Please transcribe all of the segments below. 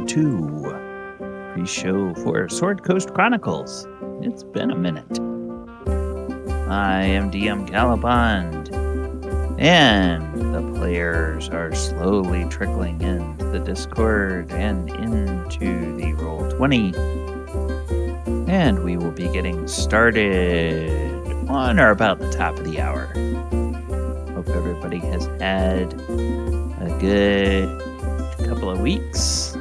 Season 2 pre-show for Sword Coast Chronicles. It's been a minute. I am DM Calibond, and the players are slowly trickling into the Discord and into the Roll20. And we will be getting started on or about the top of the hour. Hope everybody has had a good couple of weeks.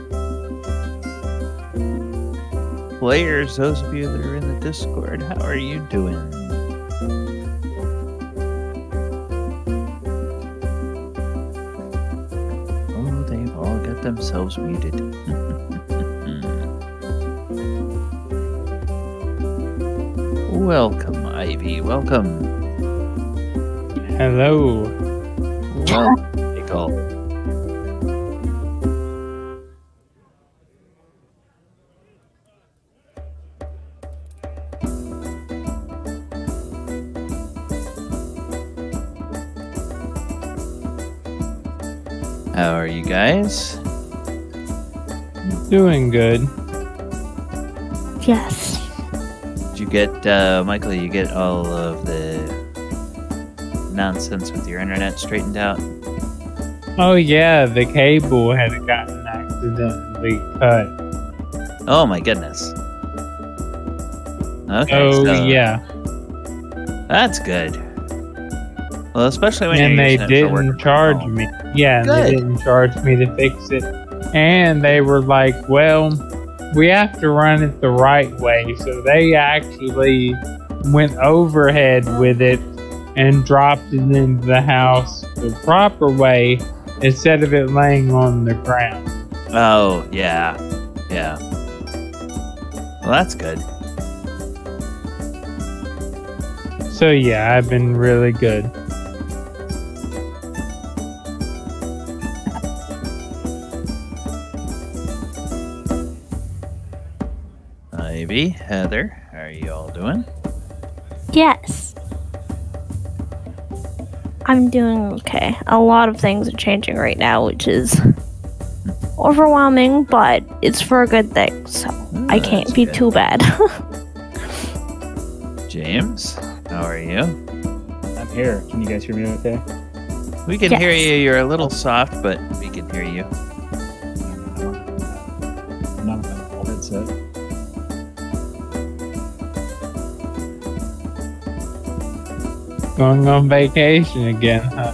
Players, those of you that are in the Discord, how are you doing? Oh, they've all got themselves muted. Welcome, Ivy. Welcome. Hello. Welcome, Michael. How are you guys? Doing good. Yes. Did you get, Michael, you get all of the nonsense with your internet straightened out? Oh yeah, the cable had gotten accidentally cut. Oh my goodness. Okay. Oh so yeah. That's good. Well, especially when And you're they using it for work didn't from charge home. me. Yeah, and Good. they didn't charge me to fix it. And they were like, well, we have to run it the right way. So they actually went overhead with it and dropped it into the house the proper way instead of it laying on the ground. Oh, yeah. Yeah. Well, that's good. So yeah, I've been really good. Ivy, Heather, how are you all doing? Yes. I'm doing okay. A lot of things are changing right now, which is overwhelming, but it's for a good thing, so I can't that's be good. too bad. James, how are you? I'm here. Can you guys hear me okay? We can Yes. hear you. You're a little soft, but we can hear you. I'm not on my full headset. Going on vacation again, huh?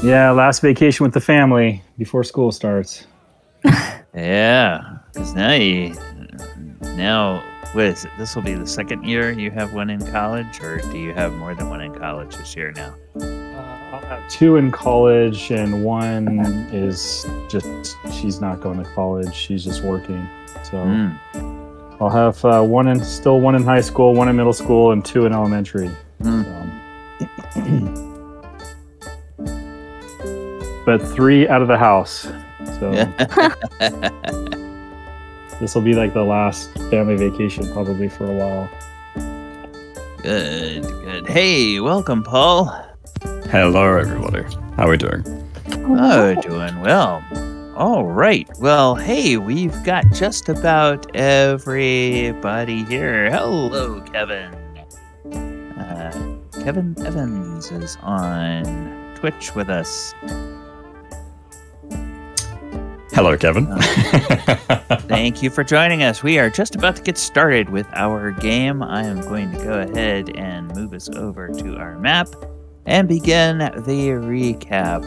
Yeah, last vacation with the family before school starts. Yeah, because now, what is it? This will be the second year you have one in college, or do you have more than one in college this year now? I'll have 2 in college, and one is just, she's not going to college. She's just working. So I'll have one in high school, 1 in middle school, and 2 in elementary. But 3 out of the house. So this will be like the last family vacation probably for a while. Good, good. Hey, welcome, Paul. Hello, everybody. How are we doing? Oh, doing well. All right. Well, hey, we've got just about everybody here. Hello, Kevin. Kevin Evans is on Twitch with us. Hello, Kevin. Thank you for joining us. We are just about to get started with our game. I am going to go ahead and move us over to our map and begin the recap.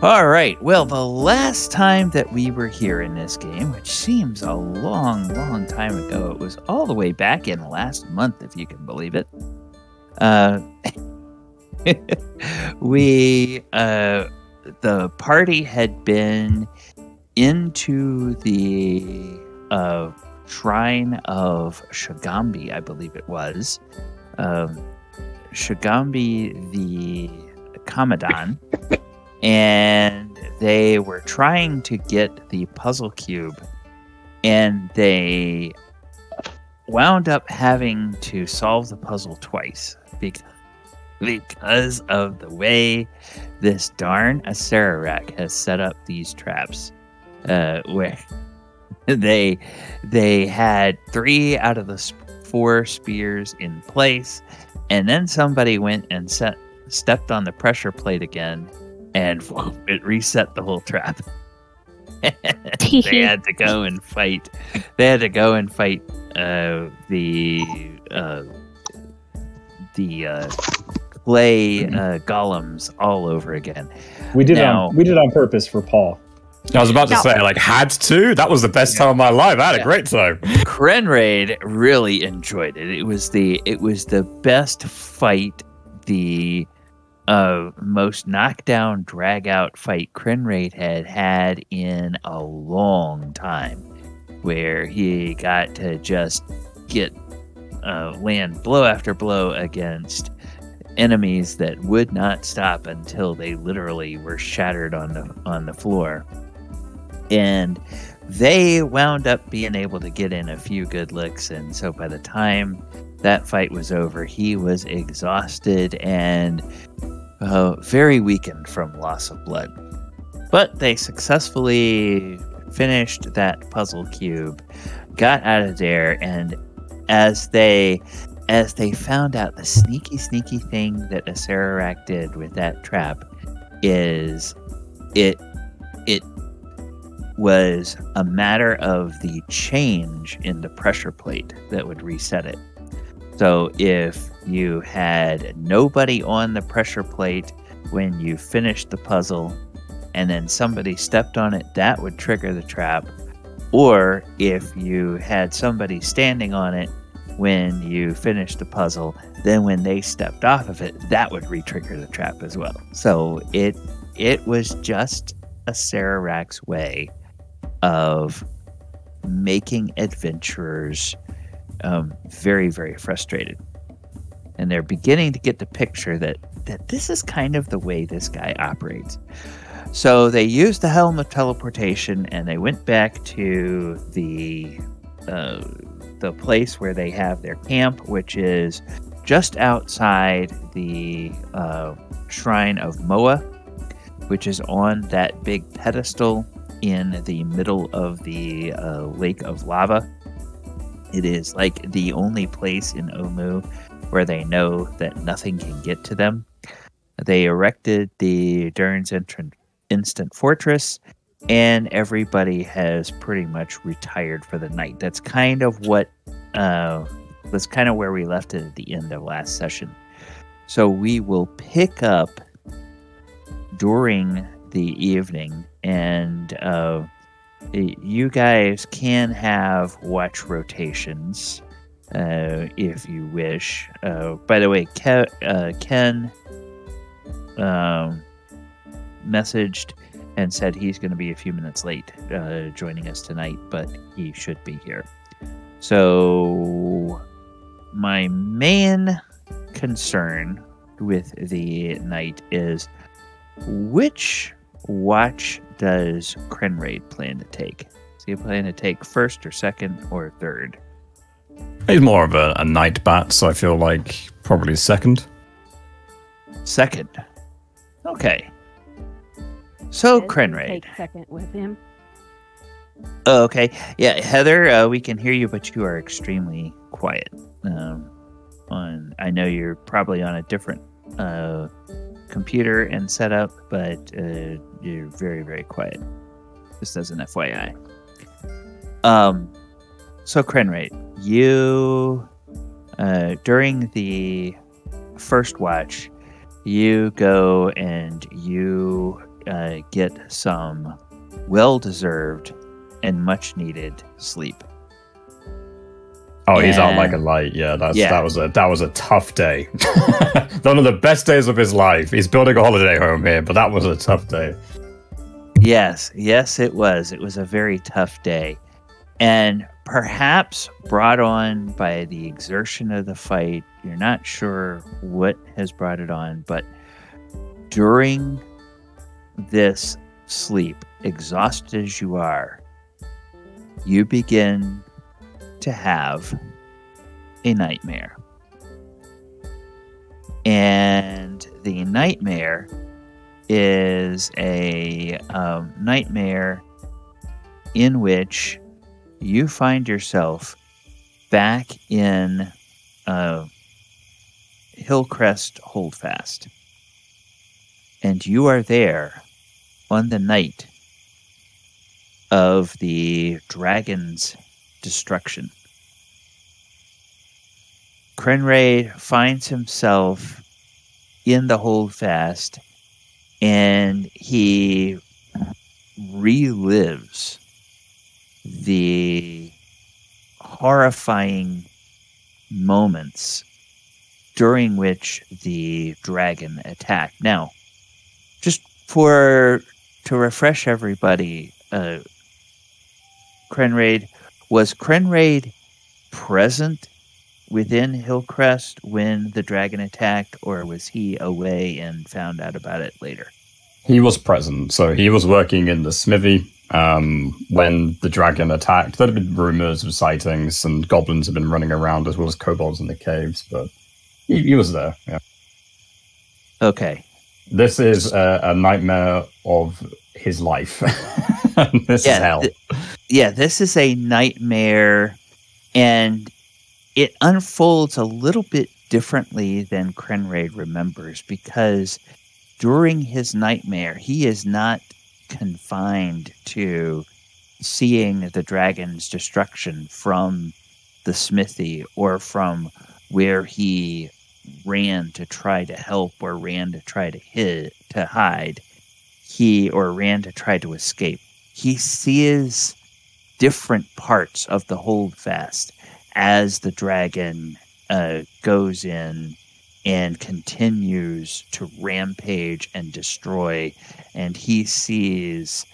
All right. Well, the last time that we were here in this game, which seems a long, long time ago, it was all the way back in last month, if you can believe it. The party had been into the shrine of Shagambi, I believe it was. Shagambi the Commandant. And they were trying to get the puzzle cube, and they wound up having to solve the puzzle twice because because of the way this darn Acererak has set up these traps, where they had 3 out of the 4 spears in place, and then somebody went and stepped on the pressure plate again, and it reset the whole trap. They had to go and fight. They had to go and fight the clay golems all over again. We did it on purpose for Paul. I was about to say, had to? That was the best time of my life. I had a great time. Krenraid really enjoyed it. It was the best fight, the most knockdown, drag-out fight Krenraid had in a long time, where he got to just land blow after blow against enemies that would not stop until they literally were shattered on the floor. And they wound up being able to get in a few good licks, and so by the time that fight was over, he was exhausted and very weakened from loss of blood. But they successfully finished that puzzle cube, got out of there, and as they found out, the sneaky thing that Acererak did with that trap is it was a matter of the change in the pressure plate that would reset it. So if you had nobody on the pressure plate when you finished the puzzle, and then somebody stepped on it, that would trigger the trap. Or if you had somebody standing on it when you finished the puzzle, then when they stepped off of it, that would re-trigger the trap as well. So it was just Acererak's way of making adventurers very, very frustrated. And they're beginning to get the picture that this is kind of the way this guy operates. So they used the helm of teleportation, and they went back to the place where they have their camp, which is just outside the Shrine of Moa, which is on that big pedestal in the middle of the lake of lava. It is like the only place in Omu where they know that nothing can get to them. They erected the Durn's instant fortress, and everybody has pretty much retired for the night. That's kind of where we left it at the end of last session. So we will pick up during the evening, and you guys can have watch rotations if you wish. By the way, Ken messaged and said he's going to be a few minutes late joining us tonight, but he should be here. So my main concern with the night is, which watch does Krenraid plan to take? Is he plan to take first or second or third? He's more of a night bat, so I feel like probably second. Second. Okay. So Krenraid. Take second with him. Oh, okay. Yeah, Heather, we can hear you, but you are extremely quiet. I know you're probably on a different computer and setup, but you're very, very quiet. Just as an FYI. So Krenraid, you during the first watch, you go and you get some well-deserved and much-needed sleep. Oh, he's out like a light. Yeah, that was a tough day. One of the best days of his life. He's building a holiday home here, but that was a tough day. Yes, it was. It was a very tough day. And perhaps brought on by the exertion of the fight, you're not sure what has brought it on, but during this sleep, exhausted as you are, you begin to have a nightmare. And the nightmare is a nightmare in which you find yourself back in Hillcrest Holdfast. And you are there on the night of the dragon's destruction. Krenraid finds himself in the Holdfast, and he relives the horrifying moments during which the dragon attacked. Now, just to refresh everybody, Krenraid, was Krenraid present within Hillcrest when the dragon attacked, or was he away and found out about it later? He was present, so he was working in the smithy when the dragon attacked. There had been rumors of sightings, and goblins had been running around as well as kobolds in the caves, but he was there, yeah. Okay. This is a nightmare of his life. This is hell. This is a nightmare, and it unfolds a little bit differently than Krenraid remembers, because during his nightmare, he is not confined to seeing the dragon's destruction from the smithy or from where he ran to try to help or ran to try to hide, or ran to try to escape. He sees different parts of the Holdfast as the dragon goes in and continues to rampage and destroy, and he sees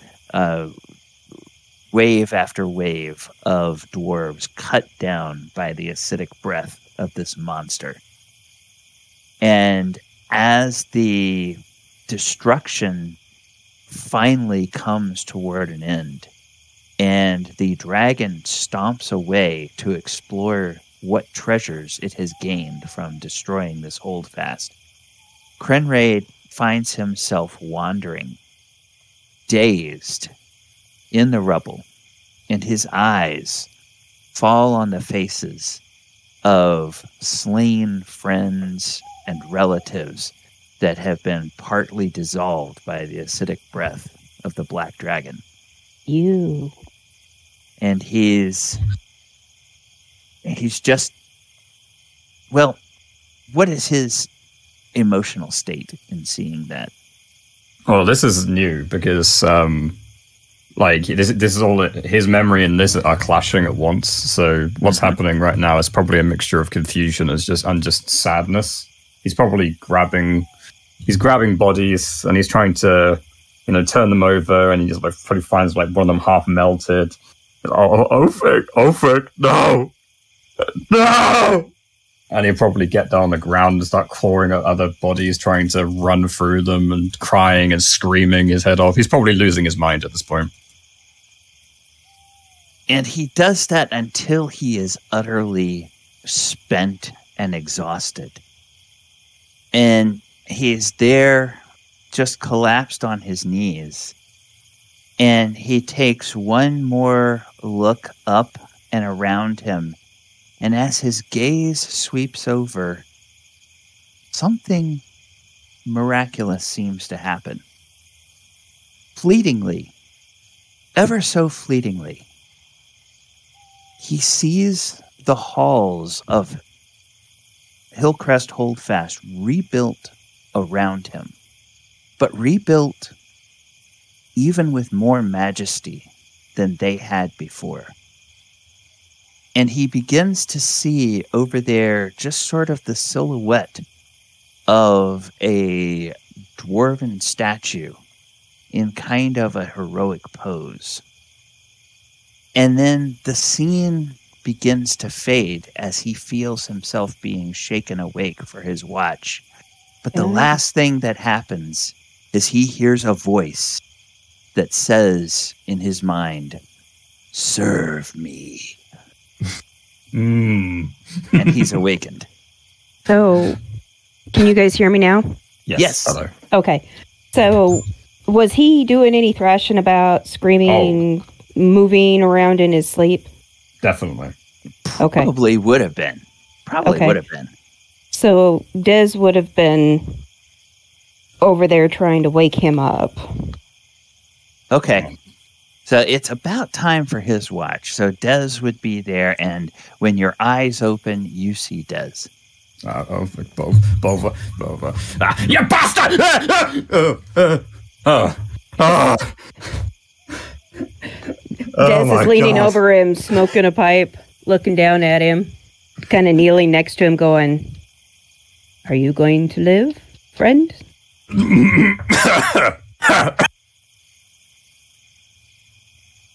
wave after wave of dwarves cut down by the acidic breath of this monster. And as the destruction finally comes toward an end, and the dragon stomps away to explore what treasures it has gained from destroying this Holdfast, Krenraid finds himself wandering, dazed, in the rubble, and his eyes fall on the faces of slain friends and relatives that have been partly dissolved by the acidic breath of the black dragon. You. And he's just, well, what is his emotional state in seeing that? Well, this is new because, this is all his memory and this are clashing at once. So what's happening right now is probably a mixture of confusion and just sadness. He's probably grabbing bodies and he's trying to, turn them over, and he just probably finds one of them half melted. Ophik, no! And he'll probably get down on the ground and start clawing at other bodies, trying to run through them and crying and screaming his head off. He's probably losing his mind at this point. And he does that until he is utterly spent and exhausted. And he's there, just collapsed on his knees. And he takes one more look up and around him. And as his gaze sweeps over, something miraculous seems to happen. Fleetingly, ever so fleetingly, he sees the halls of Hillcrest Holdfast rebuilt around him, but rebuilt even with more majesty than they had before. And he begins to see over there just sort of the silhouette of a dwarven statue in kind of a heroic pose. And then the scene begins to fade as he feels himself being shaken awake for his watch. But the last thing that happens is he hears a voice that says in his mind, "Serve me." And he's awakened. So Can you guys hear me now? Yes. Hello. Okay. So, was he doing any thrashing about, screaming, moving around in his sleep? Definitely. Okay. Probably would have been. So, Dez would have been over there trying to wake him up. Okay. So it's about time for his watch. So Dez would be there, and when your eyes open, you see Dez. Bova. You bastard! Dez is leaning over him, smoking a pipe, looking down at him, kind of kneeling next to him, going, "Are you going to live, friend?"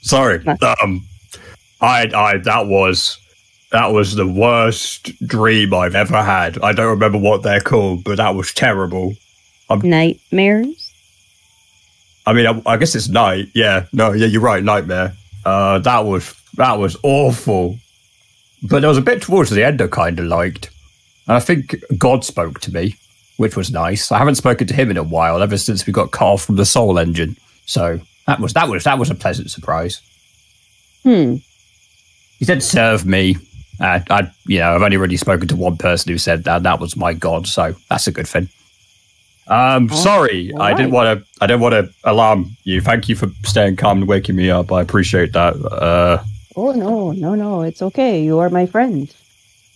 Sorry. That was the worst dream I've ever had. I don't remember what they're called, but that was terrible. Nightmares? I mean, I guess it's night. Yeah, you're right, nightmare. That was awful. But there was a bit towards the end I kind of liked. And I think God spoke to me, which was nice. I haven't spoken to him in a while, ever since we got cut off from the Soul Engine. So that was a pleasant surprise. He said, "Serve me." I've only really spoken to one person who said that. That was my God. So that's a good thing. Sorry, right. I didn't want to alarm you. Thank you for staying calm and waking me up. I appreciate that. Oh, no, it's okay. You are my friend.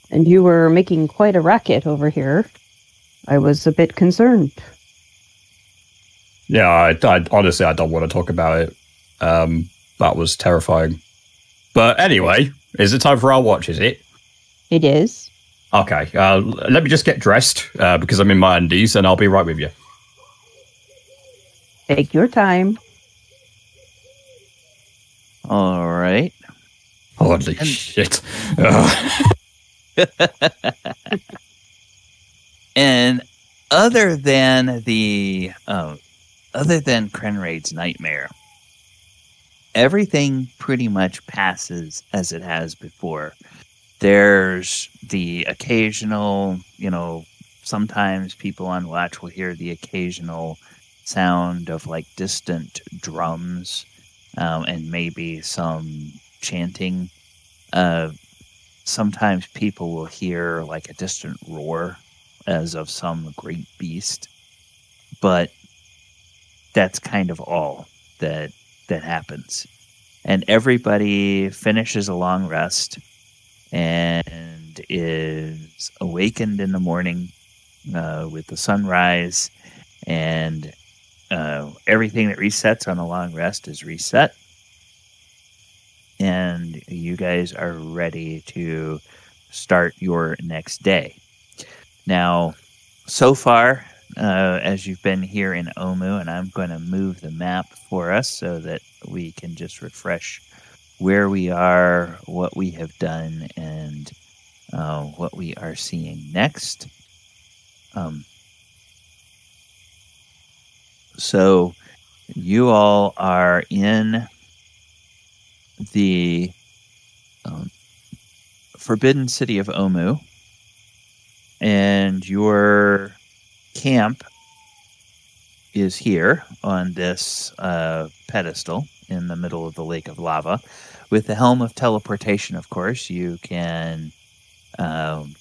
And you were making quite a racket over here. I was a bit concerned. Yeah, I honestly, I don't want to talk about it. That was terrifying. But anyway, is it time for our watch, is it? It is. Okay, let me just get dressed, because I'm in my undies, and I'll be right with you. Take your time. All right. Holy shit. And other than Krenraid's nightmare, everything pretty much passes as it has before. There's the occasional, sometimes people on watch will hear the occasional sound of like distant drums, and maybe some chanting. Sometimes people will hear like a distant roar as of some great beast, but that's kind of all that happens. And everybody finishes a long rest and is awakened in the morning with the sunrise, and everything that resets on a long rest is reset. And you guys are ready to start your next day. Now, so far, as you've been here in Omu, and I'm going to move the map for us so that we can just refresh where we are, what we have done, and what we are seeing next. So you all are in the Forbidden City of Omu, and your camp is here on this pedestal in the middle of the Lake of Lava. With the Helm of Teleportation, of course, you can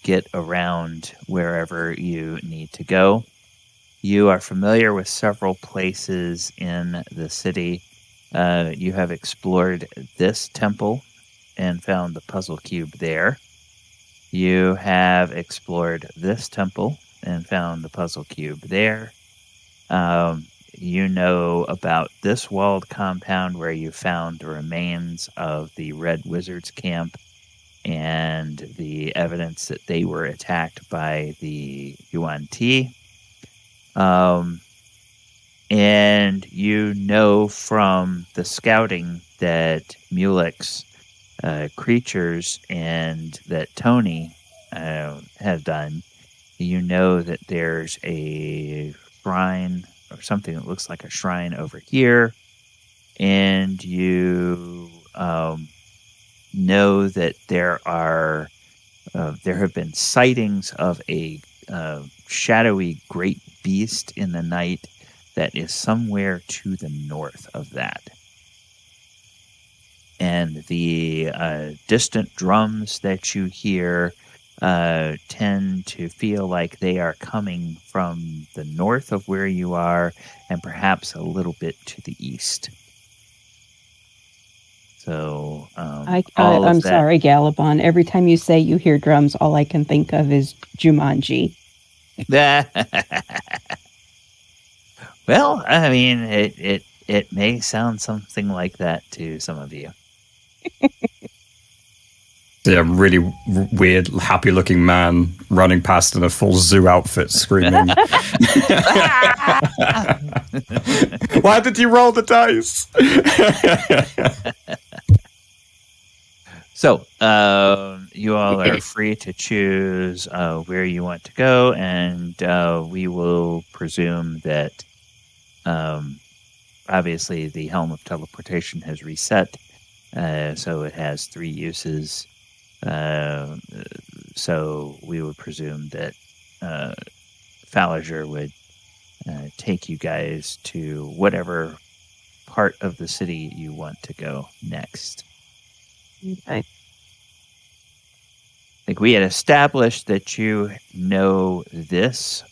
get around wherever you need to go. You are familiar with several places in the city. You have explored this temple and found the puzzle cube there. You have explored this temple and found the puzzle cube there. You know about this walled compound where you found the remains of the Red Wizard's camp and the evidence that they were attacked by the Yuan Ti. And you know from the scouting that Mulek's creatures and that Tony have done, you know that there's a shrine or something that looks like a shrine over here, and you know that there have been sightings of a shadowy great beast in the night that is somewhere to the north of that. And the distant drums that you hear tend to feel like they are coming from the north of where you are and perhaps a little bit to the east. So I'm sorry, Galabon. Every time you say you hear drums, all I can think of is Jumanji. Well, I mean, it may sound something like that to some of you. Yeah, really weird, happy-looking man running past in a full zoo outfit, screaming. Why did you roll the dice? So, you all are free to choose where you want to go, and we will presume that obviously the Helm of Teleportation has reset, so it has 3 uses. So we would presume that Falazure would take you guys to whatever part of the city you want to go next. Okay. Like we had established that you know this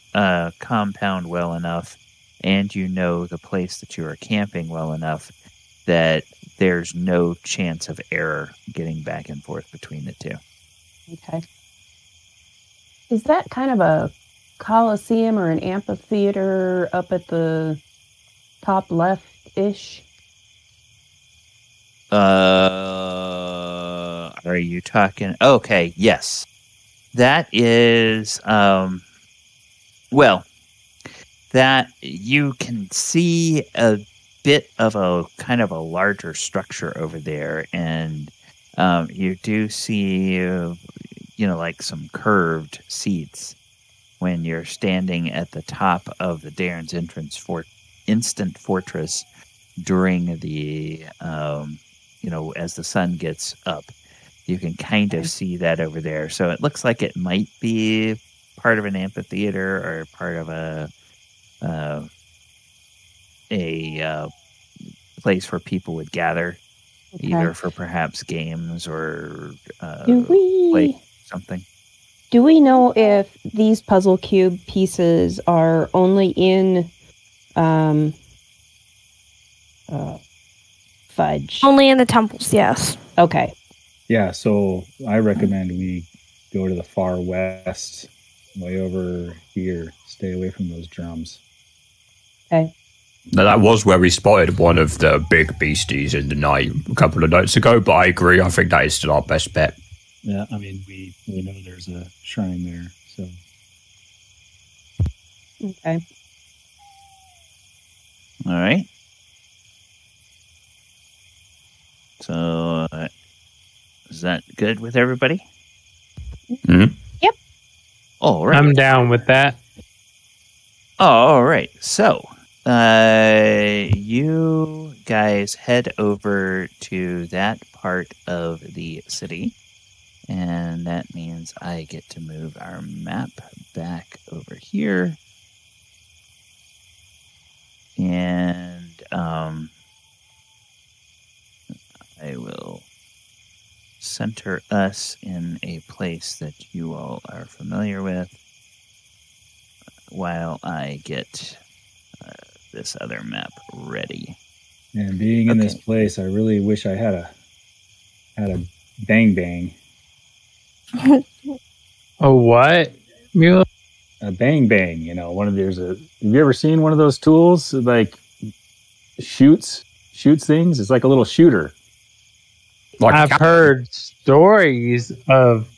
compound well enough, and you know the place that you are camping well enough that there's no chance of error getting back and forth between the two. Okay. Is that kind of a coliseum or an amphitheater up at the top left-ish? Are you talking? Okay, yes. That is, well, that you can see a bit of a kind of a larger structure over there, and you do see, like some curved seats when you're standing at the top of the Darren's entrance for instant fortress during the, as the sun gets up. You can kind of see that over there. So it looks like it might be part of an amphitheater or part of a place where people would gather, either for perhaps games or play something. Do we know if these puzzle cube pieces are only in fudge? Only in the temples, yes. Okay. Yeah, so I recommend we go to the far west, way over here. Stay away from those drums. Okay. Now, that was where we spotted one of the big beasties in the night a couple of nights ago, but I agree. I think that is still our best bet. Yeah, I mean, we know there's a shrine there, so. Okay. All right. So, is that good with everybody? Mm-hmm. Yep. All right. I'm down with that. All right. So, you guys head over to that part of the city, and that means I get to move our map back over here. And I will center us in a place that you all are familiar with while I get this other map ready. And being in this place, I really wish I had a bang bang. A what? Mule? A bang bang, one of have you ever seen one of those tools like shoots things? It's like a little shooter. I've heard stories of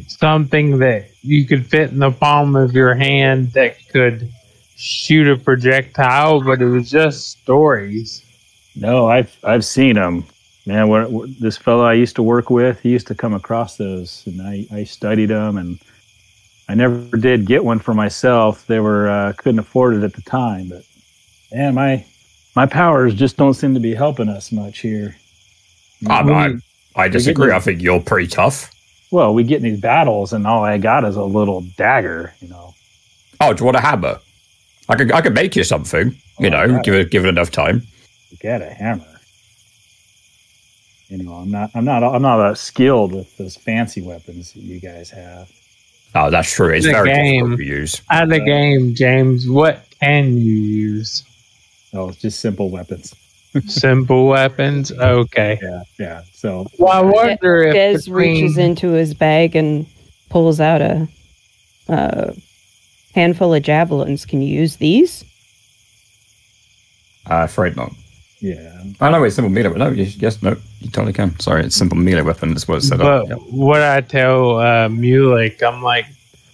something that you could fit in the palm of your hand that could shoot a projectile, but it was just stories. No, I've seen them. Man, this fellow I used to work with, he used to come across those, and I studied them, and I never did get one for myself. They were couldn't afford it at the time, but man, my powers just don't seem to be helping us much here. I disagree. I think you're pretty tough. Well, we get in these battles, and all I got is a little dagger. Oh, do you want a hammer? I could make you something. Give it enough time. Get a hammer. I'm not skilled with those fancy weapons that you guys have. Oh, that's true. It's very difficult to use. Out of the game, James, what can you use? Oh, it's just simple weapons. Simple weapons? Okay. Yeah. So, well, I wonder if Dez reaches into his bag and pulls out a handful of javelins. Can you use these? Afraid not. Yeah. Oh, no, it's simple melee. No, yes, no, you totally can. Sorry, it's simple melee weapon. That's what it's set up. But what I tell Mulek, I'm like,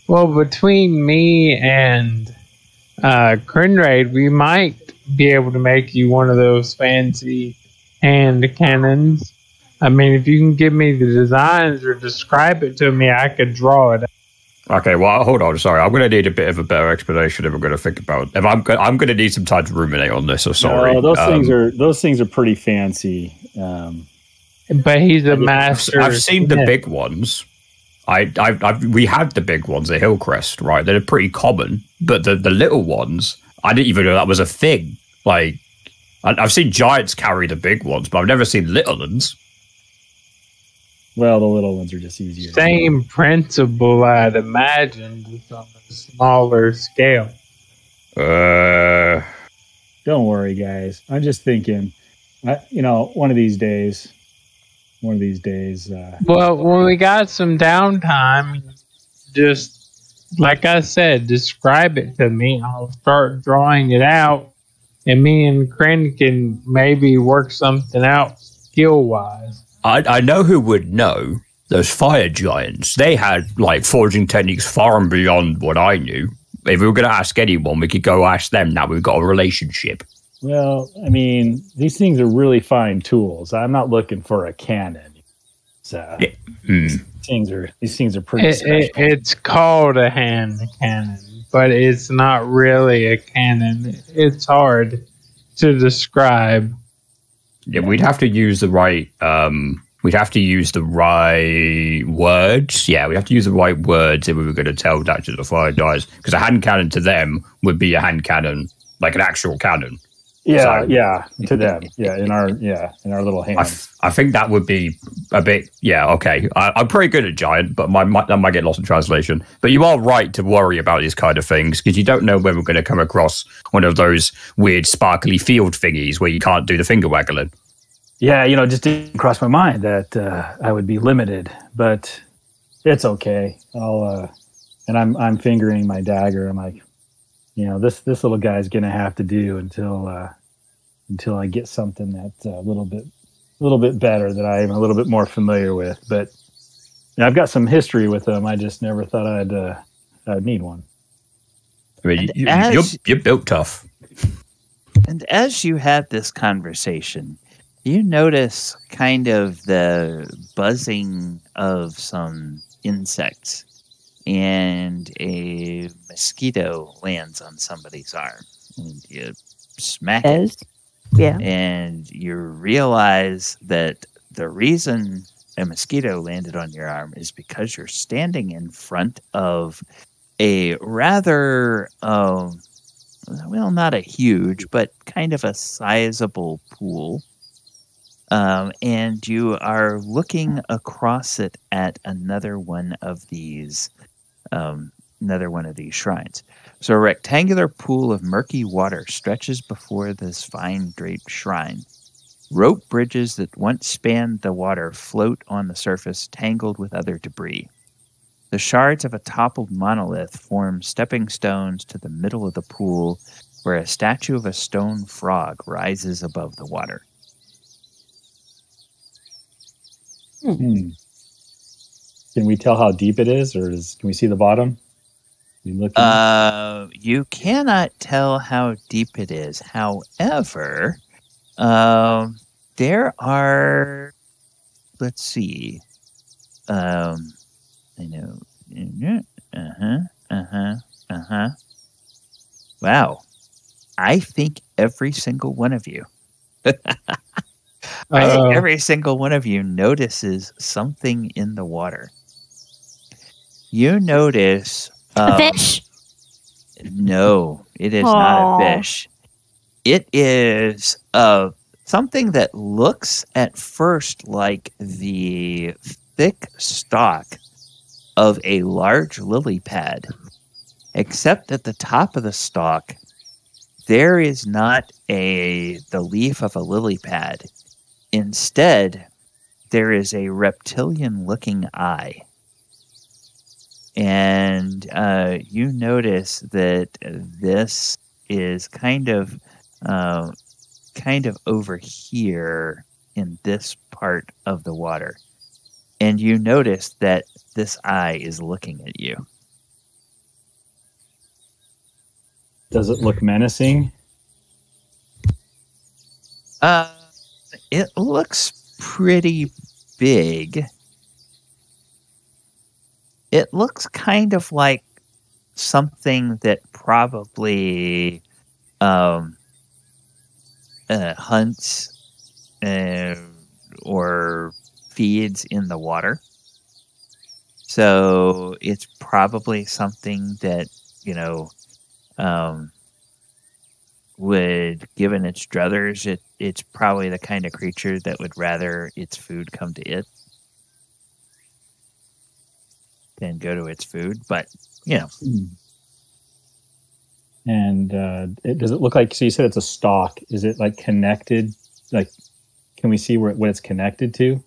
well, between me and Krenraid, we might be able to make you one of those fancy hand cannons. I mean, if you can give me the designs or describe it to me, I could draw it. Okay, well, hold on. Sorry, I'm going to need a bit of a better explanation if we're going to think about. If I'm going to need some time to ruminate on this. So sorry. No, those things are pretty fancy. But he's a master. I've seen the big ones. We had the big ones, the Hillcrest, right? They're pretty common, but the little ones, I didn't even know that was a thing. Like, I've seen giants carry the big ones, but I've never seen little ones. Well, the little ones are just easier. Same principle, I'd imagine, just on a smaller scale. Don't worry, guys. I'm just thinking, one of these days. Well, when we got some downtime, just like I said, describe it to me. I'll start drawing it out, and me and Kren can maybe work something out skill-wise. I know who would know. Those fire giants. They had forging techniques far and beyond what I knew. If we were going to ask anyone, we could go ask them. Now we've got a relationship. Well, I mean, these things are really fine tools. I'm not looking for a cannon. So these things are pretty special. It's called a hand cannon, but it's not really a cannon. It's hard to describe. Yeah, we'd have to use the right. We'd have to use the right words. Yeah, we'd have to use the right words if we were going to tell that to the fire guys. Because a hand cannon to them would be a hand cannon, like an actual cannon. Yeah, to them. Yeah, in our little hands. I think that would be a bit. Yeah, okay. I'm pretty good at giant, but that might get lost in translation. But you are right to worry about these kind of things because you don't know when we're going to come across one of those weird sparkly field thingies where you can't do the finger waggling. Yeah, just didn't cross my mind that I would be limited, but it's okay. I'm fingering my dagger. I'm like, this little guy's gonna have to do until I get something that's a little bit better that I'm a little bit more familiar with. But I've got some history with them. I just never thought I'd need one. I mean, you're built tough. And as you have this conversation, you notice kind of the buzzing of some insects, and a mosquito lands on somebody's arm, and you smack it. Yeah. And you realize that the reason a mosquito landed on your arm is because you're standing in front of a rather, not a huge, but kind of a sizable pool. And you are looking across it at another one of these shrines. So a rectangular pool of murky water stretches before this vine-draped shrine. Rope bridges that once spanned the water float on the surface, tangled with other debris. The shards of a toppled monolith form stepping stones to the middle of the pool, where a statue of a stone frog rises above the water. Can we tell how deep it is, or can we see the bottom? You cannot tell how deep it is. However, there are. Let's see. I know. Wow. I think every single one of you. I think every single one of you notices something in the water. You notice A fish? No, it is not a fish. It is something that looks at first like the thick stalk of a large lily pad, except at the top of the stalk, there is not the leaf of a lily pad. Instead, there is a reptilian-looking eye. And you notice that this is kind of over here in this part of the water. And you notice that this eye is looking at you. Does it look menacing? It looks pretty big. It looks kind of like something that probably hunts or feeds in the water. So it's probably something that, would, given its druthers, it's probably the kind of creature that would rather its food come to it than go to its food. But, And does it look like, so you said it's a stalk. Is it like connected? Like, can we see what it's connected to?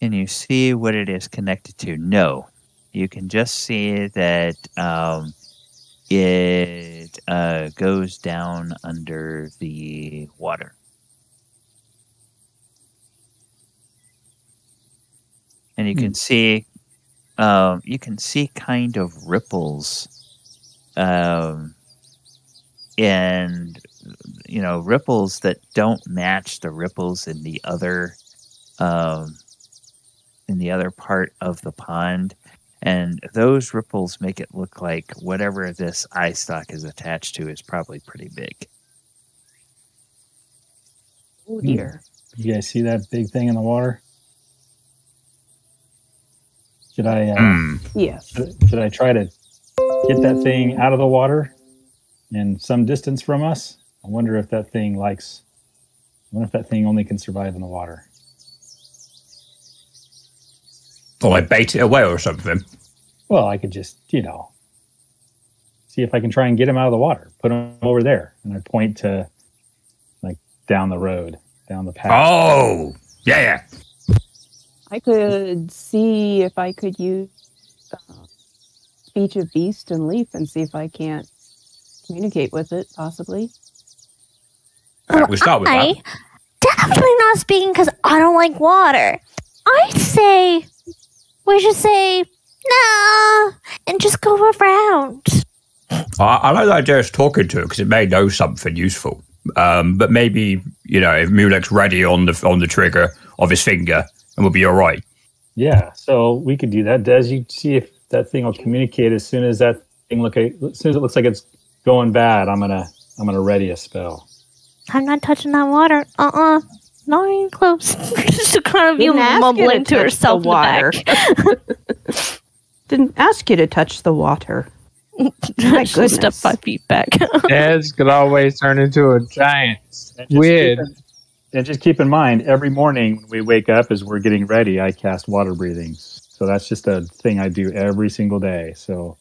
Can you see what it is connected to? No. You can just see that it goes down under the water. And you can see kind of ripples, and ripples that don't match the ripples in the other part of the pond. And those ripples make it look like whatever this eye stalk is attached to is probably pretty big. Oh dear. You guys see that big thing in the water? Should I? Yes. Should I try to get that thing out of the water and some distance from us? I wonder if that thing only can survive in the water. Or I bait it away or something. Well, I could just, see if I can try and get him out of the water. Put him over there. And I point to, like, down the road, down the path. Oh! Yeah. I could see if I could use speech of beast and leaf and see if I can't communicate with it, possibly. We start with that. Definitely not speaking because I don't like water. I'd say we should say no and just go around. I like the idea of talking to it because it may know something useful. But maybe, if Mulek's ready on the trigger of his finger, and we'll be all right. Yeah, so we could do that. Dez, you see if that thing will communicate as soon as it looks like it's going bad. I'm gonna ready a spell. I'm not touching that water. Not even close. Just kind of you mumbling to herself in the back. Didn't ask you to touch the water. I should step 5 feet back. Dez could always turn into a giant squid. And just keep in mind, every morning when we wake up as we're getting ready, I cast water breathings. So that's just a thing I do every single day. So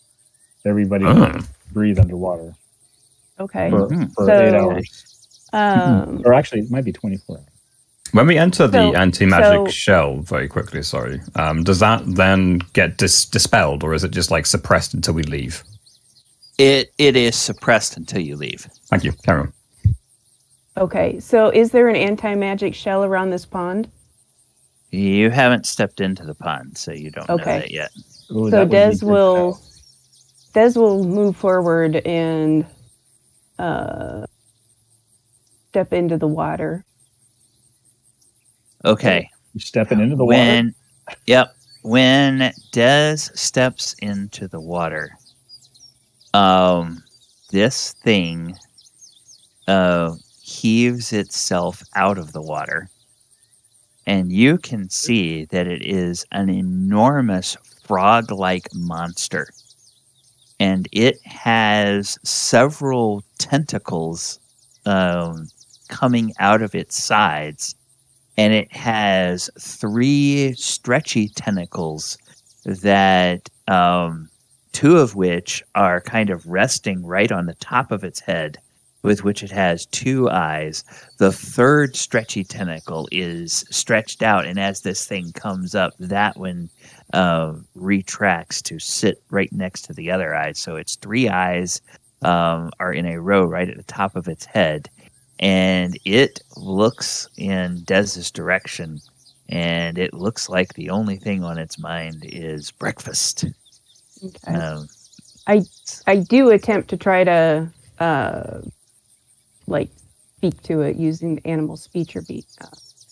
everybody can breathe underwater. Okay. For 8 hours. Or actually, it might be 24 hours. When we enter the anti-magic shell, very quickly, sorry, does that then get dispelled, or is it just like suppressed until we leave? It is suppressed until you leave. Thank you. Carry on. Okay, so is there an anti-magic shell around this pond? You haven't stepped into the pond, so you don't know that yet. Ooh, so Dez will move forward and step into the water. Okay. You're stepping into the water? Yep. When Dez steps into the water, this thing heaves itself out of the water, and you can see that it is an enormous frog-like monster. And it has several tentacles coming out of its sides. And it has 3 stretchy tentacles that 2 of which are kind of resting right on the top of its head, with which it has 2 eyes. The 3rd stretchy tentacle is stretched out, and as this thing comes up, that one retracts to sit right next to the other eyes. So its 3 eyes are in a row right at the top of its head, and it looks in Dez's direction, and it looks like the only thing on its mind is breakfast. Okay. I do attempt to try to speak to it using animal speech or beat.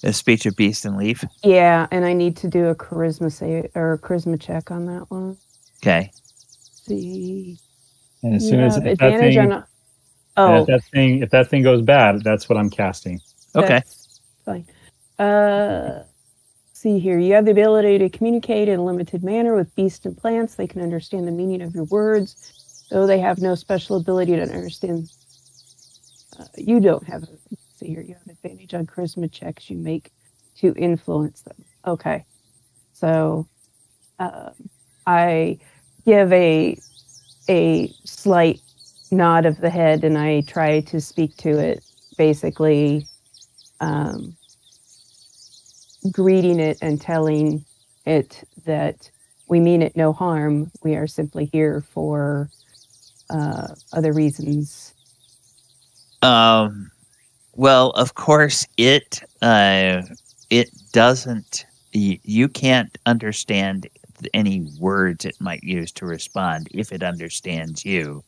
A speech of beast and leaf. Yeah, and I need to do a charisma check on that one. Okay. Let's see. And as soon as if that thing goes bad, that's what I'm casting. Okay. That's fine. See here. You have the ability to communicate in a limited manner with beasts and plants. They can understand the meaning of your words, though they have no special ability to understand. You don't have. See here. You have advantage on charisma checks you make to influence them. Okay. So, I give a slight nod of the head, and I try to speak to it, basically greeting it and telling it that we mean it no harm. We are simply here for other reasons. Well, of course, it doesn't. You can't understand any words it might use to respond if it understands you.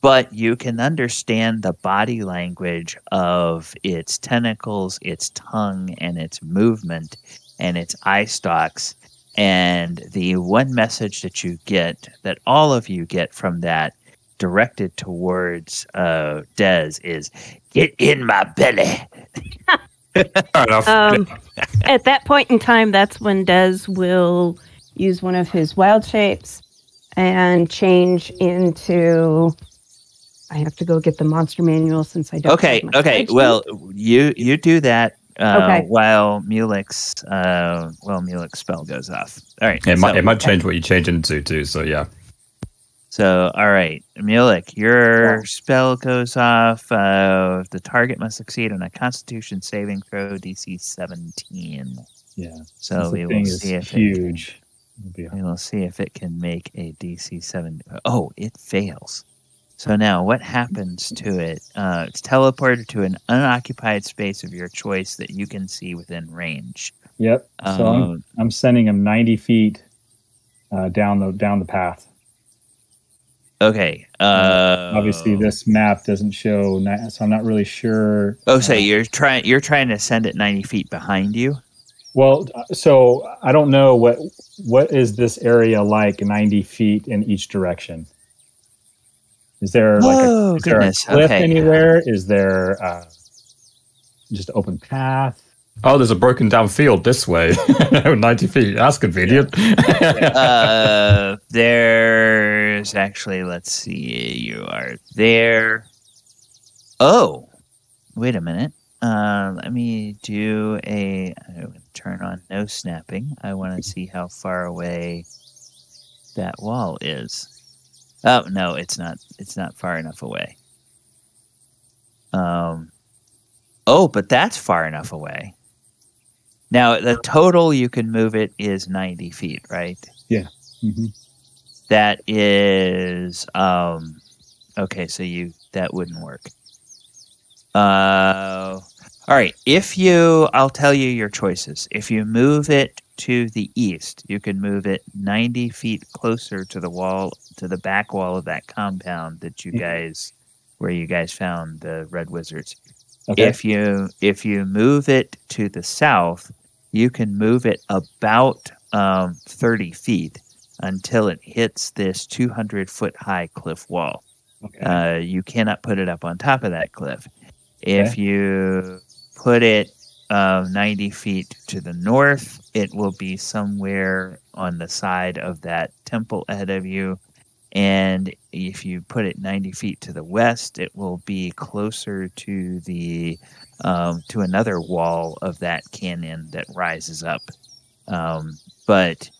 But you can understand the body language of its tentacles, its tongue, and its movement, and its eye stalks. And the one message that you get, that all of you get from that, directed towards Dez, is, "Get in my belly." Fair enough. At that point in time, that's when Dez will use one of his wild shapes and change into... I have to go get the monster manual since I don't. Okay. Well, you do that Okay. while Mulek's spell goes off. All right. It might change what you change into too. So yeah. So all right, Mulek, your spell goes off. The target must succeed on a Constitution saving throw, DC 17. Yeah. So we will see if huge. we will see if it can make a DC 7. Oh, it fails. So now what happens to it? It's teleported to an unoccupied space of your choice that you can see within range. Yep. So I'm sending him 90 feet down the path. Okay. Obviously, this map doesn't show, so I'm not really sure. Oh, so you're trying to send it 90 feet behind you? Well, so I don't know what is this area like 90 feet in each direction. Is there a cliff anywhere? Is there just open path? Oh, there's a broken down field this way. 90 feet. That's convenient. There's actually, let's see, you are there. Oh, wait a minute. Let me do turn on no snapping. I want to see how far away that wall is. Oh, no, it's not. It's not far enough away. Oh, but that's far enough away. Now, the total you can move it is 90 feet, right? Yeah. Mm-hmm. That is... okay, so that wouldn't work. All right, I'll tell you your choices. If you move it to the east, you can move it 90 feet closer to the wall, to the back wall of that compound that where you guys found the red wizards. Okay. If you move it to the south, you can move it about 30 feet until it hits this 200-foot high cliff wall. Okay. You cannot put it up on top of that cliff. Okay. If you put it 90 feet to the north. It will be somewhere on the side of that temple ahead of you. And if you put it 90 feet to the west, it will be closer to the to another wall of that canyon that rises up. But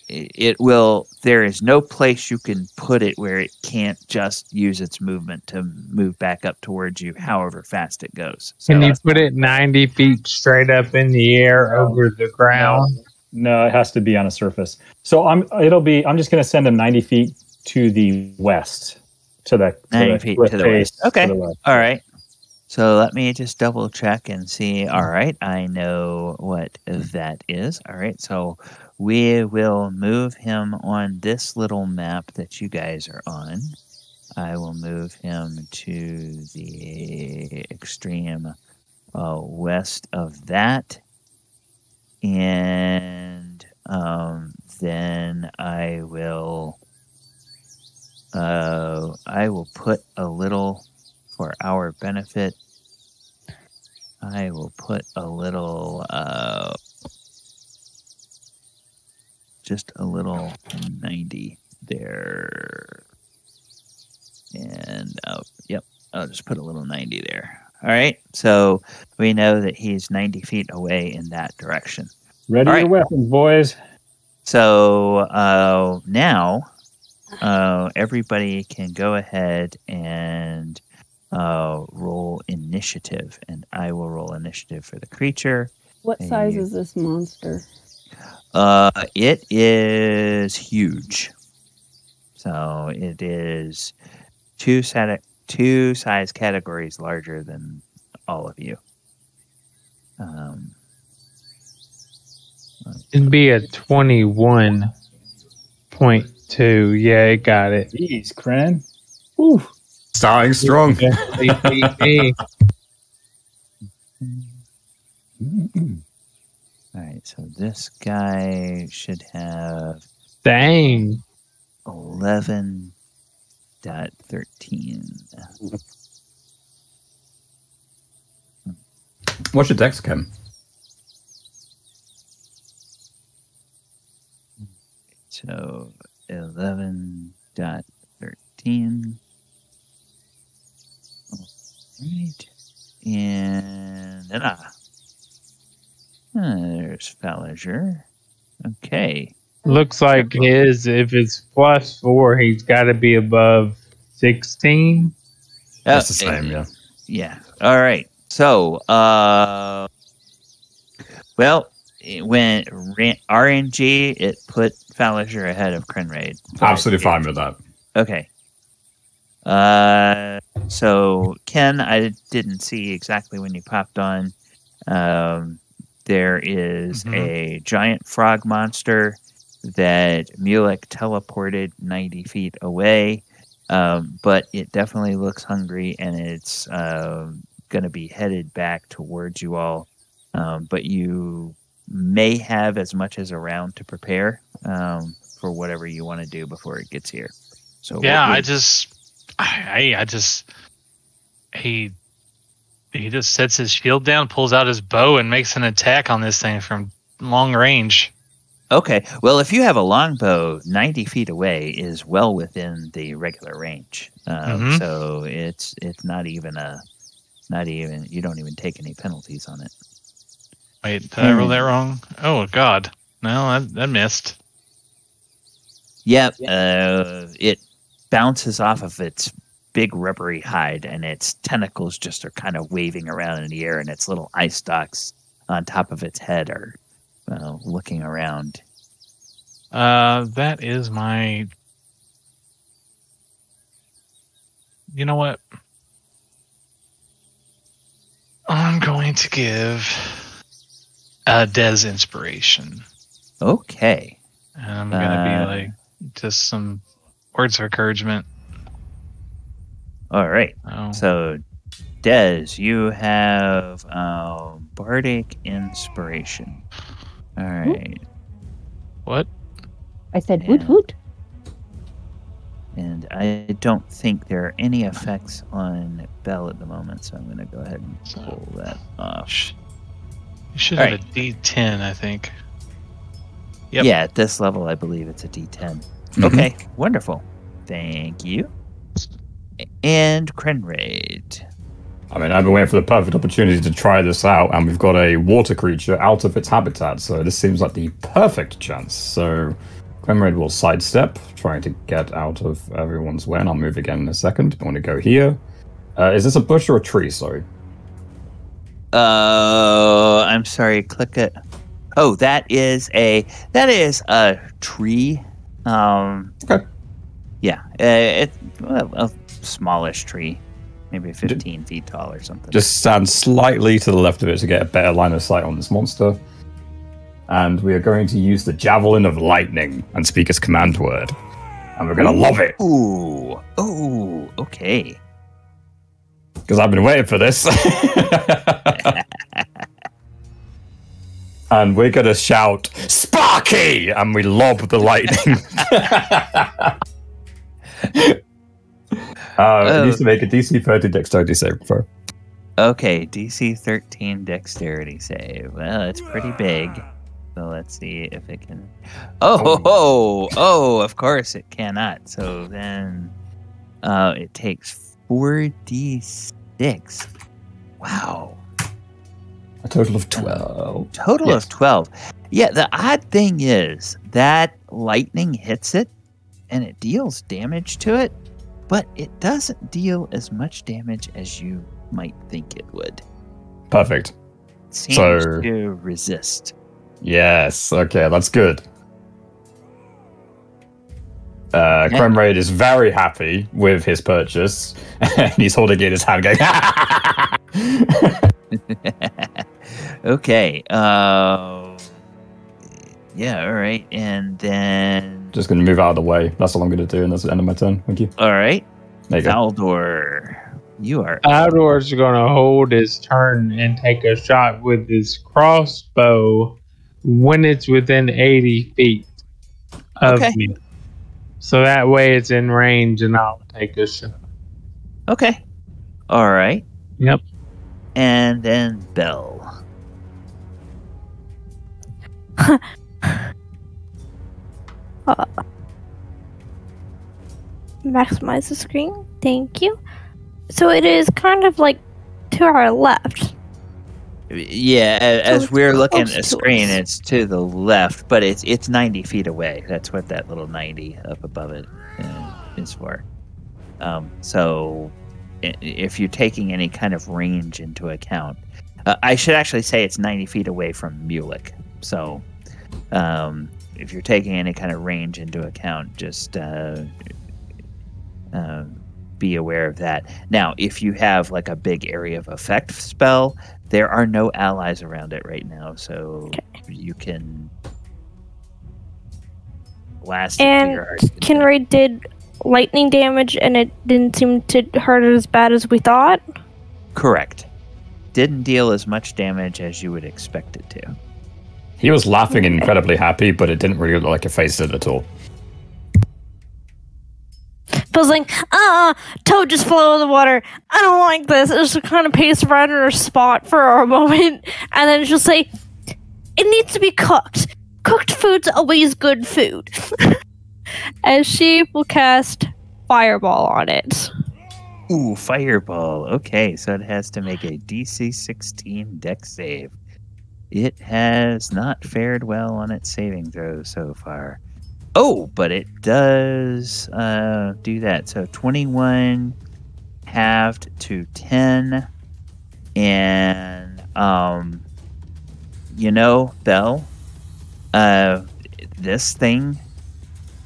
it will. There is no place you can put it where it can't just use its movement to move back up towards you, however fast it goes. So, Can you put it 90 feet straight up in the air over the ground? No, it has to be on a surface. So I'm just going to send him 90 feet to the west, to the 90 feet to the west. Okay. All right. So let me just double check and see. All right. I know what that is. All right. So we will move him on this little map that you guys are on. I will move him to the extreme west of that. And then I will put a little, for our benefit, I will put a little, just a little 90 there. And, yep, I'll just put a little 90 there. All right, so we know that he's 90 feet away in that direction. Ready your weapons, boys. So now everybody can go ahead and roll initiative, and I will roll initiative for the creature. What size is this monster? It is huge. So it is two size categories larger than all of you. It'd be a 21.2. Yeah, it got it. Jeez, Kren. Woo. Starting strong. All right, so this guy should have Dang. 11.13. What's your dex, Ken? So 11.13. All right. And there's Falazure. Okay. Looks like his, if it's +4, he's got to be above 16. That's the same, yeah. Yeah. All right. So, well, when RNG, it put Falazure ahead of Krenraid. Absolutely fine with that. Okay. So, Ken, I didn't see exactly when you popped on. There is a giant frog monster that Mulek teleported 90 feet away, but it definitely looks hungry, and it's going to be headed back towards you all. But you may have as much as a round to prepare for whatever you want to do before it gets here. So yeah, he just sets his shield down, pulls out his bow, and makes an attack on this thing from long range. Okay. Well, if you have a longbow, 90 feet away is well within the regular range. So it's not even you don't even take any penalties on it. Wait, did I roll that wrong? Oh, God. No, that missed. Yep. It bounces off of its big rubbery hide, and its tentacles just are kind of waving around in the air, and its little eye stalks on top of its head are looking around. That is my... You know what? I'm going to give Dez inspiration. Okay. And I'm going to be like just some words of encouragement. All right. Oh. So, Dez, you have Bardic Inspiration. All right. What? I said woot woot. And I don't think there are any effects on Bell at the moment, so I'm going to go ahead and pull that off. You should All have a D10, I think. Yep. Yeah, at this level, I believe it's a D10. Mhm. Okay, wonderful. Thank you. And Krenraid. I mean, I've been waiting for the perfect opportunity to try this out, and we've got a water creature out of its habitat, so this seems like the perfect chance. So, Krenraid will sidestep, trying to get out of everyone's way, and I'll move again in a second. I want to go here. Is this a bush or a tree? Sorry. I'm sorry. Click it. Oh, that is a tree. Okay. Yeah, it's a smallish tree, maybe 15 feet tall or something. Just stand slightly to the left of it to get a better line of sight on this monster. And we are going to use the Javelin of Lightning and speak its command word. And we're going to love it. Ooh, okay. Because I've been waiting for this. And we're going to shout, Sparky! And we lob the lightning. It needs to make a DC 30 dexterity save throw. Okay, DC 13 dexterity save. Well, it's pretty big. So let's see if it can... Oh, of course it cannot. So then it takes 4d6. Wow. A total of 12. Total of 12. Yeah, the odd thing is that lightning hits it and it deals damage to it, but it doesn't deal as much damage as you might think it would. Perfect. It seems So- to resist. Yes, okay, that's good. Krenraid is very happy with his purchase, and he's holding it in his hand going, Okay. Yeah, all right. And then... Just going to move out of the way. That's all I'm going to do, and that's the end of my turn. Thank you. All right. There you go. Thaldohr, you are... Thaldohr's gonna hold his turn and take a shot with his crossbow when it's within 80 feet of Okay. me. So that way it's in range and I'll take a shot. Okay. All right. Yep. And then Bell. Maximize the screen. Thank you. So it is kind of like to our left. Yeah, as it's we're looking at close the to screen, us. it's to the left, but it's 90 feet away. That's what that little 90 up above it is for. So if you're taking any kind of range into account, I should actually say it's 90 feet away from Mulek. So if you're taking any kind of range into account, just be aware of that. Now, if you have like a big area of effect spell, there are no allies around it right now, so you can blast it to And your heart. Krenraid did lightning damage and it didn't seem to hurt it as bad as we thought. Correct. Didn't deal as much damage as you would expect it to. He was laughing and incredibly happy, but it didn't really look like it phased it at all. But I was like, Toad just flew in the water. I don't like this. It just kind of paced around in her spot for a moment. And then she'll say, it needs to be cooked. Cooked food's always good food. And she will cast Fireball on it. Ooh, Fireball. Okay, so it has to make a DC 16 Dex save. It has not fared well on its saving throws so far. Oh, but it does do that. So 21 halved to 10. And, Belle, this thing,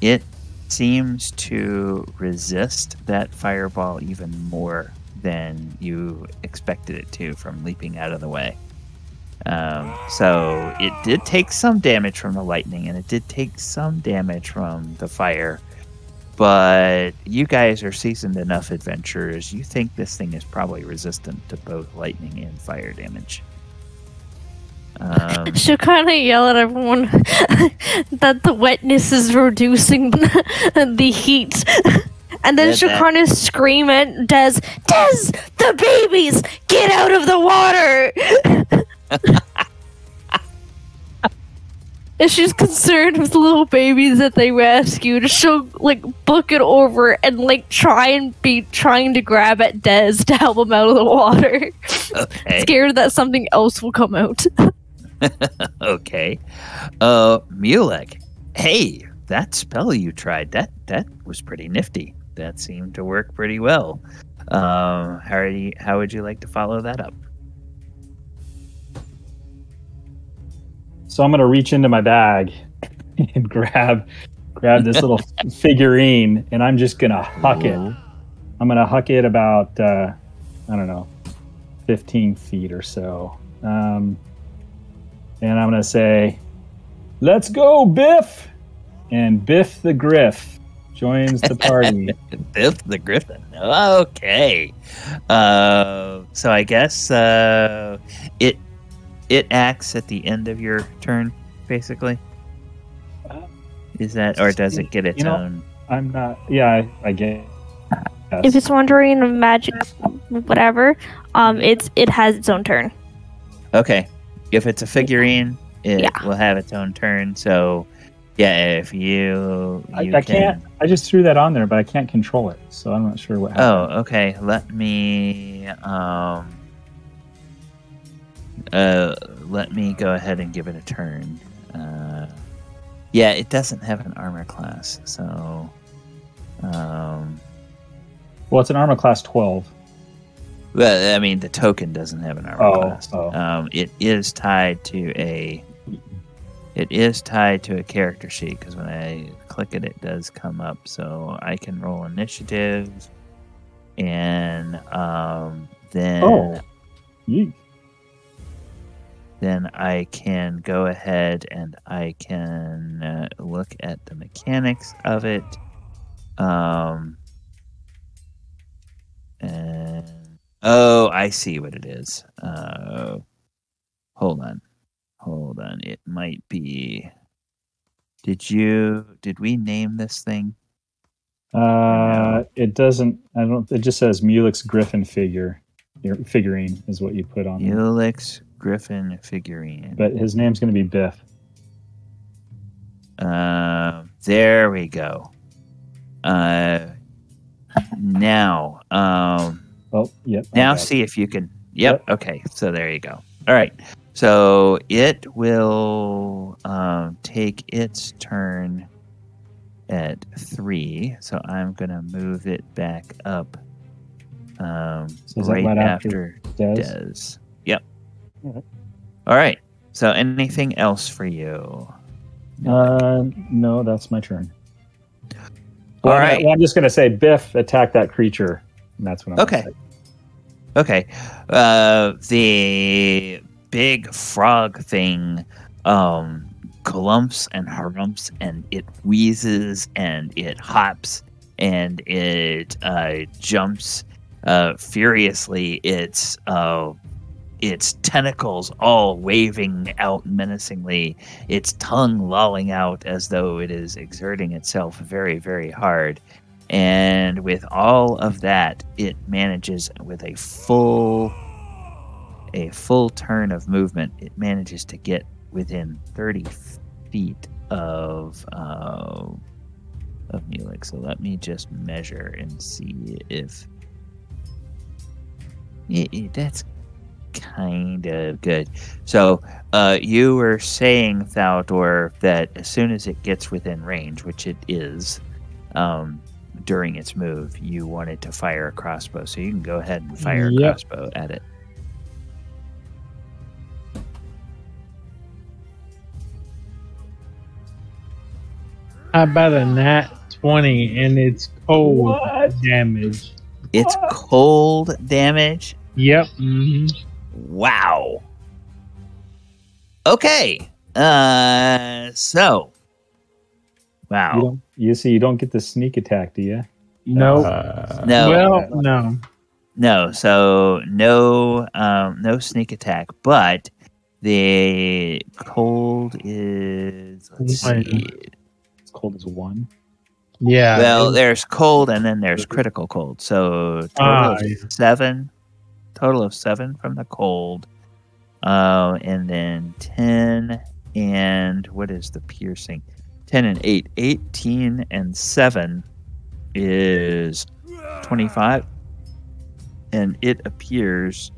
it seems to resist that fireball even more than you expected it to from leaping out of the way. So it did take some damage from the lightning, and it did take some damage from the fire. But you guys are seasoned enough adventurers. You think this thing is probably resistant to both lightning and fire damage. She'll kind of yell at everyone that the wetness is reducing the heat. And then she'll kind of scream at Dez, Dez, the babies, get out of the water! and she's concerned with little babies that they rescued. She'll like book it over and like trying to grab at Dez to help him out of the water. Okay. Scared that something else will come out. Okay. Mulek. Hey, that spell you tried, that was pretty nifty. That seemed to work pretty well. How would you like to follow that up? So I'm gonna reach into my bag and grab this little figurine, and I'm just gonna huck it. I'm gonna huck it about I don't know, 15 feet or so, and I'm gonna say, "Let's go, Biff!" And Biff the Griff joins the party. Biff the Griffon. Okay. So I guess it acts at the end of your turn, basically. Is that, or does it get its own? I'm not. Yeah, I get. If it's wandering of magic, whatever, it has its own turn. Okay. If it's a figurine, it will have its own turn. So, yeah, if you I can't. I just threw that on there, but I can't control it, so I'm not sure what happened. Oh, okay. Let me go ahead and give it a turn. Yeah, it doesn't have an armor class, so. Well, it's an armor class 12. Well, I mean, the token doesn't have an armor class. Oh. It is tied to a character sheet, because when I click it, it does come up. So I can roll initiative, and then then I can go ahead and I can look at the mechanics of it. And I see what it is. Hold on. It might be. Did we name this thing? It doesn't. It just says Mulek's Griffon figurine is what you put on there. Mulek's Griffon figurine. But his name's going to be Biff. There we go. Now. Yep. Now see if you can. Yep. Okay. So there you go. All right. So it will take its turn at 3. So I'm going to move it back up right after Dez. Yep. Mm-hmm. All right. So anything else for you? No, that's my turn. All right. I'm just going to say, Biff, attack that creature. And that's what I'm going to say. Okay. The big frog thing glumps and harumps, and it wheezes, and it hops, and it jumps furiously. Its tentacles all waving out menacingly, its tongue lolling out as though it is exerting itself very, very hard. And with all of that, it manages, with a full turn of movement, it manages to get within 30 feet of Mulek. So let me just measure and see if that's kind of good. So you were saying, Thaldohr, that as soon as it gets within range, which it is, during its move, you wanted to fire a crossbow. So you can go ahead and fire a crossbow at it. How about a nat 20 and it's cold damage? It's cold damage? Yep. Mm-hmm. Wow. Okay. So. Wow. You don't get the sneak attack, do you? No. No. Well, no. No. So no sneak attack, but the cold is, let's see. It's cold as 1. Yeah. Well, there's cold and then there's critical cold. So total of 7. Total of 7 from the cold. And then 10 And what is the piercing? 10 and 8. 18 and 7 is 25. And it appears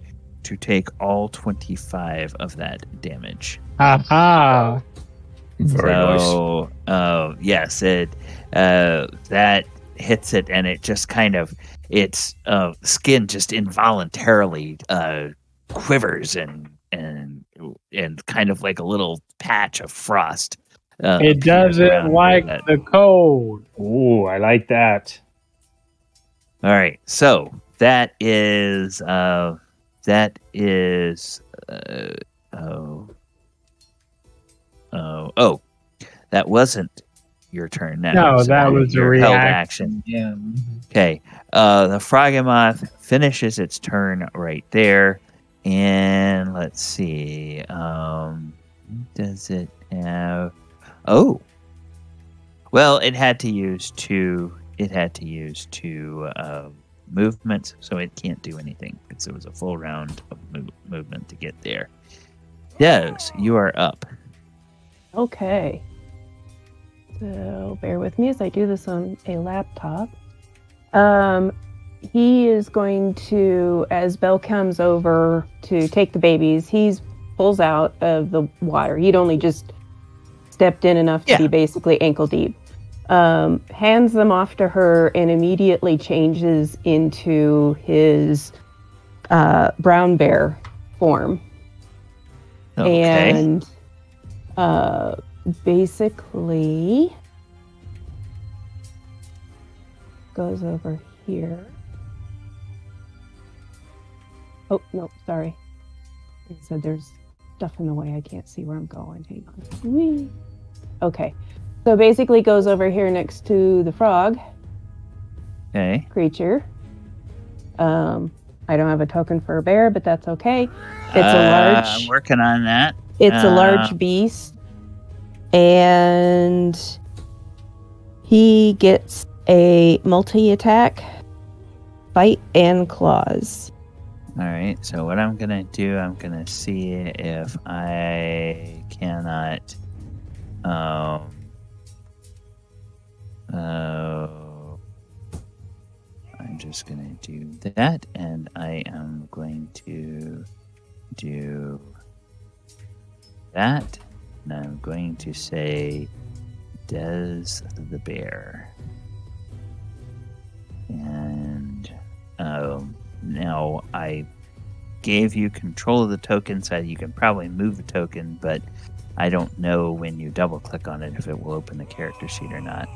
to take all 25 of that damage. Aha! Very nice. So, yes, that hits it, and it just kind of, its skin just involuntarily quivers and kind of like a little patch of frost. It doesn't like the cold. Ooh, I like that. All right, so that is that wasn't your turn now. No, So that was a your held reaction. action. Yeah. Okay, the Froghemoth finishes its turn right there, and let's see. Does it have? Oh, well, it had to use two. It had to use two movements, so it can't do anything because it was a full round of movement to get there. Dez, you are up. Okay. So bear with me as I do this on a laptop. He is going to, as Belle comes over to take the babies, he pulls out of the water. He'd only just stepped in enough to be basically ankle deep. Hands them off to her and immediately changes into his brown bear form. Okay. And basically goes over here. Oh, no, sorry. I said there's stuff in the way. I can't see where I'm going. Hang on. Whee. Okay. So basically goes over here next to the frog Okay. creature. I don't have a token for a bear, but that's okay. It's a large. I'm working on that. It's a large beast, and he gets a multi-attack, bite, and claws. All right. So what I'm gonna do, I'm gonna see if I cannot. I'm just gonna do that, and I am going to do that, and I'm going to say Dez the bear. And now I gave you control of the token so you can probably move the token, but I don't know when you double click on it if it will open the character sheet or not,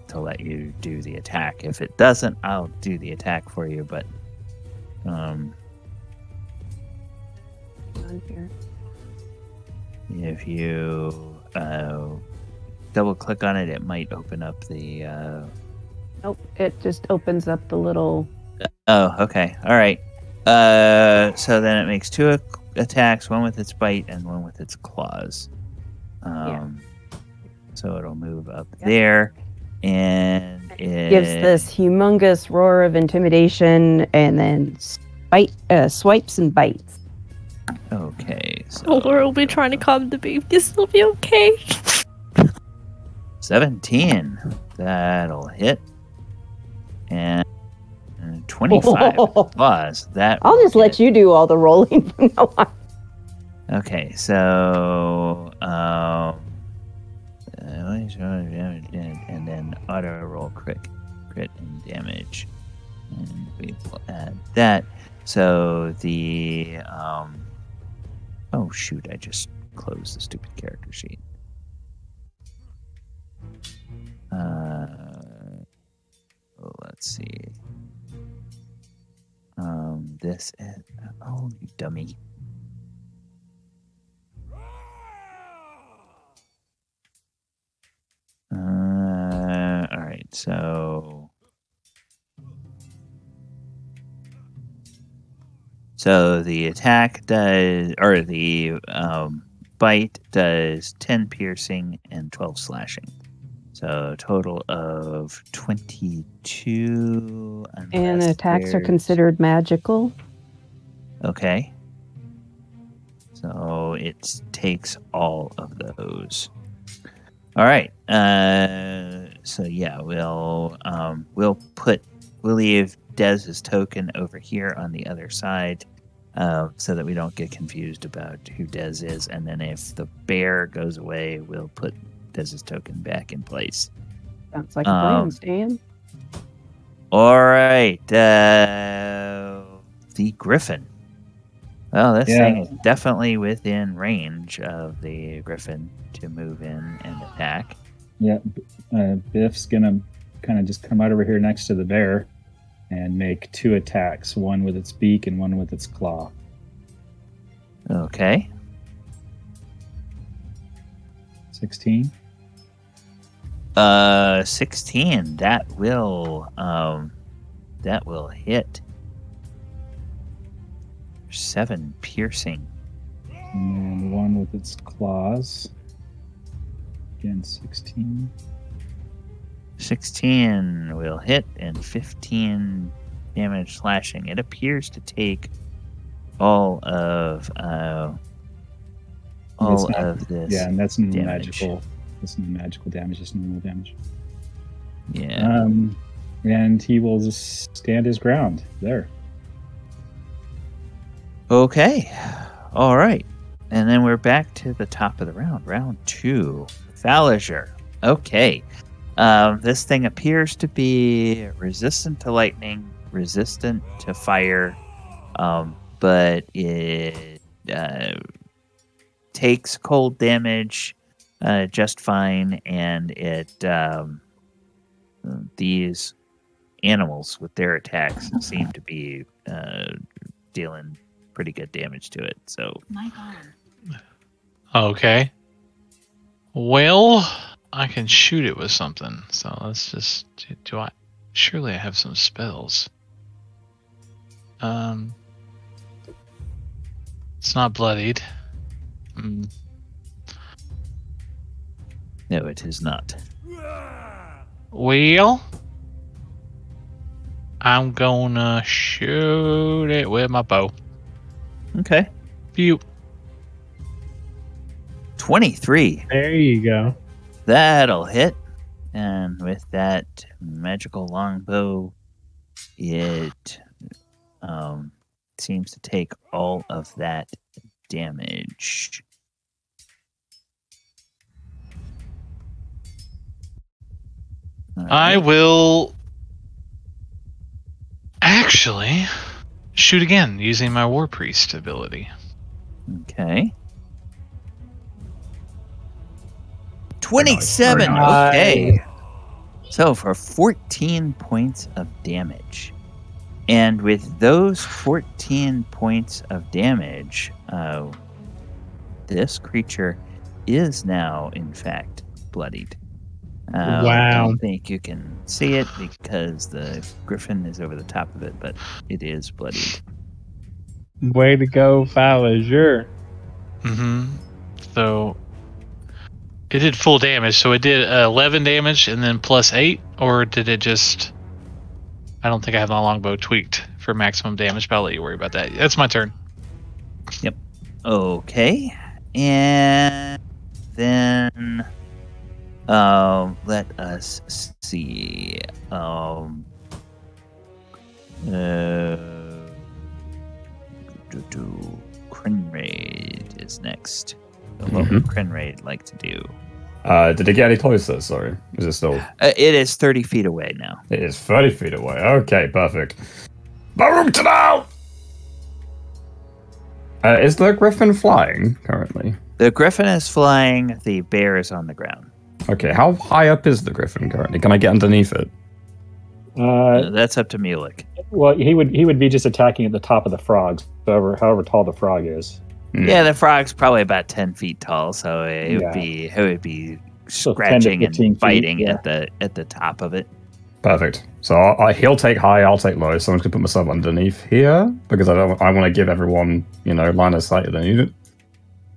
to let you do the attack. If it doesn't, I'll do the attack for you, but if you double click on it, it might open up the Nope, it just opens up the little. Oh, okay. All right. So then it makes two attacks, one with its bite and one with its claws. So it'll move up there, and it Gives this humongous roar of intimidation, and then swipes and bites. Okay. So Oh, we'll be trying to calm the babies. It'll be okay. 17. That'll hit. And 25 claws. That I'll will just let hit. you do all the rolling from now on. Okay, so and then auto roll crit and damage, and we will add that. So the oh shoot, I just closed the stupid character sheet. Let's see. This is, oh, you dummy. All right, so the attack does, or the bite does 10 piercing and 12 slashing. So a total of 22. And attacks are considered magical. Okay. So it takes all of those. All right. So yeah, we'll leave Dez's token over here on the other side, so that we don't get confused about who Dez is. And then if the bear goes away, we'll put Dez's token back in place. Sounds like a plan, Stan. All right. The Griffon. Well, this thing is definitely within range of the Griffon to move in and attack. Yeah, Biff's gonna kind of just come out over here next to the bear and make 2 attacks, one with its beak and one with its claw. Okay. 16. 16. That will hit. 7 piercing. And then one with its claws. Again, 16. 16 will hit, and 15 damage slashing. It appears to take all of this. Yeah, and that's no damage. magical. That's no magical damage. It's normal damage. Yeah. And he will just stand his ground there. Okay. All right. And then we're back to the top of the round. Round 2. Falazure. Okay. This thing appears to be resistant to lightning, resistant to fire, but it takes cold damage just fine, and it these animals with their attacks seem to be dealing pretty good damage to it. So, Okay. Well, I can shoot it with something. So let's just surely I have some spells. It's not bloodied. no, it is not. Well, I'm gonna shoot it with my bow. Okay. Pew. 23. There you go. That'll hit. And with that magical longbow, it seems to take all of that damage. I will actually shoot again using my War Priest ability. Okay. 27. Nice. Okay. So for 14 points of damage. And with those 14 points of damage, this creature is now, in fact, bloodied. I Wow. don't think you can see it because the Griffon is over the top of it, but it is bloodied. Way to go, Falazure. So it did full damage. So it did 11 damage and then plus 8, or did it just? I don't think I have my longbow tweaked for maximum damage, but I'll let you worry about that. That's my turn. Yep. Okay. And then let us see. Krenraid is next. What would Krenraid like to do? Did it get any closer? Sorry. Is it still? It is 30 feet away now. It is 30 feet away. Okay, perfect. Baruch now! Is the Griffon flying currently? The Griffon is flying. The bear is on the ground. Okay, how high up is the Griffon currently? Can I get underneath it? That's up to Mulek. Well, he would be just attacking at the top of the frogs, however tall the frog is. Yeah, the frog's probably about 10 feet tall, so it would be So 10 to scratching 15 and biting feet, at the top of it. Perfect. So he'll take high, I'll take low. So I'm just gonna put myself underneath here because I want to give everyone, line of sight if they need it.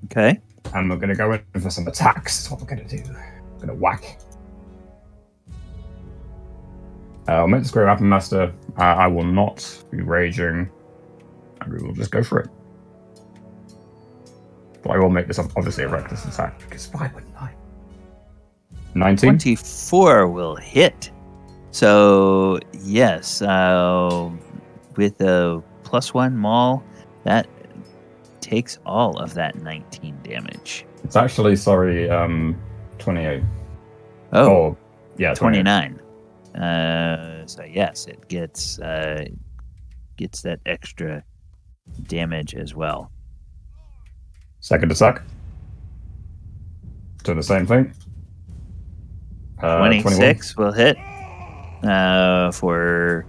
Okay. And we're gonna go in for some attacks. That's what we're gonna do. We're gonna whack. I'll make this great weapon master. I will not be raging. And we will just go for it. But I will make this obviously a reckless attack because why wouldn't I? 19? 24 will hit. So, yes, with a +1 maul, that takes all of that 19 damage. It's actually, 28. Oh, yeah, 29. So, yes, it gets that extra damage as well. Second attack. Do the same thing. 26 will hit. For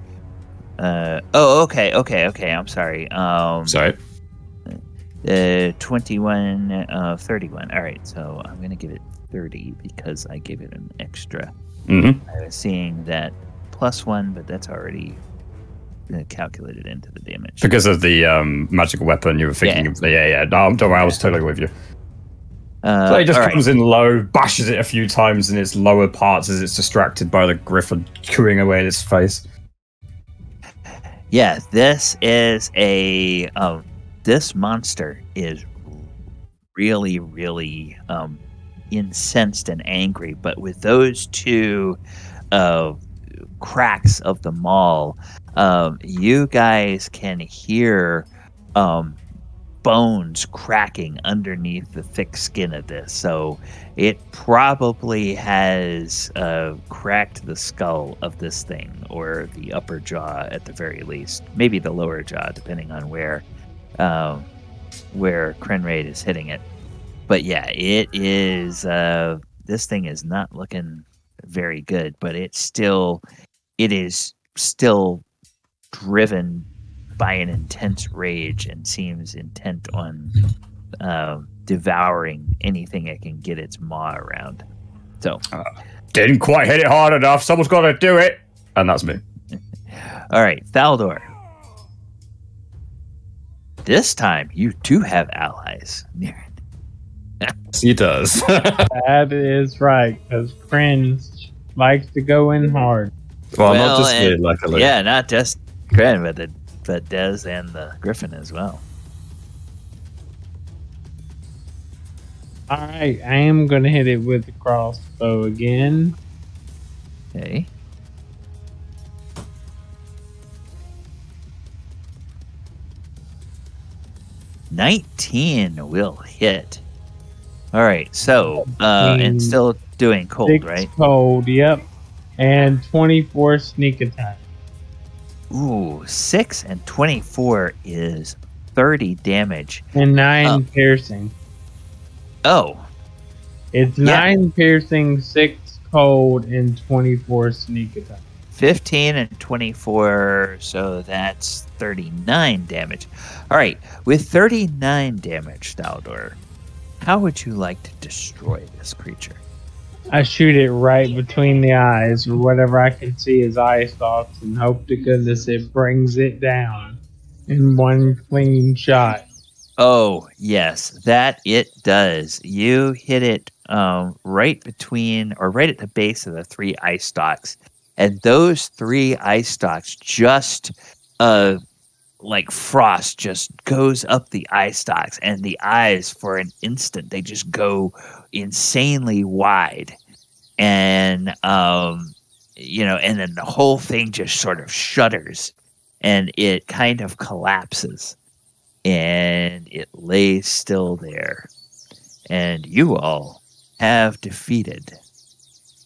okay, I'm sorry. Sorry. 21, 31. All right, so I'm gonna give it 30 because I gave it an extra. Mm-hmm. I was seeing that +1, but that's already calculated into the damage. Because of the magical weapon, you were thinking of the No, don't worry, I was totally with you. So it just comes in low, bashes it a few times in its lower parts as it's distracted by the Griffon chewing away at its face. Yeah, this is this monster is really, really incensed and angry. But with those two cracks of the maul, you guys can hear bones cracking underneath the thick skin of this. So it probably has cracked the skull of this thing, or the upper jaw at the very least. Maybe the lower jaw, depending on where Krenraid is hitting it. But yeah, it is. This thing is not looking very good, but it is still driven by an intense rage and seems intent on devouring anything it can get its maw around. So, didn't quite hit it hard enough. Someone's got to do it, and that's me. All right, Thaldohr. This time, you do have allies near it. He does. That is right, because Kren likes to go in hard. Well, not just me, luckily. Yeah, not just Kren, but Dez and the Griffon as well. Alright, I am going to hit it with the crossbow again. Okay. '19 will hit. All right, so and still doing cold, 6 right? Cold, yep. And 24 sneak attack. Ooh, 6 and 24 is 30 damage. And 9 piercing. Oh. It's 9 piercing, 6 cold, and 24 sneak attack. 15 and 24, so that's 39 damage. All right, with 39 damage, Thaldohr, how would you like to destroy this creature? I shoot it right between the eyes, or whatever I can see as eye stalks, and hope to goodness it brings it down in one clean shot. Oh, yes, that it does. You hit it right between, or right at the base of the 3 eye stalks. And those 3 eye stalks just, like frost, just goes up the eye stalks. And the eyes, for an instant, they just go insanely wide. And, and then the whole thing just sort of shudders. And it kind of collapses. And it lays still there. And you all have defeated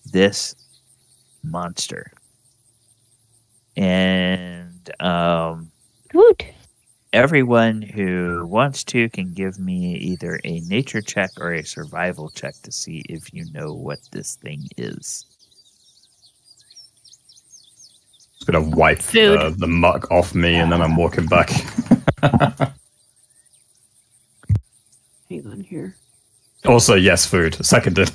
this monster. And Woot. Everyone who wants to can give me either a nature check or a survival check to see if you know what this thing is. It's gonna wipe the muck off me, and then I'm walking back. Hang on here. Also, yes, food. Seconded.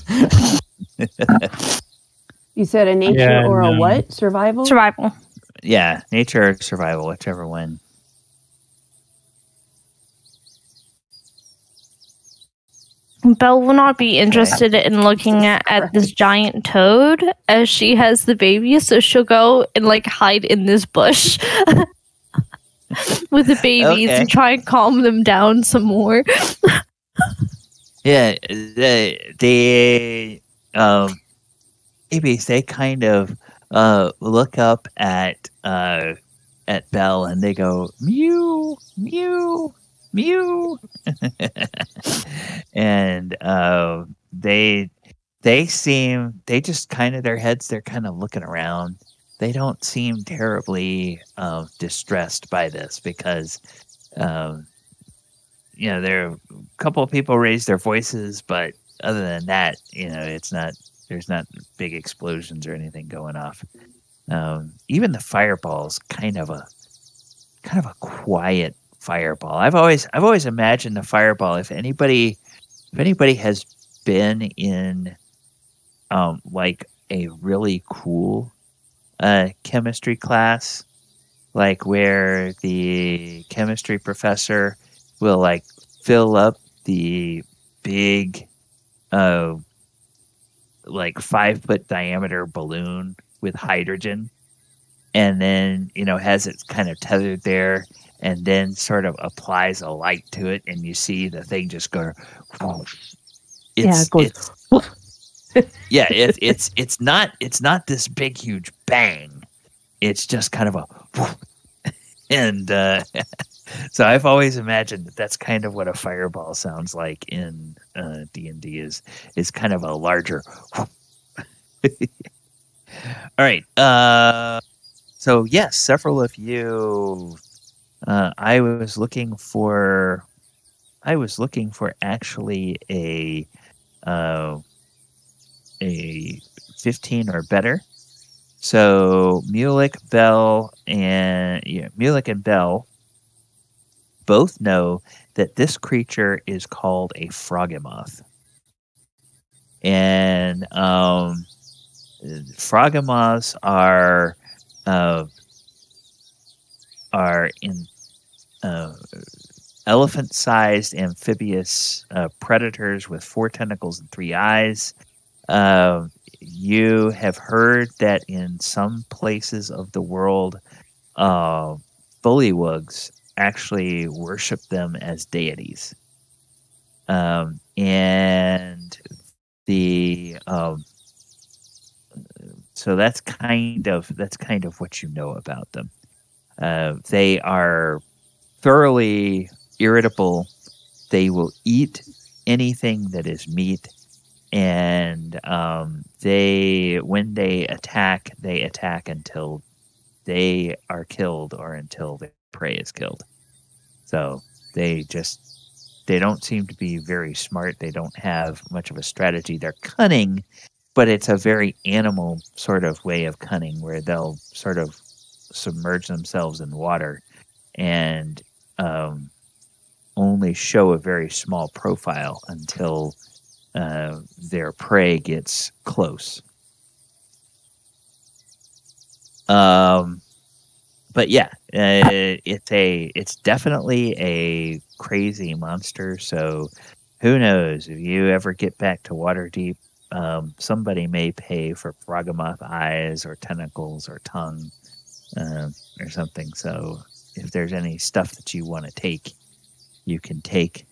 You said a nature or a what? Survival? Survival. Yeah, nature or survival, whichever one. Belle will not be interested in looking at this giant toad as she has the baby, so she'll go and hide in this bush with the babies and try and calm them down some more. Yeah, babies, they kind of look up at Belle and they go mew mew mew, and they just kind of their heads, they're kind of looking around. They don't seem terribly distressed by this because there are a couple of people raise their voices, but other than that, there's not big explosions or anything going off. Even the fireball's kind of a quiet fireball. I've always imagined the fireball. If anybody has been in like a really cool chemistry class, like where the chemistry professor will like fill up the big like 5-foot diameter balloon with hydrogen, and then has it kind of tethered there, and then sort of applies a light to it, and you see the thing just go. It's not this big huge bang. It's just kind of a and so I've always imagined that that's kind of what a fireball sounds like in D&D is kind of a larger. All right. So yes, several of you. I was looking for actually a 15 or better. So Mulek and Bell both know that this creature is called a Froghemoth. And Froghemoths are in elephant-sized amphibious predators with 4 tentacles and 3 eyes. You have heard that in some places of the world, bullywugs actually worship them as deities, and the so that's kind of what you know about them. They are thoroughly irritable. They will eat anything that is meat, and when they attack until they are killed or until the prey is killed. So they don't seem to be very smart. They don't have much of a strategy. They're cunning, but it's a very animal sort of way of cunning where they'll sort of submerge themselves in water and only show a very small profile until their prey gets close. But yeah, it's definitely a crazy monster. So who knows, if you ever get back to Waterdeep, somebody may pay for Froghemoth eyes or tentacles or tongue or something. So if there's any stuff that you want to take, you can take,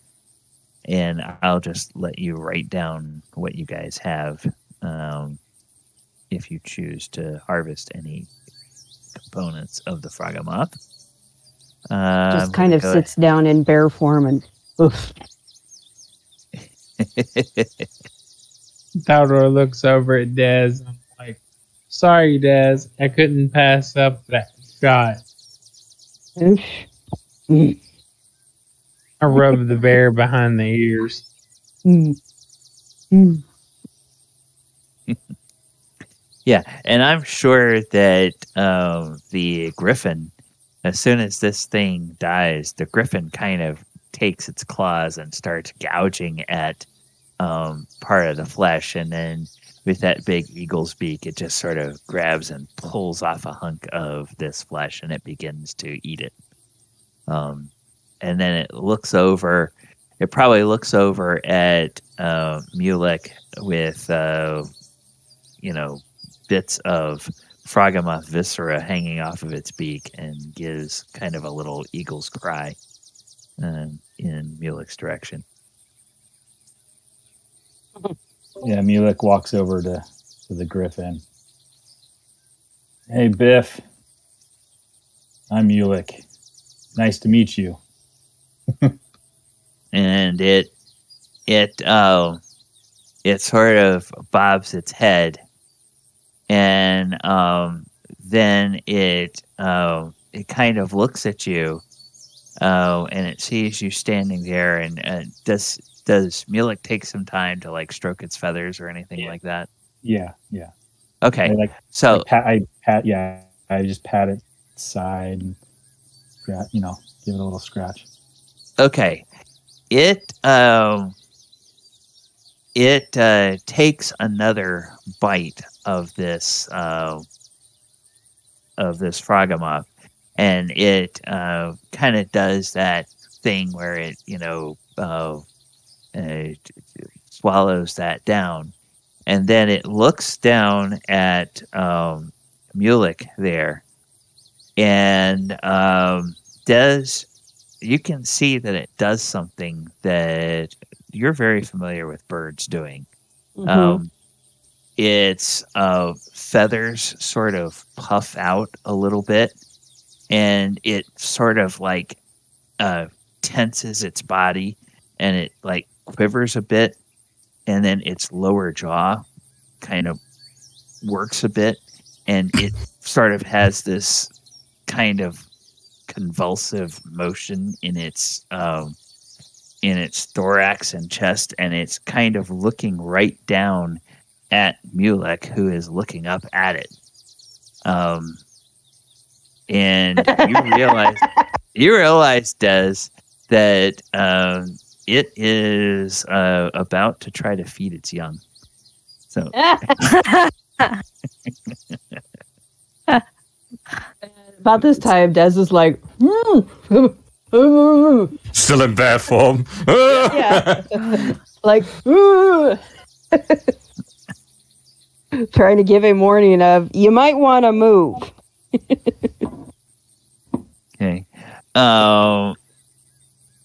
and I'll just let you write down what you guys have if you choose to harvest any components of the Froghemoth. Just kind of sits down in bear form and oof. Thaldohr looks over at Dez and I'm like, sorry, Dez, I couldn't pass up that shot. I rub the bear behind the ears. Yeah, and I'm sure that the Griffon, as soon as this thing dies, the Griffon kind of takes its claws and starts gouging at part of the flesh, and then with that big eagle's beak, it just sort of grabs and pulls off a hunk of this flesh, and it begins to eat it. And then it looks over. It probably looks over at Mulek with bits of Froghemoth viscera hanging off of its beak, and gives kind of a little eagle's cry in Mulek's direction. Yeah, Mulek walks over to the Griffin. Hey, Biff. I'm Mulek. Nice to meet you. And it sort of bobs its head, and then it kind of looks at you, and it sees you standing there. And does Mulek take some time to like stroke its feathers or anything like that? Yeah. Okay, I just pat its side and give it a little scratch. Okay, it takes another bite of this Froghemoth, and it kind of does that thing where it swallows that down, and then it looks down at Mulek there, and Dez, you can see that it does something that you're very familiar with birds doing. Mm-hmm. Its feathers sort of puff out a little bit, and it sort of like tenses its body, and it like quivers a bit, and then its lower jaw kind of works a bit, and it sort of has this kind of convulsive motion in its thorax and chest, and it's kind of looking right down at Mulek, who is looking up at it. And you realize, Dez, that it is about to try to feed its young. So About this time, Dez is like, Still in bear form. yeah, like, trying to give a warning of, you might want to move. okay,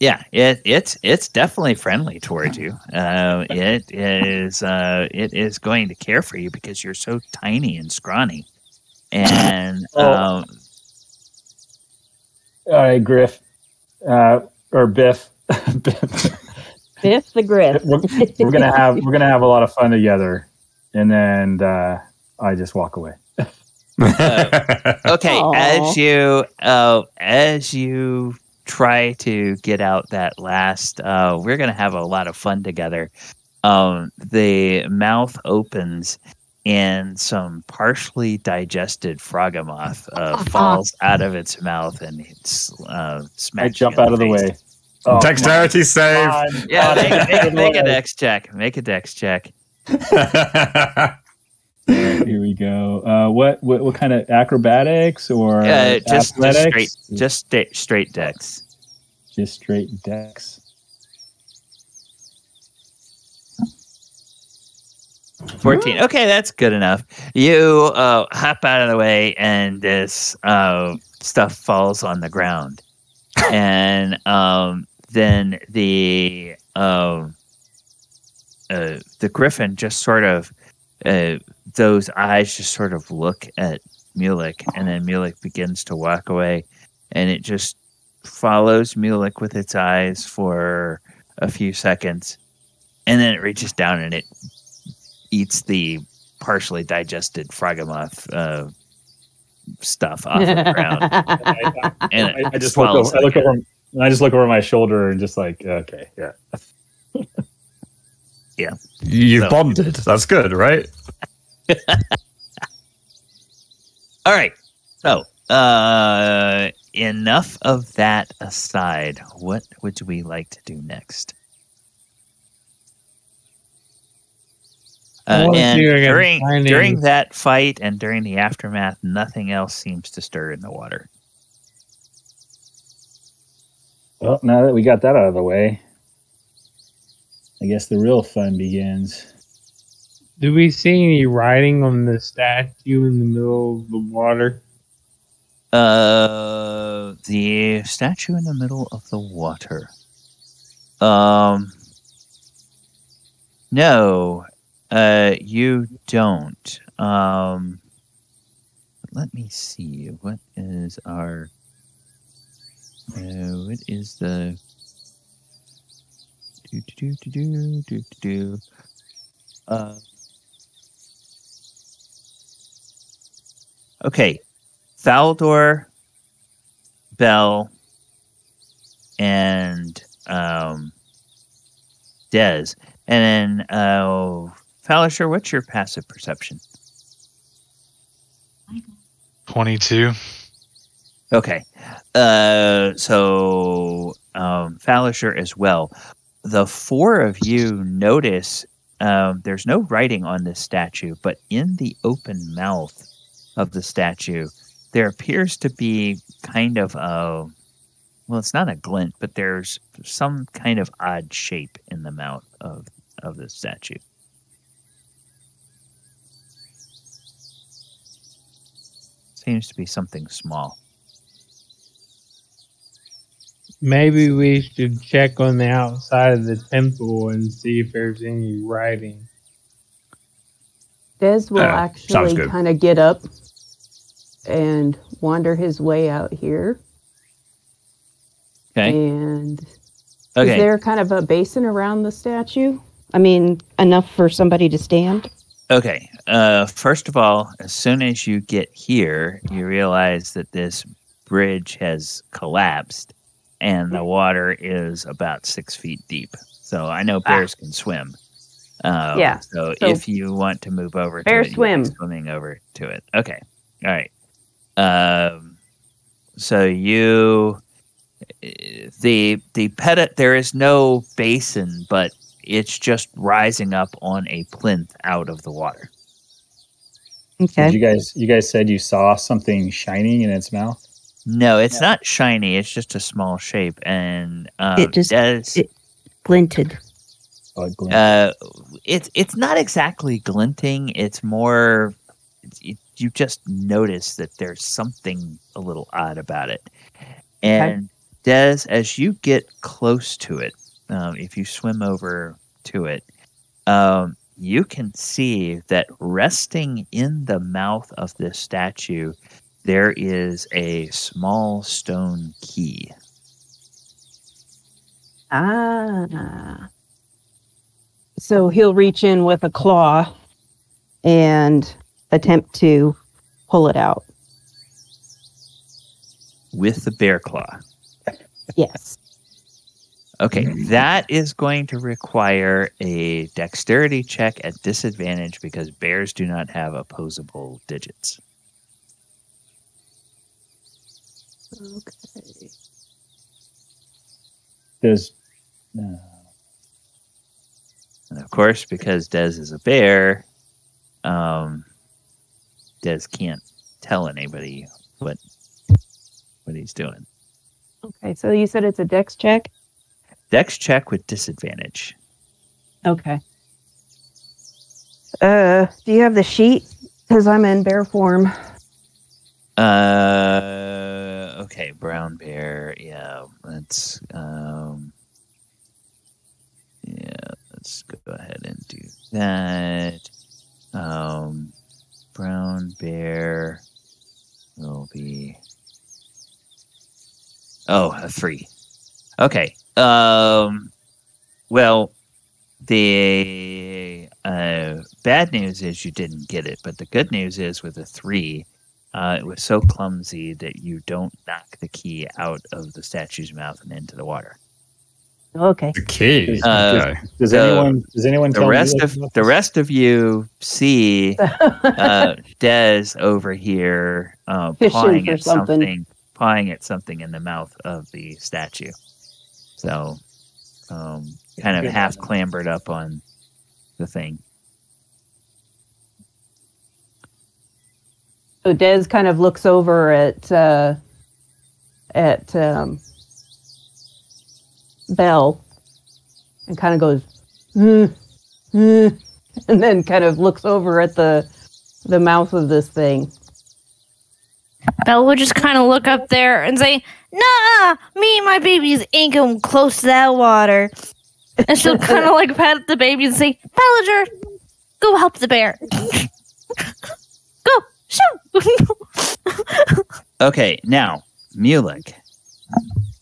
yeah, it's definitely friendly towards you. It is going to care for you because you're so tiny and scrawny, and All right, Griff, or Biff. Biff the Griff. we're gonna have a lot of fun together, and then I just walk away. okay, Aw. as you try to get out that last, we're gonna have a lot of fun together. The mouth opens, and some partially digested Froghemoth falls out of its mouth, and it's smacks. I jump you in out of the face. way. Oh, Dexterity save. Yeah, make a dex check. Make a dex check. Here we go. What kind of acrobatics or Just athletics? straight dex. Just straight dex. 14. Okay, that's good enough. You hop out of the way, and this stuff falls on the ground, and then the Griffin just sort of those eyes just sort of look at Mulek, and then Mulek begins to walk away, and it just follows Mulek with its eyes for a few seconds, and then it reaches down and it eats the partially digested Froghemoth stuff off the ground. And I just look over my shoulder and just like, okay, yeah. Yeah. You've bonded. That's good, right? All right. So, enough of that aside. What would we like to do next? And during that fight and during the aftermath, nothing else seems to stir in the water. Well, now that we got that out of the way, I guess the real fun begins. Do we see any writing on the statue in the middle of the water? The statue in the middle of the water. No, you don't. Let me see. What is our... what is the... Okay. Thaldohr, Bell, and Dez. And then, Falazure, what's your passive perception? 22. Okay. So, Falazure as well. The four of you notice there's no writing on this statue, but in the open mouth of the statue, there appears to be kind of a... Well, it's not a glint, but there's some kind of odd shape in the mouth of the statue. Seems to be something small. Maybe we should check on the outside of the temple and see if there's any writing. Dez will sounds actually good. kind of get up and wander his way out here. Okay. And Okay. is there kind of a basin around the statue? I mean, enough for somebody to stand? Okay. First of all, as soon as you get here, you realize that this bridge has collapsed and the water is about 6 feet deep. So I know bears can swim. Yeah. So So if you want to move over to bear it, swim. you're swimming over to it. Okay. All right. So you... The there is no basin, but it's just rising up on a plinth out of the water. Okay. Did you guys said you saw something shining in its mouth? No, it's not shiny. It's just a small shape, and It glinted. Oh, it glinted. it's not exactly glinting. It's more you just notice that there's something a little odd about it. And Dez, as you get close to it, if you swim over to it, you can see that resting in the mouth of this statue, there is a small stone key. Ah. So he'll reach in with a claw and attempt to pull it out. With the bear claw. Yes. Okay, that is going to require a dexterity check at disadvantage because bears do not have opposable digits. Okay. There's And of course, because Dez is a bear, Dez can't tell anybody what he's doing. Okay, so you said it's a dex check? Dex check with disadvantage. Okay. Do you have the sheet? Because I'm in bear form. Okay, brown bear. Yeah, let's let's go ahead and do that. Brown bear will be a 3. Okay. Well, the bad news is you didn't get it, but the good news is with a 3, it was so clumsy that you don't knock the key out of the statue's mouth and into the water. Okay. The key. Okay. Does So, anyone tell the rest of you see Dez over here Fishing for pawing at something in the mouth of the statue. So, kind of half clambered up on the thing. So Dez kind of looks over at Belle and kind of goes, and then kind of looks over at the mouth of this thing. Belle would just kind of look up there and say, "Nah, me and my babies ain't going close to that water." And she'll kind of like pat the baby and say, Falazure, go help the bear. Go, shoo. Okay, now, Mulek,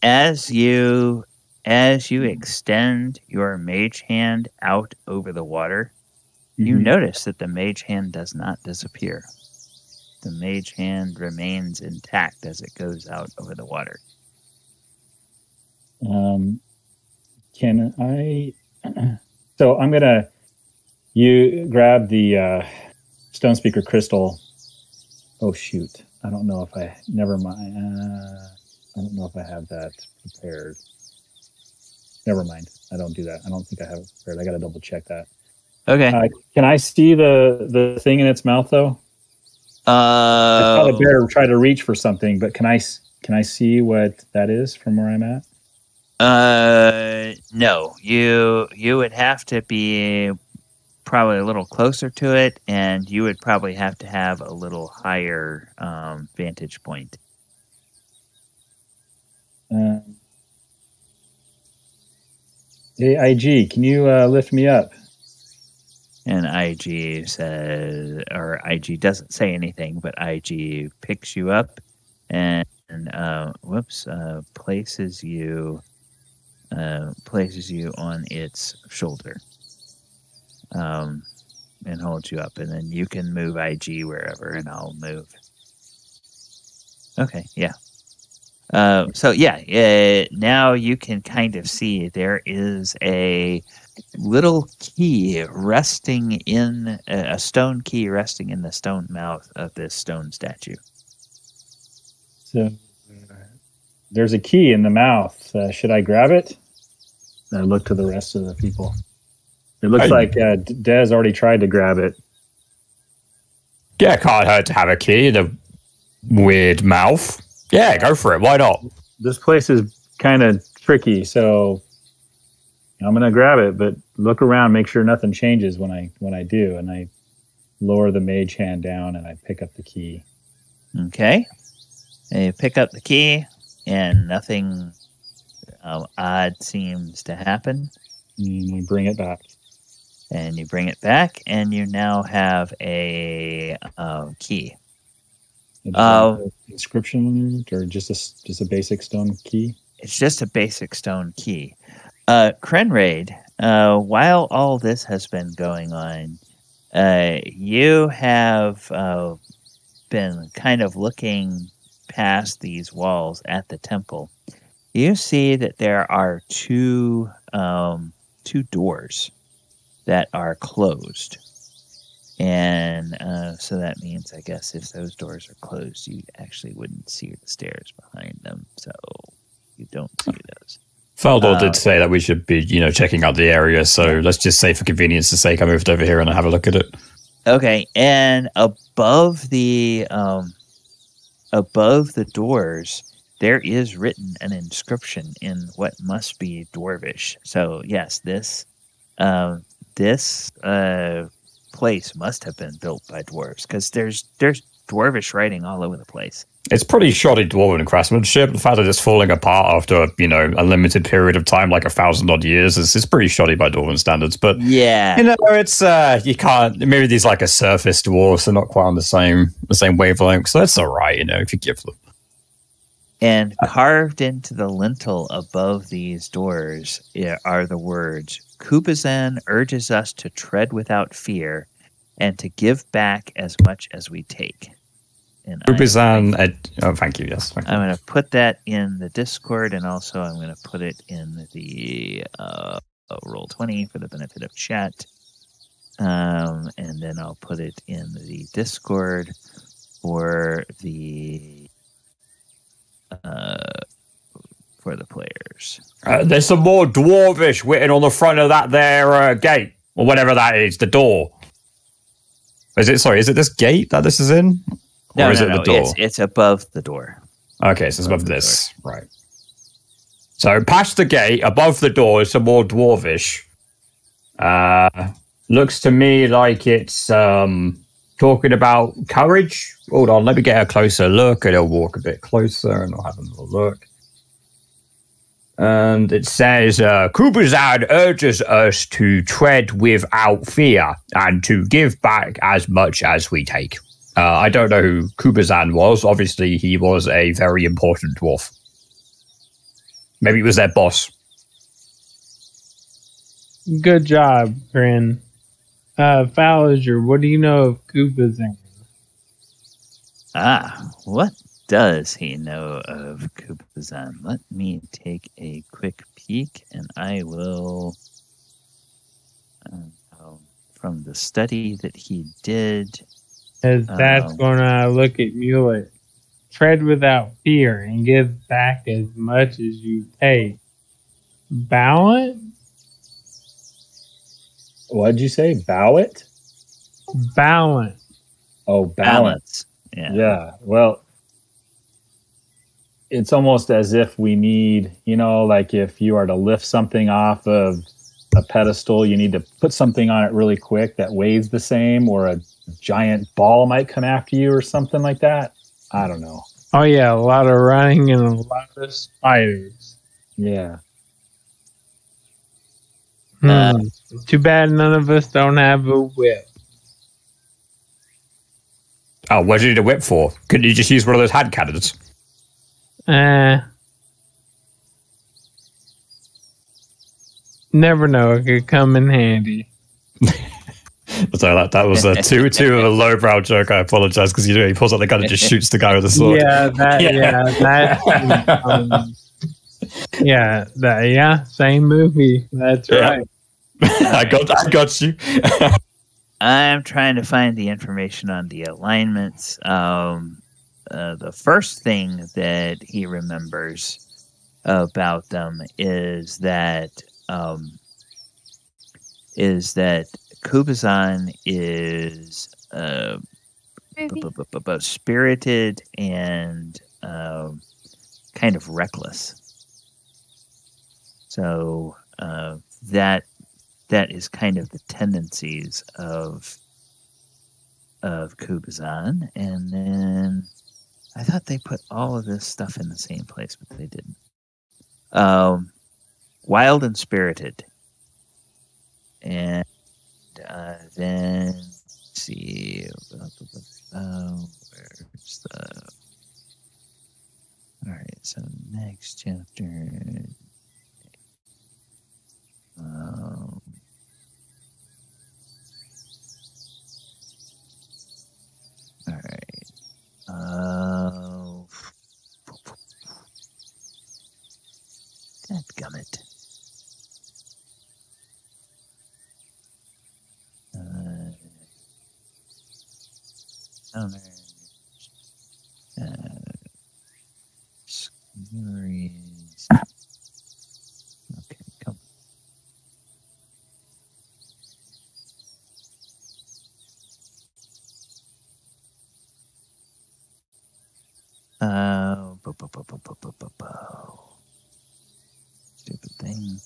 as you extend your mage hand out over the water, you notice that the mage hand does not disappear. The mage hand remains intact as it goes out over the water. Can I? So I'm gonna. You grab the stone speaker crystal. Oh shoot! I don't know if I. Never mind. I don't know if I have that prepared. Never mind. I don't do that. I don't think I have it prepared. I gotta double check that. Okay. Can I see the thing in its mouth though? I saw the bear try to reach for something, but can I see what that is from where I'm at? No. You would have to be probably a little closer to it, and you would probably have to have a little higher vantage point. Hey, IG, can you lift me up? And IG says, or IG doesn't say anything, but IG picks you up and places you on its shoulder, and holds you up, and then you can move IG wherever, and I'll move. Okay, yeah. Now you can kind of see there is a little key resting in a stone key resting in the stone mouth of this stone statue. So there's a key in the mouth. Should I grab it? I look to the rest of the people. It looks like Dez already tried to grab it. Yeah, can't hurt to have a key in a weird mouth. Yeah, go for it. Why not? This place is kind of tricky, so I'm gonna grab it, but look around, make sure nothing changes when I do, and I lower the mage hand down and I pick up the key. Okay, and you pick up the key, and nothing odd seems to happen. And we bring it back. And you bring it back, and you now have a key. Inscription on it, or just a basic stone key? It's just a basic stone key. Krenraid, while all this has been going on, you have been kind of looking past these walls at the temple. You see that there are two doors that are closed. And so that means, I guess, if those doors are closed, you actually wouldn't see the stairs behind them. So you don't see those. Thaldohr did say that we should be, checking out the area. So let's just say, for convenience's sake, I moved over here and I have a look at it. Okay, and above the doors, there is written an inscription in what must be Dwarvish. So yes, this place must have been built by dwarves, because there's Dwarvish writing all over the place. It's pretty shoddy dwarven craftsmanship. The fact that it's falling apart after a limited period of time, like 1,000-odd years, is pretty shoddy by dwarven standards. But yeah, it's you can't. Maybe these like a surface dwarves, they're not quite on the same wavelength, so that's all right. If you give them. And carved into the lintel above these doors are the words, Kubazan urges us to tread without fear and to give back as much as we take. And Kubazan, thank you, yes. Thank you. I'm going to put that in the Discord, and also I'm going to put it in the Roll20 for the benefit of chat. And then I'll put it in the Discord for the players. There's some more Dwarvish written on the front of that there gate, or whatever that is, the door. Is it this gate that this is in? No, the door? It's above the door. Okay, so it's above this. Right. So past the gate, above the door is some more Dwarvish. Looks to me like it's talking about courage. Hold on, let me get a closer look, and I'll walk a bit closer and I'll have a little look. And it says, Kubazan urges us to tread without fear and to give back as much as we take. I don't know who Kubazan was. Obviously, he was a very important dwarf. Maybe it was their boss. Good job, Kren. Falazure, what do you know of Kubazan? What does he know of Kubazan? Let me take a quick peek, and I will, from the study that he did. As that's going to look at Mulek. Tread without fear and give back as much as you take. Balance? What'd you say? Bow it? Balance. Oh, balance. Yeah. Well, it's almost as if we need, like if you are to lift something off of a pedestal, you need to put something on it really quick that weighs the same, or a giant ball might come after you or something like that. I don't know. Oh, yeah. A lot of running and a lot of spiders. Yeah. Too bad none of us don't have a whip. Oh, what do you need a whip for? Couldn't you just use one of those hand cannons? Never know. It could come in handy. So that was a two of a lowbrow joke. I apologize, because he pulls out the gun and just shoots the guy with the sword. Same movie. That's right. I got you. I'm trying to find the information on the alignments. The first thing that he remembers about them is that Kubazan is both spirited and kind of reckless. So that is kind of the tendencies of Kubazan. And then I thought they put all of this stuff in the same place, but they didn't. Wild and spirited. And then, let's see, where's the... All right, so next chapter... all right. Dadgummit. Scurries. Okay, come. Stupid thing.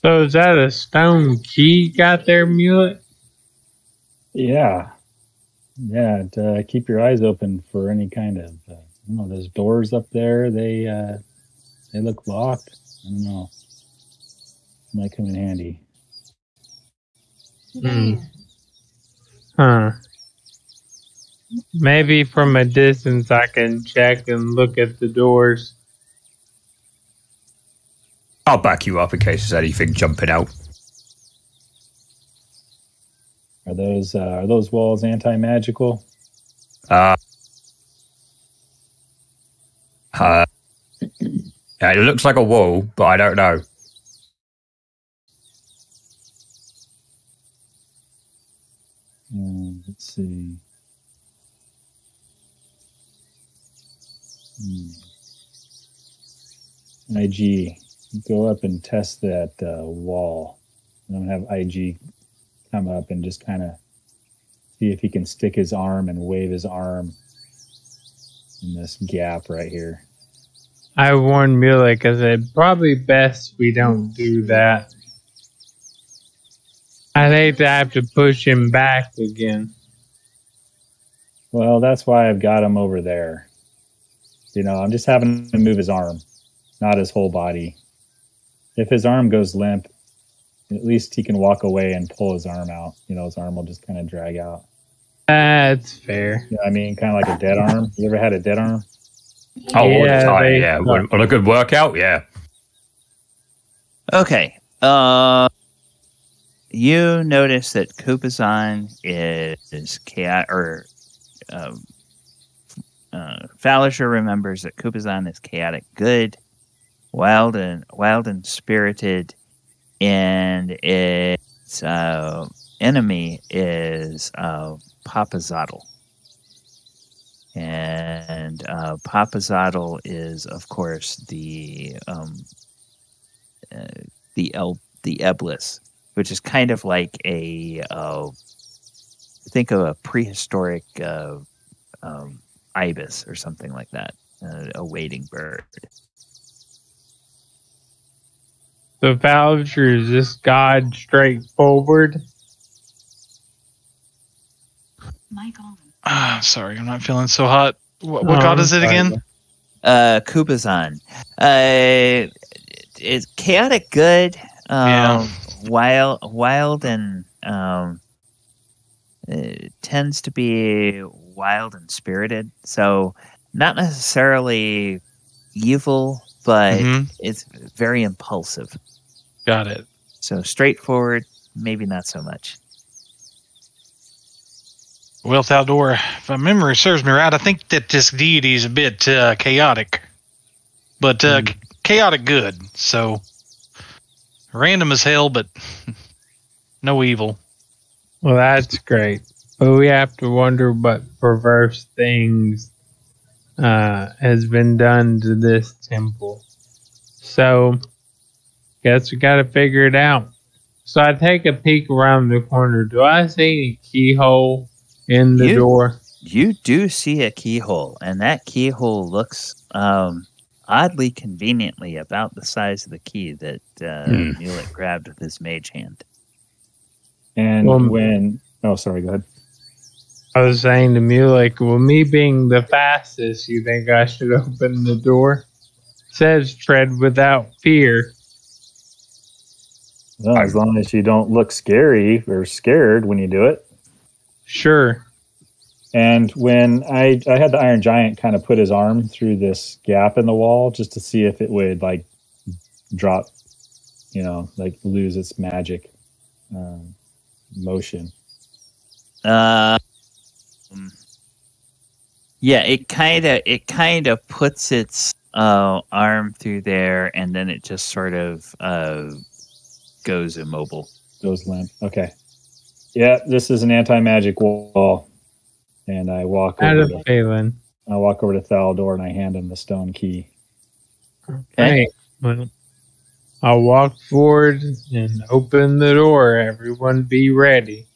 So is that a stone key got there, Mulek? Yeah. Yeah. Keep your eyes open for any kind of, those doors up there. They look locked. I don't know. Might come in handy. Huh. Maybe from a distance I can check and look at the doors. I'll back you up in case there's anything jumping out. Are those walls anti-magical? Yeah, it looks like a wall, but I don't know. Let's see. IG, go up and test that wall. I'm gonna have IG come up and just kind of see if he can stick his arm and wave his arm in this gap right here. I warned Mulek, I said, probably best we don't do that. I'd hate to have to push him back again. Well, that's why I've got him over there. I'm just having him move his arm. not his whole body. If his arm goes limp, at least he can walk away and pull his arm out. His arm will just kind of drag out. That's fair. I mean, kind of like a dead arm. You ever had a dead arm? Oh, all the time, they yeah. suck. On a good workout, yeah. Okay. You notice that Kubazan is chaotic, or Falazure remembers that Kubazan is chaotic good, wild and spirited, and its enemy is Papazotl. And Papazotl is, of course, the Eblis, which is kind of like think of a prehistoric ibis or something like that, a wading bird. The Falazure is this god straightforward? Sorry, I'm not feeling so hot. What god is it again? Kubazan. It's chaotic good. Yeah. Wild and it tends to be wild and spirited. So not necessarily evil, but it's very impulsive. Got it. So straightforward, maybe not so much. Well, Thaldohr, if my memory serves me right, I think that this deity is a bit chaotic, but chaotic good. So random as hell, but no evil. Well, that's great. But we have to wonder what perverse things has been done to this temple. So, guess we got to figure it out. So I take a peek around the corner. Do I see a keyhole in the door? You do see a keyhole, and that keyhole looks oddly conveniently about the size of the key that Mulek grabbed with his mage hand. And oh, sorry, go ahead. I was saying to Mulek, well, me being the fastest, you think I should open the door? It says tread without fear. Well, as long as you don't look scary or scared when you do it. Sure. And when I had the Iron Giant kind of put his arm through this gap in the wall just to see if it would like drop, like lose its magic motion. Yeah, it kind of puts its arm through there, and then it just sort of goes immobile. Goes limp. Okay. Yeah, this is an anti-magic wall. And I walk over to Thaldohr and I hand him the stone key. Okay. Well, I'll walk forward and open the door. Everyone be ready.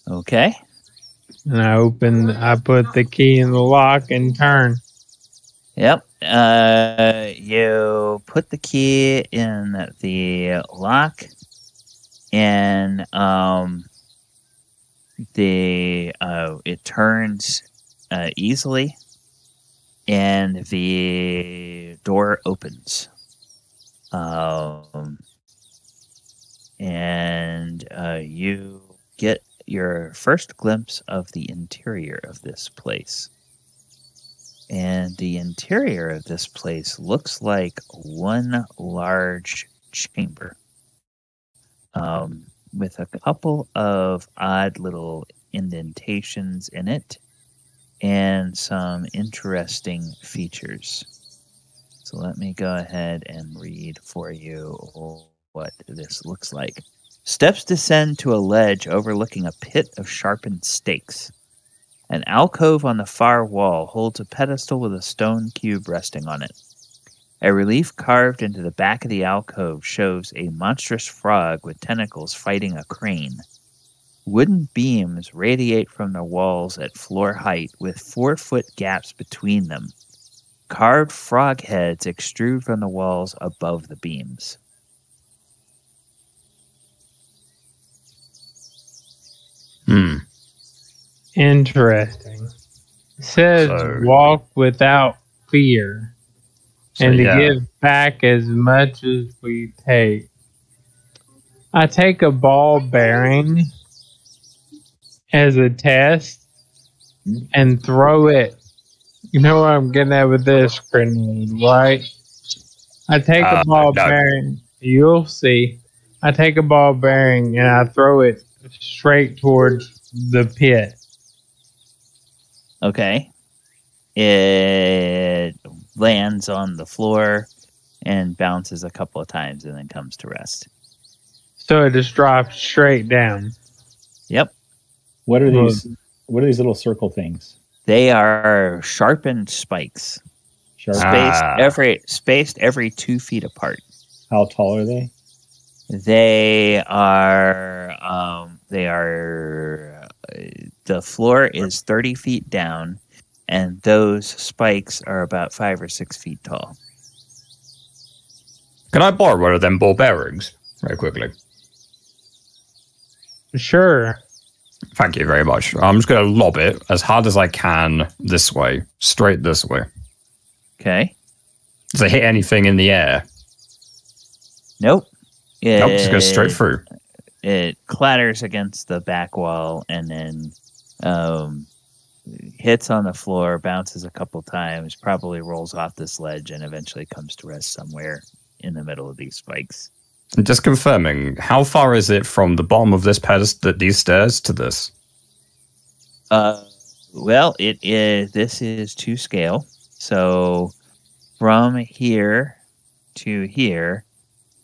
Okay. And I put the key in the lock and turn. Yep. You put the key in the lock, and it turns easily, and the door opens. And you get your first glimpse of the interior of this place. And the interior of this place looks like one large chamber, with a couple of odd little indentations in it and some interesting features. So let me go ahead and read for you what this looks like. Steps descend to a ledge overlooking a pit of sharpened stakes. An alcove on the far wall holds a pedestal with a stone cube resting on it. A relief carved into the back of the alcove shows a monstrous frog with tentacles fighting a crane. Wooden beams radiate from the walls at floor height with 4-foot gaps between them. Carved frog heads extrude from the walls above the beams. Interesting. It says walk without fear. So, and to yeah. give back as much as we take. I take a ball bearing as a test and throw it. You know what I'm getting at with this, Krenraid, right? I take a ball bearing. You'll see. I take a ball bearing and I throw it straight towards the pit. Okay. It lands on the floor and bounces a couple of times and then comes to rest. So it just drops straight down. Yep. What are these little circle things? They are sharpened spikes. Spaced every 2 feet apart. How tall are they? They are the floor is 30 feet down, and those spikes are about 5 or 6 feet tall. Can I borrow one of them ball bearings very quickly? Sure. Thank you very much. I'm just going to lob it as hard as I can this way, straight this way. Okay. Does it hit anything in the air? Nope. Nope, just goes straight through. It clatters against the back wall and then hits on the floor, bounces a couple times, probably rolls off this ledge, and eventually comes to rest somewhere in the middle of these spikes. Just confirming, how far is it from the bottom of this pedestal, these stairs, to this? Well, this is to scale. So from here to here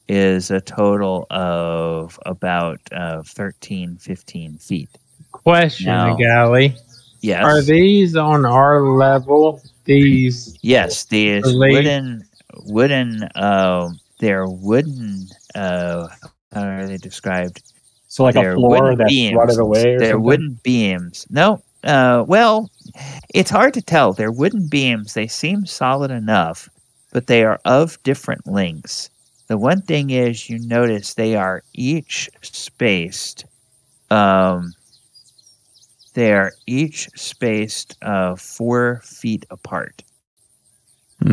is a total of about 13, 15 feet. Question, Now, Galley. Yes. Are these on our level? These? Yes, these wooden. They're wooden. How are they described? So like a floor that's rotted away, or they're something? wooden beams. No. Well, it's hard to tell. They're wooden beams. They seem solid enough, but they are of different lengths. The one thing is, you notice they are each spaced. They are each spaced 4 feet apart.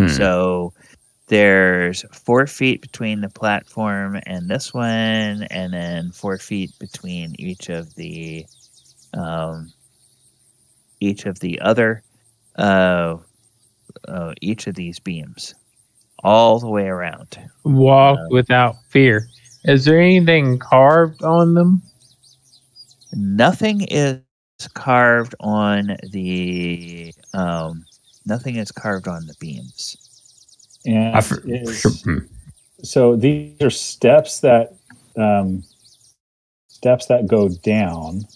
So there's 4 feet between the platform and this one, and then 4 feet between each of the other each of these beams, all the way around. Walk without fear. Is there anything carved on them? Nothing is carved on the beams. And so these are steps that go down.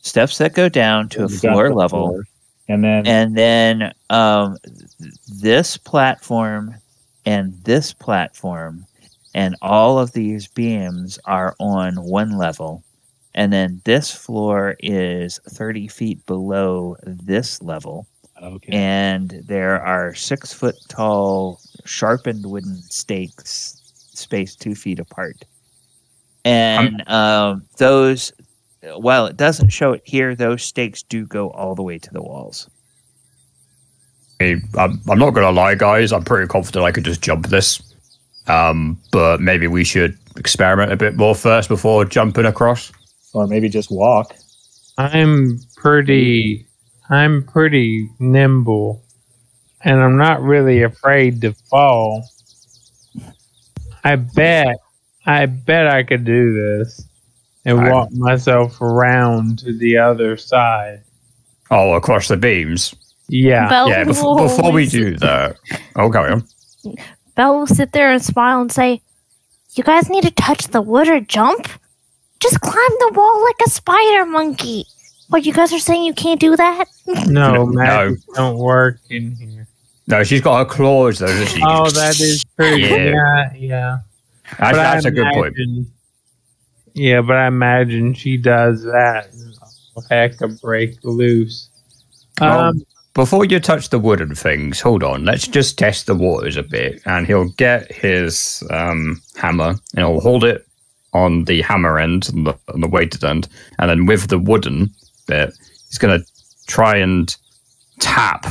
Steps that go down to a floor level. And then this platform and this platform and all of these beams are on one level. And then this floor is 30 feet below this level. Okay. And there are 6 foot tall sharpened wooden stakes spaced 2 feet apart. And those, while it doesn't show it here, those stakes do go all the way to the walls. I'm not going to lie, guys. I'm pretty confident I could just jump this. But maybe we should experiment a bit more first before jumping across. Or maybe just walk. I'm pretty nimble, and I'm not really afraid to fall. I bet I could do this and walk myself around to the other side. Oh, across the beams? Yeah. Yeah, before we do that... Oh, carry on. Belle will sit there and smile and say, "You guys need to touch the wood or jump? Just climb the wall like a spider monkey." What, you guys are saying you can't do that? No, magic don't work in here. No, she's got her claws, though, doesn't she? Oh, that is true. Yeah. That's a good point. Yeah, but I imagine she does that. Heck, a break loose. Before you touch the wooden things, hold on. Let's just test the waters a bit. And he'll get his hammer, and he'll hold it on the hammer end, on the weighted end. And then with the wooden bit, he's going to try and tap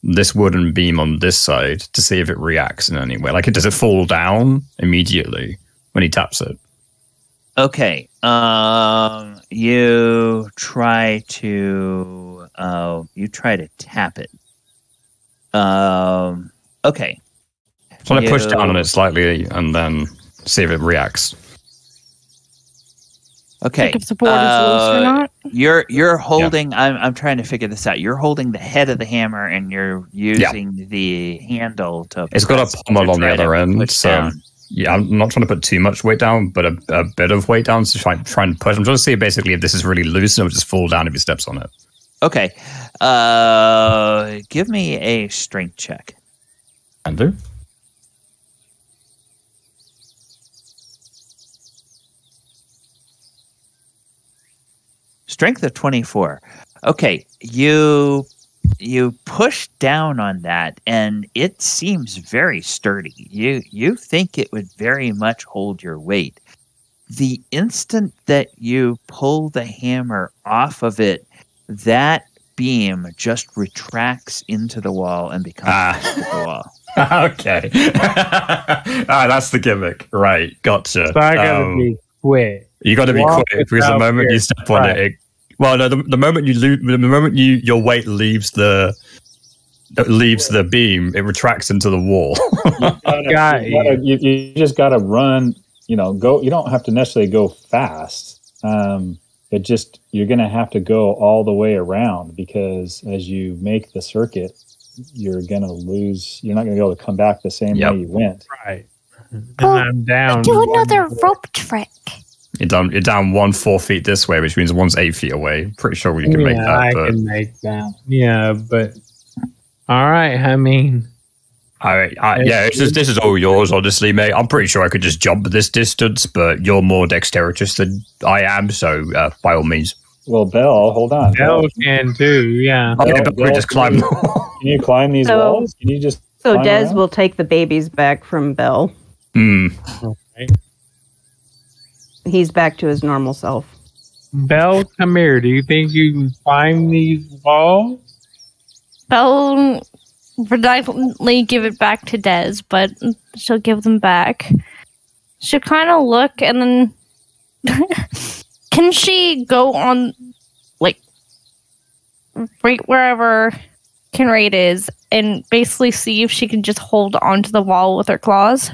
this wooden beam on this side to see if it reacts in any way. Like, does it fall down immediately when he taps it? Okay. You try to tap it. Okay. So I push down on it slightly and then see if it reacts. Check Okay. if the board is loose or not. You're holding. Yeah. I'm trying to figure this out. You're holding the head of the hammer, and you're using the handle to. It's got a pommel on the other end, so down. Yeah, I'm not trying to put too much weight down, but a bit of weight down to try and push. I'm trying to see basically if this is really loose and it'll just fall down if he steps on it. Okay. Give me a strength check. Andrew? Strength of 24. Okay, you push down on that, and it seems very sturdy. You think it would very much hold your weight. The instant that you pull the hammer off of it, that beam just retracts into the wall and becomes the wall. Okay. That's the gimmick. Right, gotcha. So I gotta be quick. You gotta be quick, because the moment you step on it, well, no, the moment your weight leaves the beam, it retracts into the wall. You just gotta run. Go. You don't have to necessarily go fast. You're gonna have to go all the way around, because as you make the circuit, you're gonna lose. You're not gonna be able to come back the same way you went. Right. And I'm down. Do another rope trick. You're down 4 feet this way, which means one's 8 feet away. Pretty sure we can make that. I can make that. Yeah, but all right. I mean, all right. This is all yours, honestly, mate. I'm pretty sure I could just jump this distance, but you're more dexterous than I am, so by all means. Well, Belle, hold on. Belle can too. Yeah. Belle, just climb. Can you climb these walls? Can you just? So Dez will take the babies back from Belle. Okay. He's back to his normal self. Belle, come here. Do you think you can climb these walls? Belle would definitely give it back to Dez, but she'll give them back. She'll kind of look, and then can she go on, like, right wherever Krenraid is, and basically see if she can just hold onto the wall with her claws?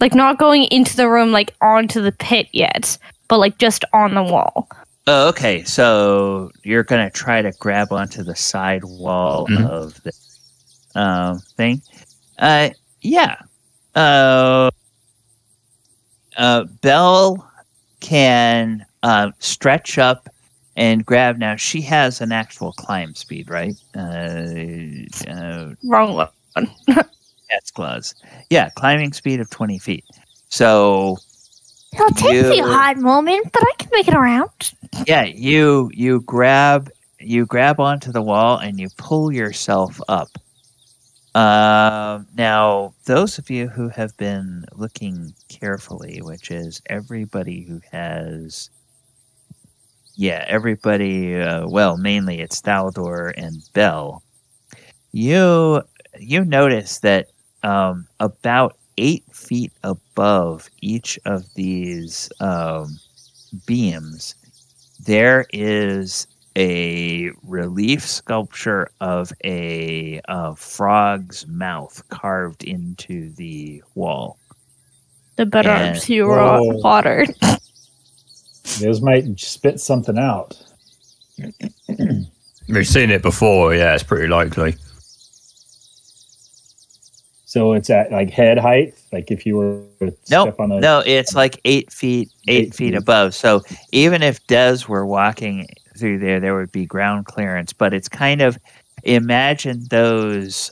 Like, not going into the room, like, onto the pit yet, but, like, just on the wall. Oh, okay. So you're going to try to grab onto the side wall of the thing? Yeah. Belle can stretch up and grab. Now, she has an actual climb speed, right? Wrong one. Cat's claws. Yeah, climbing speed of 20 feet. So it'll take me a hard moment, but I can make it around. Yeah, you grab onto the wall and you pull yourself up. Now, those of you who have been looking carefully, which is everybody who has, mainly it's Thaldohr and Belle. You notice that about 8 feet above each of these beams, there is a relief sculpture of a frog's mouth carved into the wall. The better you water. Those might spit something out. We've seen it before. Yeah, it's pretty likely. So it's at like head height, like if you were to step on a... No, it's like 8 feet, 8 feet above. So even if Dez were walking through there would be ground clearance. But it's kind of, imagine those,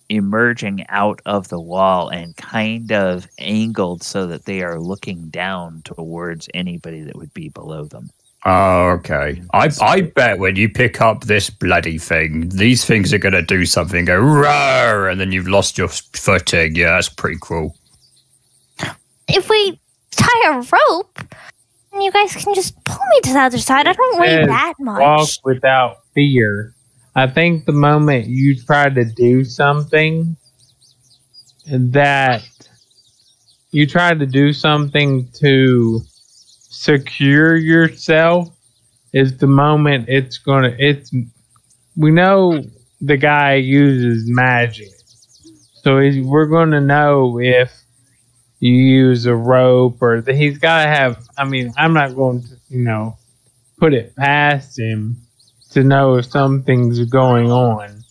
emerging out of the wall and kind of angled so that they are looking down towards anybody that would be below them. Oh, okay. I bet when you pick up this bloody thing, these things are going to do something, go roar, and then you've lost your footing. Yeah, that's pretty cool. If we tie a rope, You guys can just pull me to the other side. I don't weigh Says that much. Walk without fear. I think the moment you try to do something to secure yourself is the moment we know the guy uses magic. So we're going to know if you use a rope or he's got to have, I'm not going to, put it past him to know if something's going on.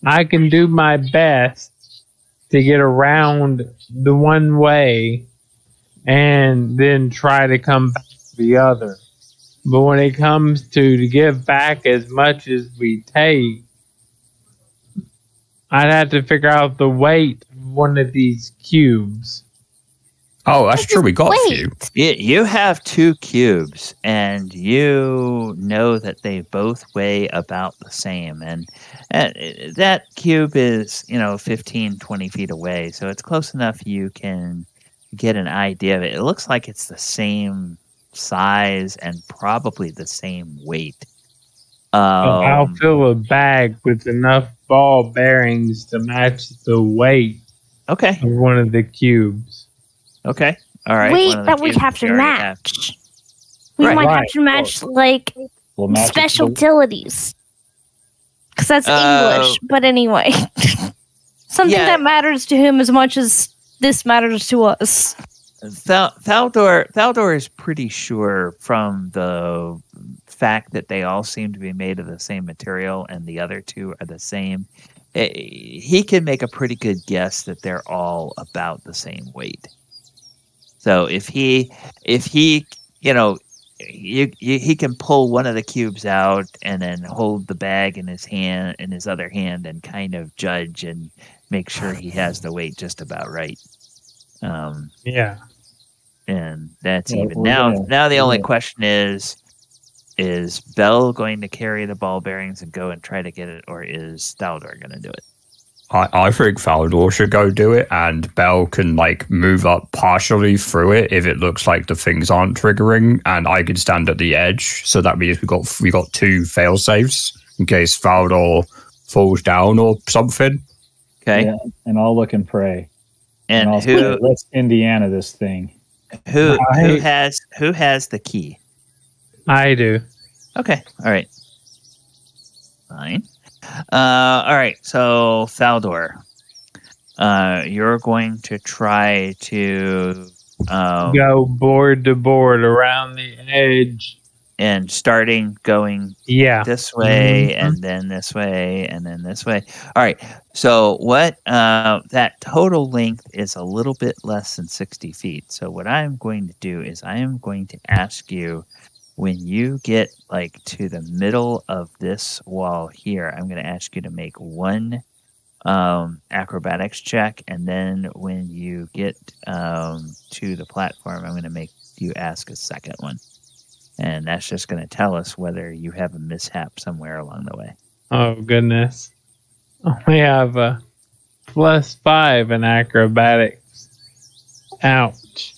I can do my best to get around the one way and then try to come back to the other. But when it comes to give back as much as we take, I'd have to figure out the weight of one of these cubes. Oh, that's true. We got a few. You have 2 cubes, and you know that they both weigh about the same. And that cube is, 15, 20 feet away, so it's close enough you can get an idea of it. It looks like it's the same size and probably the same weight. I'll fill a bag with enough ball bearings to match the weight of one of the cubes. Okay. All right. Wait, that we have to match. We might have to match, special utilities. Because that's English. But anyway. Something that matters to him as much as this matters to us. Thaldohr is pretty sure from the fact that they all seem to be made of the same material and the other 2 are the same. He can make a pretty good guess that they're all about the same weight. So if he he can pull one of the cubes out and then hold the bag in his other hand and kind of judge and make sure he has the weight just about right. And that's even now. The only question is Bell going to carry the ball bearings and go and try to get it, or is Thaldohr going to do it? I think Thaldohr should go do it, and Bell can move up partially through it if it looks like the things aren't triggering, and I can stand at the edge. So that means we got 2 fail safes in case Thaldohr falls down or something. Okay, and I'll look and pray. And let's Indiana this thing. Who has the key? I do. Okay. All right. Fine. All right. So Thaldohr, you're going to try to go board to board around the edge, and going this way, and then this way, and then this way. All right. So what? That total length is a little bit less than 60 feet. So what I'm going to do is I am going to ask you, when you get to the middle of this wall here, I'm going to ask you to make 1 acrobatics check, and then when you get to the platform, I'm going to make you ask a second one. And that's just going to tell us whether you have a mishap somewhere along the way. Oh, goodness. We have a +5 in acrobatics. Ouch.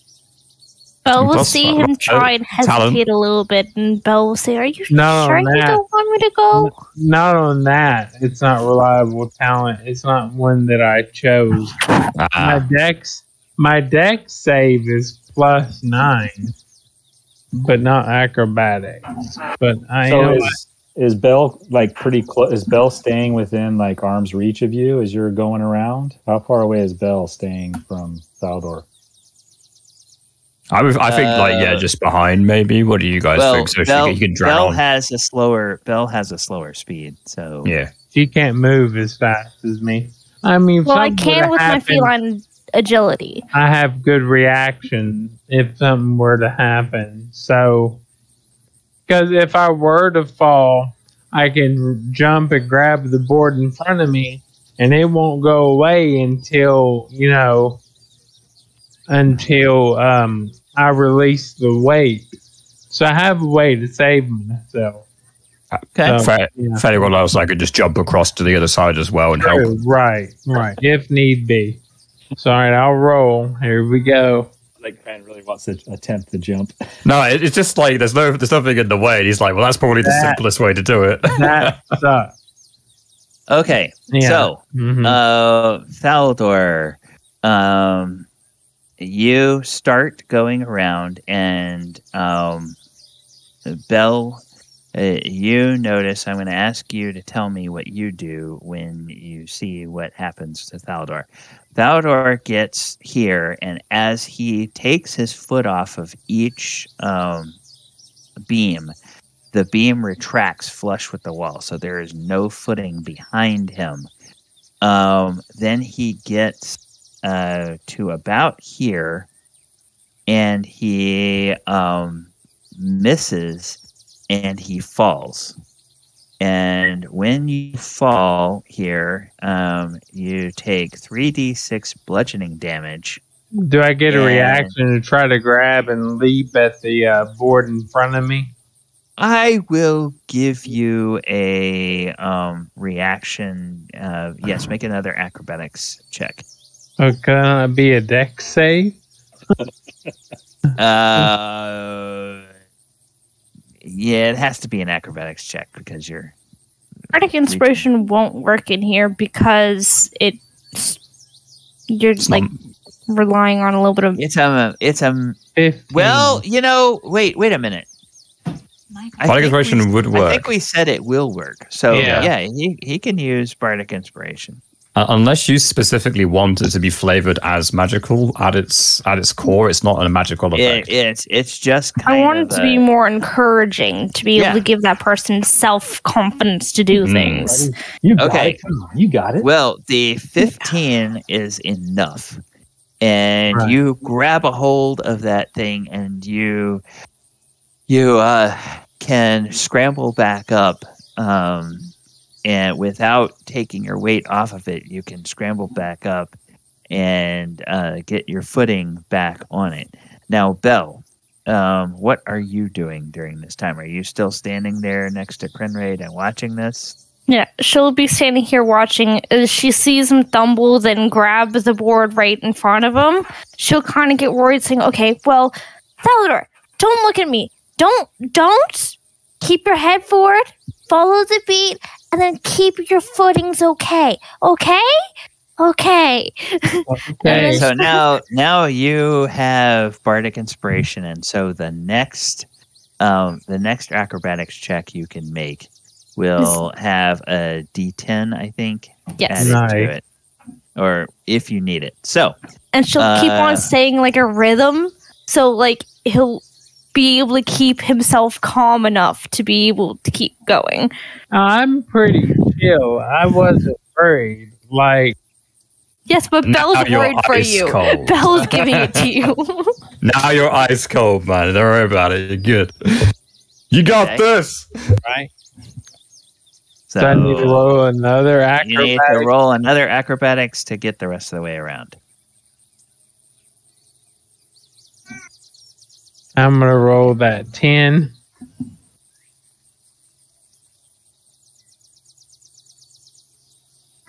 Belle will see him try and hesitate a little bit, and Belle will say, "Are you sure you don't want me to go?" Not on that. It's not reliable talent. It's not one that I chose. My dex save is +9, but not acrobatics. But is Belle pretty close? Is Belle staying within arm's reach of you as you're going around? How far away is Belle staying from Thaldohr? I think just behind maybe. What do you guys think? So she can drown. Belle has a slower speed. So yeah, she can't move as fast as me. I can with my feline agility. I have good reaction if something were to happen. So, because if I were to fall, I can jump and grab the board in front of me, and it won't go away until I release the weight. So I have a way to save myself. Okay. If anyone else, I could just jump across to the other side as well and help. Right. If need be. So, all right, I'll roll. Here we go. like Cran really wants to attempt the jump. No, it's just like there's nothing in the way. And he's like, well, that's probably the simplest way to do it. That sucks. Okay, Yeah. so Thaldohr, you start going around, and Bell, you notice. I'm going to ask you to tell me what you do when you see what happens to Thaldohr. Thaldohr gets here, and as he takes his foot off of each beam, the beam retracts flush with the wall, so there is no footing behind him. Then he gets to about here, and he misses, and he falls. And when you fall here, you take 3d6 bludgeoning damage. Do I get a And- reaction to try to grab and leap at the board in front of me? I will give you a reaction. Yes, make another acrobatics check. Or can it be a dex save? Yeah, it has to be an acrobatics check because you're. Bardic Inspiration won't work in here because you're like relying on a little bit of. It's a. 15. Well, wait a minute. Bardic Inspiration would work. I think we said it will work. So Yeah. he can use Bardic Inspiration. Unless you specifically want it to be flavored as magical at its core, it's not a magical effect. It's just kind I want of it to be more encouraging to be able to give that person self-confidence to do things. You got Okay. it. Come on, you got it. Well, the 15 is enough. And Right. you grab a hold of that thing, and you can scramble back up, and without taking your weight off of it, you can scramble back up and get your footing back on it. Now, Belle, what are you doing during this time? Are you still standing there next to Krenraid and watching this? Yeah, she'll be standing here watching. As she sees him stumble, then grab the board right in front of him. She'll kind of get worried, saying, "Okay, well, Thaldohr, don't look at me. Don't. Keep your head forward. Follow the beat, and then keep your footings okay. Okay." Okay. So now you have Bardic Inspiration, and so the next acrobatics check you can make will have a D10, I think, Yes. added Nice. to it, or if you need it. So And she'll keep on saying like a rhythm, so like he'll be able to keep himself calm enough to be able to keep going. I'm pretty chill. I wasn't worried. Like, Yes, but Now Belle's you're worried for ice you. cold. Belle's giving it to you. Now you're ice cold, man. Don't worry about it. You're good. You got Okay. this. right? so So I need to roll another you need to acrobatic. roll another acrobatics to get the rest of the way around. I'm gonna roll that 10.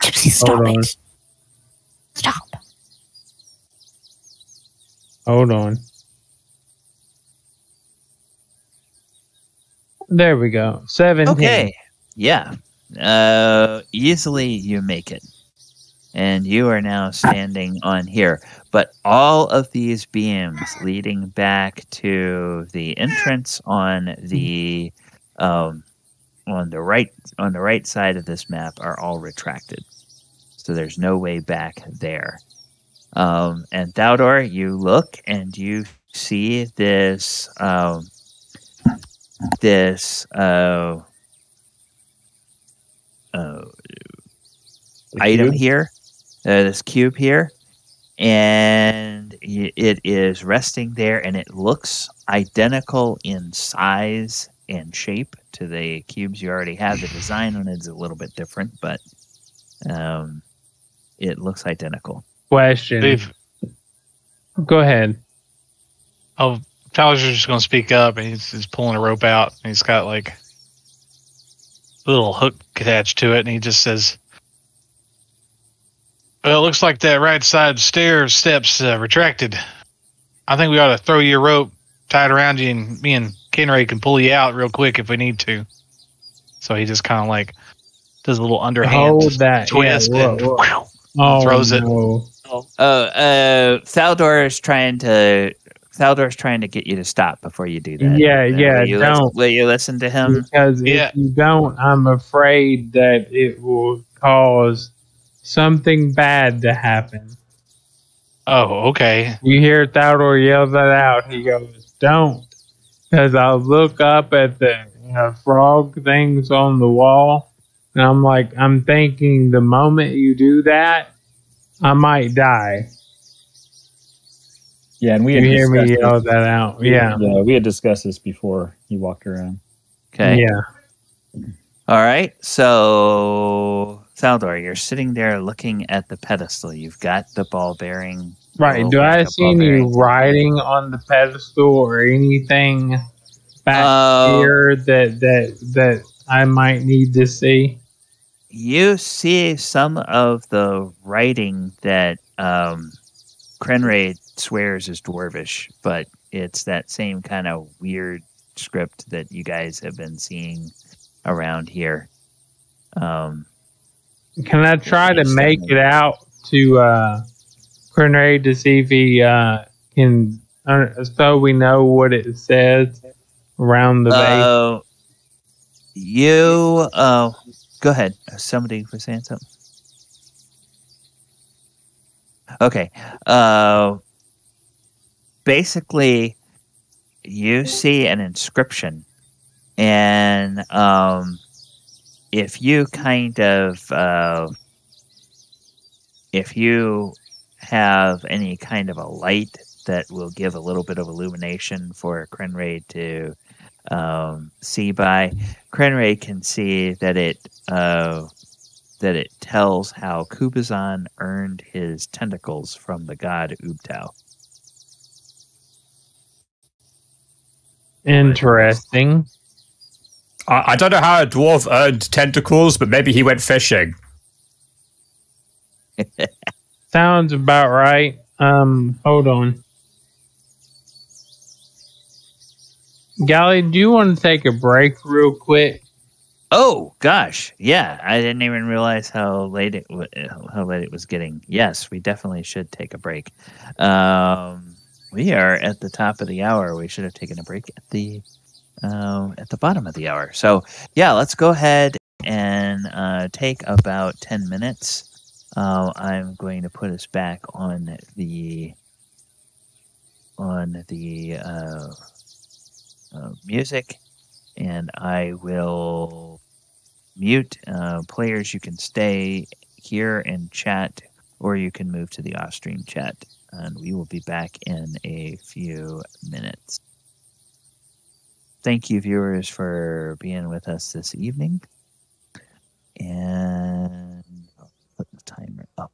Gypsy, stop Hold on. it. Stop. Hold on. There we go. 17. Okay, yeah, easily you make it, and you are now standing on here. But all of these beams leading back to the entrance on the right side of this map are all retracted, so there's no way back there. And Thaldohr, you look and you see this item here, this cube here, and it is resting there, and it looks identical in size and shape to the cubes you already have. The design on it is a little bit different, but it looks identical. Question. Dave, Go ahead. oh, Tyler's just going to speak up, and he's pulling a rope out, and he's got like a little hook attached to it, and he just says, "Well, it looks like that right side steps retracted." I think we ought to throw your rope tied around you, and me and Krenraid can pull you out real quick if we need to. So he just kind of like does a little underhand twist and throws it. Thaldohr's trying to get you to stop before you do that. Will you listen to him? Because if you don't, I'm afraid that it will cause something bad to happen. Oh, okay. You hear Thaldohr yell that out. He goes, "Don't," because I'll look up at the frog things on the wall, and I'm thinking the moment you do that, I might die. Yeah, and we had hear me yell that out. Yeah, we had discussed this before you walked around. Okay. Yeah. All right. So, Thaldohr, you're sitting there looking at the pedestal. You've got the ball bearing. Right. Do I see any writing on the pedestal or anything back here that I might need to see? You see some of the writing that Krenraid swears is Dwarvish, but it's that same kind of weird script that you guys have been seeing around here. Can I try to make it out to Krenraid to see if he can, so we know what it says around the base? Go ahead. Somebody was saying something. Okay. Basically, you see an inscription, and if you have any kind of a light that will give a little bit of illumination for Krenraid to see by, Krenraid can see that it tells how Kubazan earned his tentacles from the god Ubtao. Interesting. I don't know how a dwarf earned tentacles, but maybe he went fishing. Sounds about right. Hold on. Gally, do you want to take a break real quick? Oh gosh, yeah. I didn't even realize how late it was getting. Yes, we definitely should take a break. We are at the top of the hour. We should have taken a break at the bottom of the hour. So yeah, let's go ahead and take about 10 minutes. I'm going to put us back on the music, and I will mute players. You can stay here and chat, or you can move to the off-stream chat, and we will be back in a few minutes. Thank you, viewers, for being with us this evening, and I'll put the timer up.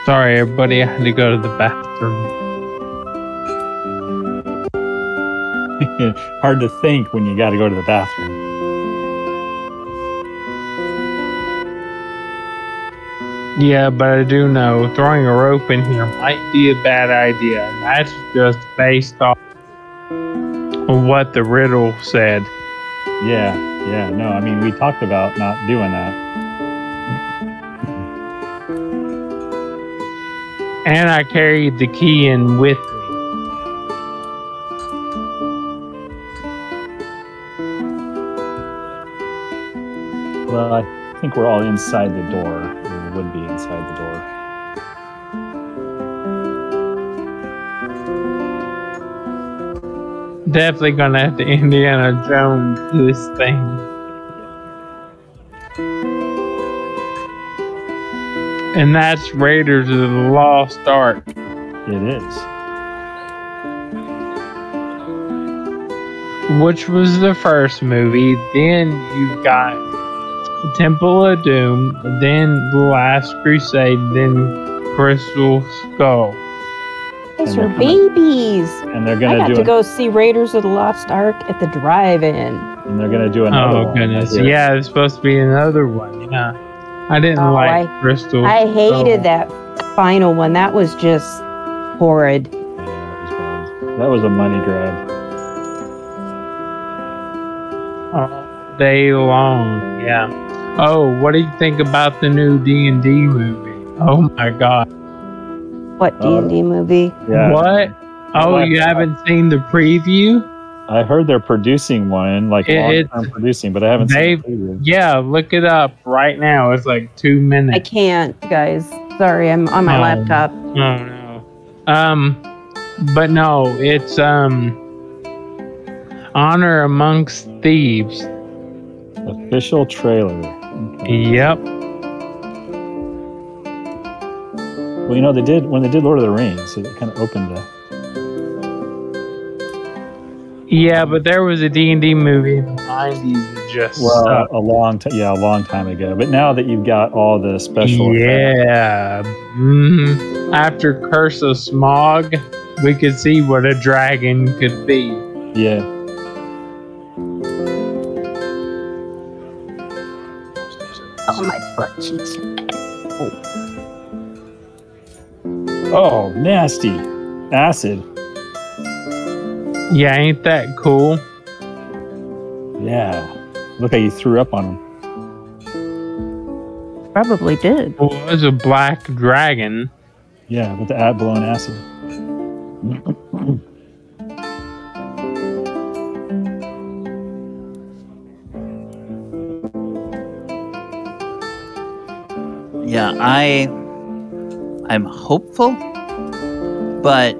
Sorry, everybody. I had to go to the bathroom. Hard to think when you got to go to the bathroom. Yeah, but I do know throwing a rope in here might be a bad idea. And that's just based off of what the riddle said. Yeah. No, I mean, we talked about not doing that. And I carried the key in with me. Well, I think we're all inside the door. We would be inside the door. Definitely gonna have to Indiana Jones this thing. And that's Raiders of the Lost Ark. It is. Which was the first movie. Then you got Temple of Doom, then The Last Crusade, then Crystal Skull. Those are babies. And they're I gonna got to go see Raiders of the Lost Ark at the drive-in. And they're gonna do another one. Oh goodness! right here. Yeah, there's supposed to be another one. Yeah, I didn't like Crystal. I hated Skull. that final one. That was just horrid. Yeah, that was bad. That was a money grab. All day long. Yeah. Oh, what do you think about the new D&D movie? Oh my god. What D&D movie? Yeah. What? Oh, you haven't seen the preview? I heard they're producing one, like long-term producing, but I haven't seen the preview. Yeah, look it up right now. It's like 2 minutes. I can't, guys. Sorry, I'm on my laptop. Oh no. But no, it's Honor Amongst Thieves. Official trailer. Okay. Yep. Well, you know, when they did Lord of the Rings, it kind of opened the... Yeah, but there was a D&D movie in the 90s that just sucked. a long time ago. But now that you've got all the special Yeah. After Curse of Smog, we could see what a dragon could be. Yeah. Oh, my butt cheeks. Oh, nasty. Acid. Yeah, ain't that cool? Yeah. Look how you threw up on him. Probably did. Well, it was a black dragon. Yeah, with the blowing acid. Yeah, I'm hopeful, but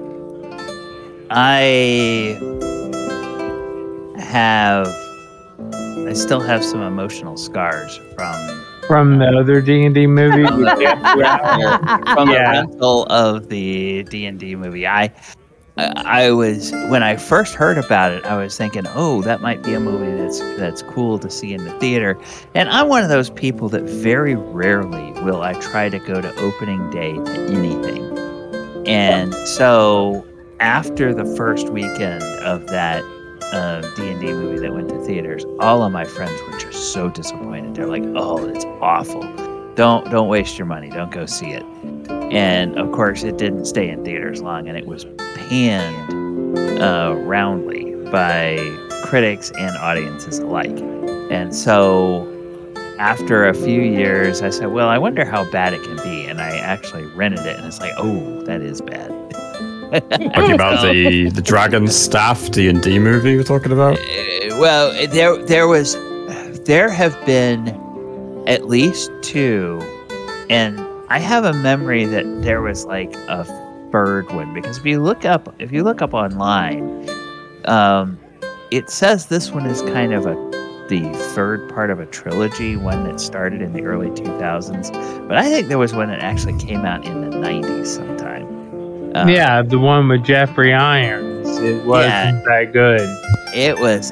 I still have some emotional scars From the other D&D movie? from the rental of the D&D movie. I was, when I first heard about it, I was thinking, oh, that might be a movie that's cool to see in the theater. And I'm one of those people that very rarely will I try to go to opening day to anything. And so after the first weekend of that D&D movie that went to theaters, all of my friends were just so disappointed. They're like, oh, it's awful. Don't waste your money. Don't go see it. And of course, it didn't stay in theaters long, and it was panned roundly by critics and audiences alike. And so after a few years, I said, well, I wonder how bad it can be. And I actually rented it, and it's like, oh, that is bad. Talking about the Dragon Staff D&D movie you're talking about? Well, there have been at least two, and I have a memory that there was like a third one, because if you look up online, it says this one is kind of the third part of a trilogy, one that started in the early 2000s. But I think there was one that actually came out in the 90s sometime. Yeah, the one with Jeffrey Irons. It wasn't that good. It was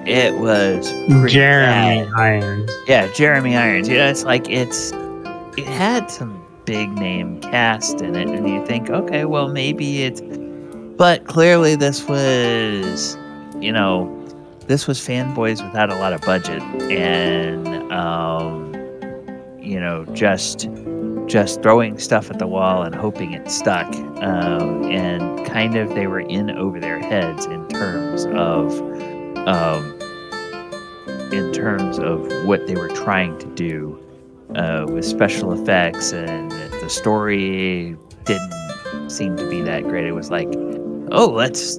Jeremy Irons. Yeah, Jeremy Irons. You know, it's like it had some big name cast in it, and you think, okay, well, maybe it's. But clearly, this was, this was fanboys without a lot of budget, and just throwing stuff at the wall and hoping it stuck, and kind of they were in over their heads in terms of what they were trying to do with special effects, and the story didn't seem to be that great. It was like, oh, let's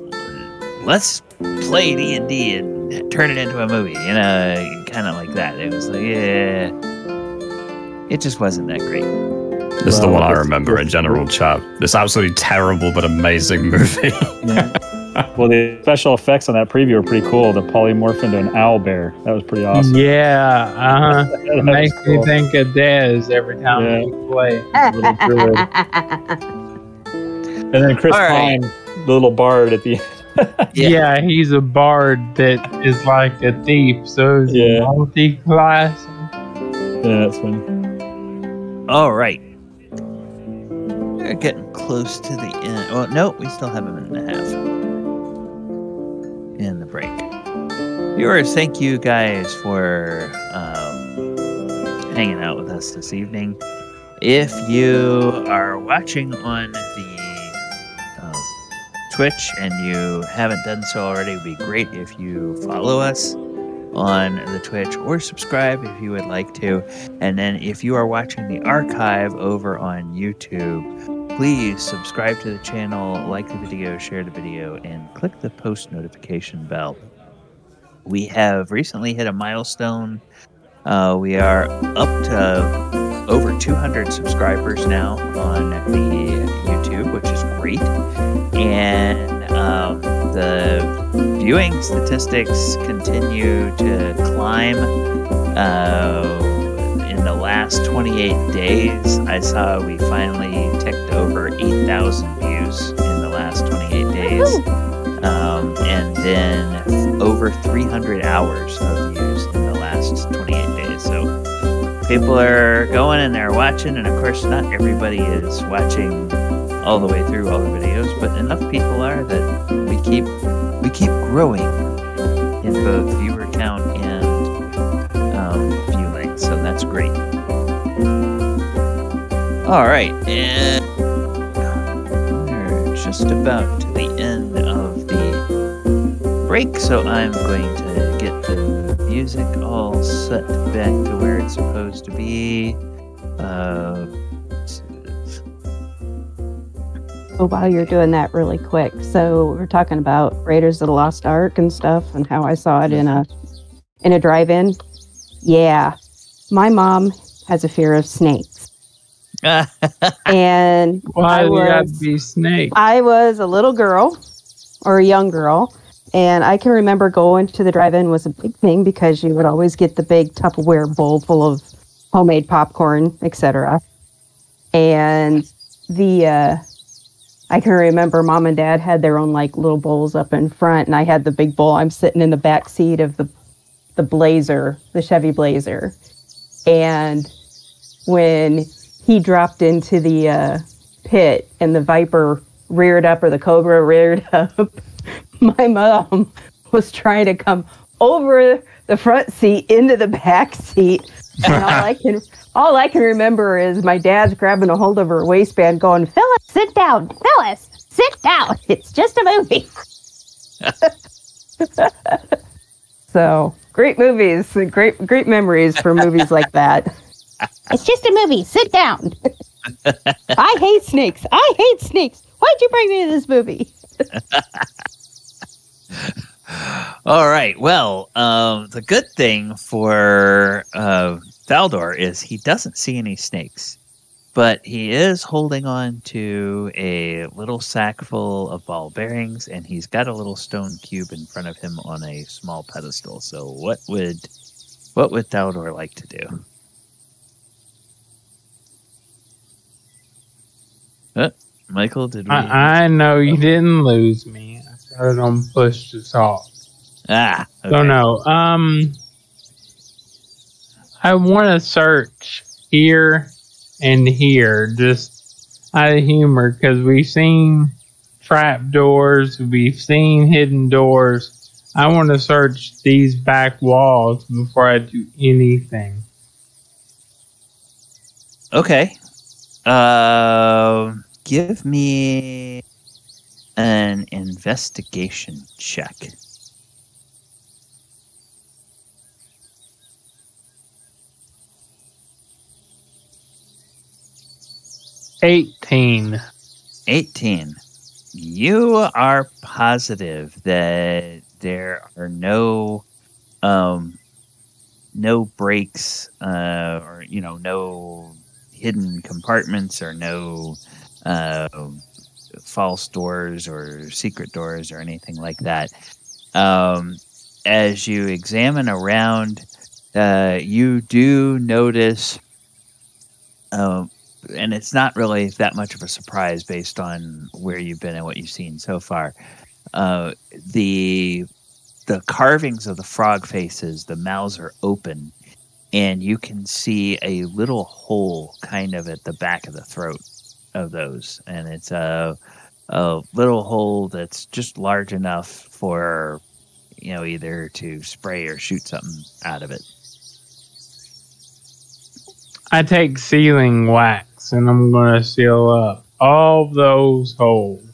play D&D and turn it into a movie, kind of like that. It was like, yeah, it just wasn't that great. This is the one I remember in general, chat. This absolutely terrible but amazing movie. Yeah. Well, the special effects on that preview were pretty cool. The polymorph into an owl bear. That was pretty awesome. Yeah, It makes me think of Dez every time we play. And then Chris Pine, the little bard at the end. Yeah, he's a bard that is like a thief, so it's multi-class. Yeah, that's funny. All right. We're getting close to the end. Oh, no, we still have a minute and a half in the break. Viewers, thank you guys for hanging out with us this evening. If you are watching on the Twitch and you haven't done so already, it would be great if you follow us on the Twitch or subscribe if you would like to. And then if you are watching the archive over on YouTube, please subscribe to the channel, like the video, share the video, and click the post notification bell. We have recently hit a milestone. We are up to over 200 subscribers now on the YouTube, which is great. And the viewing statistics continue to climb. In the last 28 days, I saw we finally ticked over 8,000 views in the last 28 days. And then over 300 hours of views in the last 28 days. So people are going and they're watching, and of course not everybody is watching all the way through all the videos, but enough people are that we keep growing in both viewer count and view length, so that's great. All right, and we're just about to the end of the break, so I'm going to get the music all set back to where it's supposed to be. While you're doing that really quick, so we're talking about Raiders of the Lost Ark and stuff, and how I saw it in a drive-in. Yeah, my mom has a fear of snakes, and Why do you have to be snakes? I was a little girl or a young girl, and I can remember going to the drive-in was a big thing because you would always get the big Tupperware bowl full of homemade popcorn, etc. And I can remember Mom and Dad had their own like little bowls up in front, and I had the big bowl. I'm sitting in the back seat of the Blazer, the Chevy Blazer. And when he dropped into the pit and the Viper reared up, or the Cobra reared up, my mom was trying to come over the front seat into the back seat. And all I can remember is my dad's grabbing a hold of her waistband going, "Phyllis, sit down. Phyllis, sit down. It's just a movie." So, great movies. Great memories for movies like that. It's just a movie. Sit down. I hate snakes. Why'd you bring me to this movie? All right. Well, the good thing for Thaldohr is he doesn't see any snakes, but he is holding on to a little sack full of ball bearings, and he's got a little stone cube in front of him on a small pedestal. So what would Thaldohr like to do? Michael, did we? I know you didn't lose me. I started on push to talk. Okay. So no. I want to search here in here, just out of humor, because we've seen trap doors, we've seen hidden doors. I want to search these back walls before I do anything. Okay. Give me an investigation check. $18. 18. You are positive that there are no breaks, or no hidden compartments, or no false doors or secret doors or anything like that. As you examine around, you do notice, and it's not really that much of a surprise based on where you've been and what you've seen so far. The carvings of the frog faces, the mouths are open, and you can see a little hole kind of at the back of the throat of those. And it's a little hole that's just large enough for, either to spray or shoot something out of it. I take sealing wax and I'm going to seal up all those holes.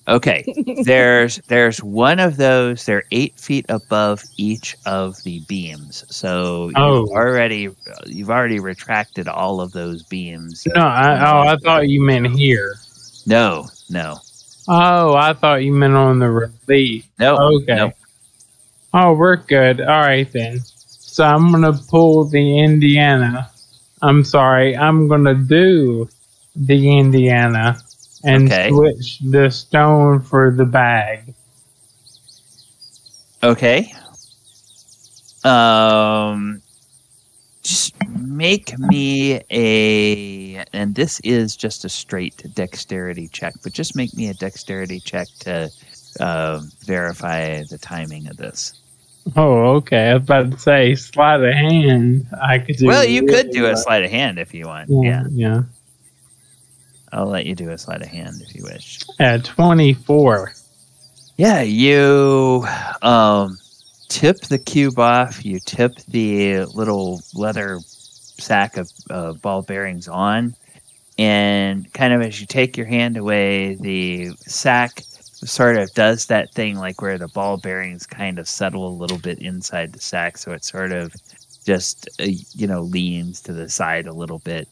Okay, there's one of those. They're 8 feet above each of the beams. So you've already retracted all of those beams. No, I thought you meant here. No. Oh, I thought you meant on the relief. No. Okay. No. Oh, we're good. All right then. So I'm gonna pull the Indiana. I'm gonna do the Indiana and switch the stone for the bag. Okay. Just make me and this is just a straight dexterity check, but just make me a dexterity check to verify the timing of this. Oh, okay. I was about to say sleight of hand. I could do. Well, you could do a sleight of hand if you want. Yeah. I'll let you do a sleight of hand if you wish. 24. Yeah, you tip the cube off. You tip the little leather sack of ball bearings on, and kind of as you take your hand away, the sack sort of does that thing like where the ball bearings kind of settle a little bit inside the sack, so it sort of just leans to the side a little bit,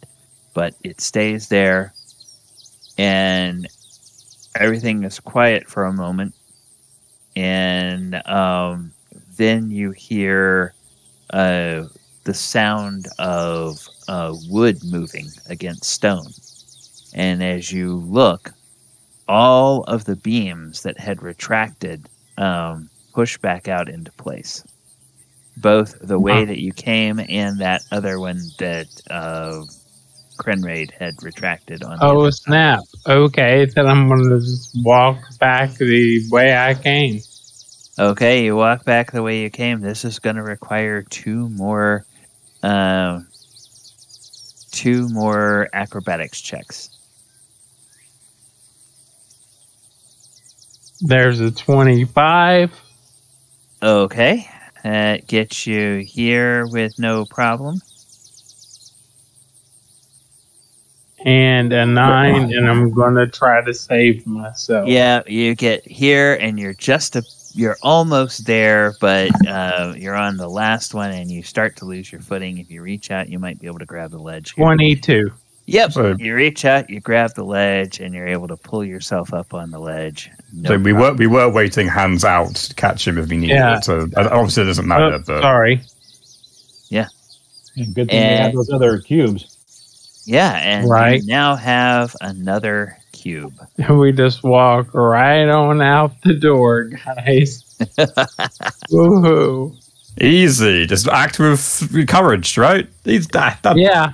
but it stays there. And everything is quiet for a moment, and then you hear the sound of wood moving against stone. And as you look, all of the beams that had retracted push back out into place. Both the way that you came and that other one that Krenraid had retracted on. Oh, snap. Okay, then I'm going to just walk back the way I came. Okay, you walk back the way you came. This is going to require two more acrobatics checks. There's a 25. Okay, that gets you here with no problem. And a 9, and I'm gonna try to save myself. Yeah, you get here, and you're almost there, but you're on the last one, and you start to lose your footing. If you reach out, you might be able to grab the ledge. 22. Yep. So you reach out, you grab the ledge, and you're able to pull yourself up on the ledge. So we were waiting hands out to catch him if we needed it. So obviously it doesn't matter. But sorry. Yeah. Good thing we have those other cubes. Yeah, and you now have another cube. We just walk right on out the door, guys. Woohoo. Easy. Just act with courage, right? Yeah.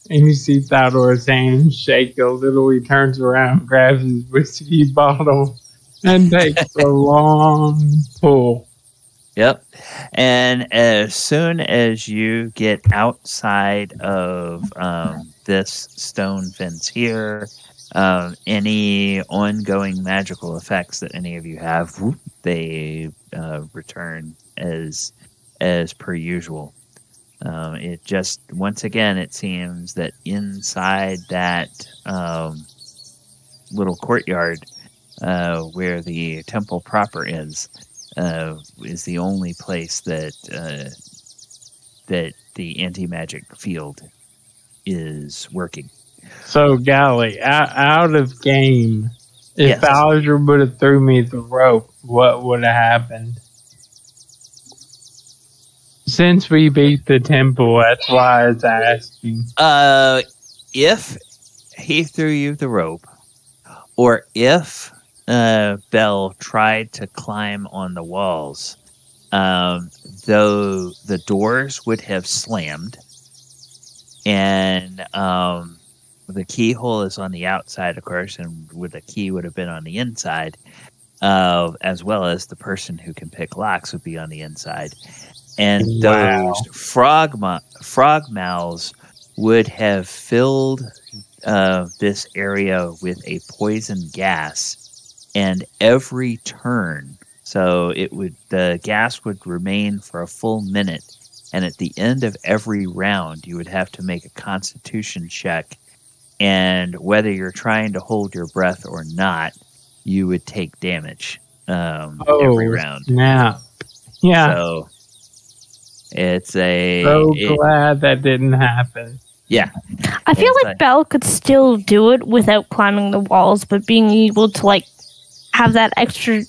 And you see Thaldohr's hand shake a little. He turns around, grabs his whiskey bottle, and takes a long pull. Yep. And as soon as you get outside of this stone fence here, any ongoing magical effects that any of you have, they return as per usual. It just, once again, it seems that inside that little courtyard where the temple proper is the only place that that the anti-magic field is working. So, Gally, out of game, if Yes. Falazure would have threw me the rope, what would have happened? Since we beat the temple, that's why I was asking. If he threw you the rope, or if Belle tried to climb on the walls, though the doors would have slammed, and the keyhole is on the outside, of course, and the key would have been on the inside, as well as the person who can pick locks would be on the inside. And Wow. those frog mouths would have filled this area with a poison gas, and every turn, so the gas would remain for a full minute, and at the end of every round, you would have to make a Constitution check, and whether you're trying to hold your breath or not, you would take damage every round. Now, yeah. So it's Glad that didn't happen. Yeah. I feel It's like Belle could still do it without climbing the walls, but being able to have that extra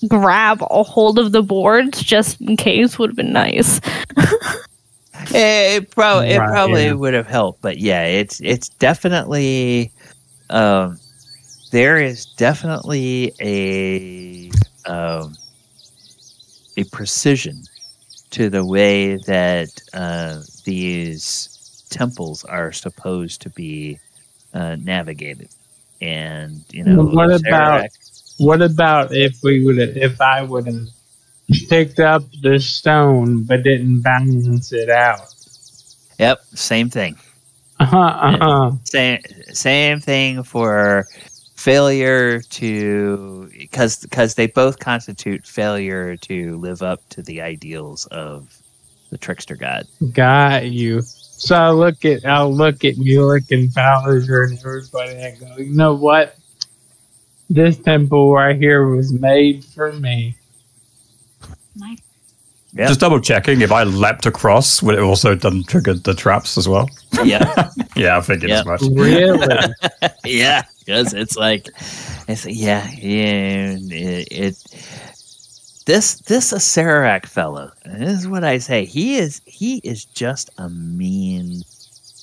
grab a hold of the boards just in case would have been nice. It probably yeah. would have helped, but yeah, it's definitely there is definitely a precision to the way that these temples are supposed to be navigated, and what about if I would have picked up the stone but didn't balance it out? Yep, same thing. Same thing for failure to, because they both constitute failure to live up to the ideals of the trickster god. Got you. So I'll look at Mulek and Falazure and everybody and go, you know what? This temple right here was made for me. Yep. Just double checking, if I leapt across, would it also done triggered the traps as well? Yeah. Yeah, I figured as much. Really? Yeah, because this Acererak fellow, this is what I say. He is just a mean.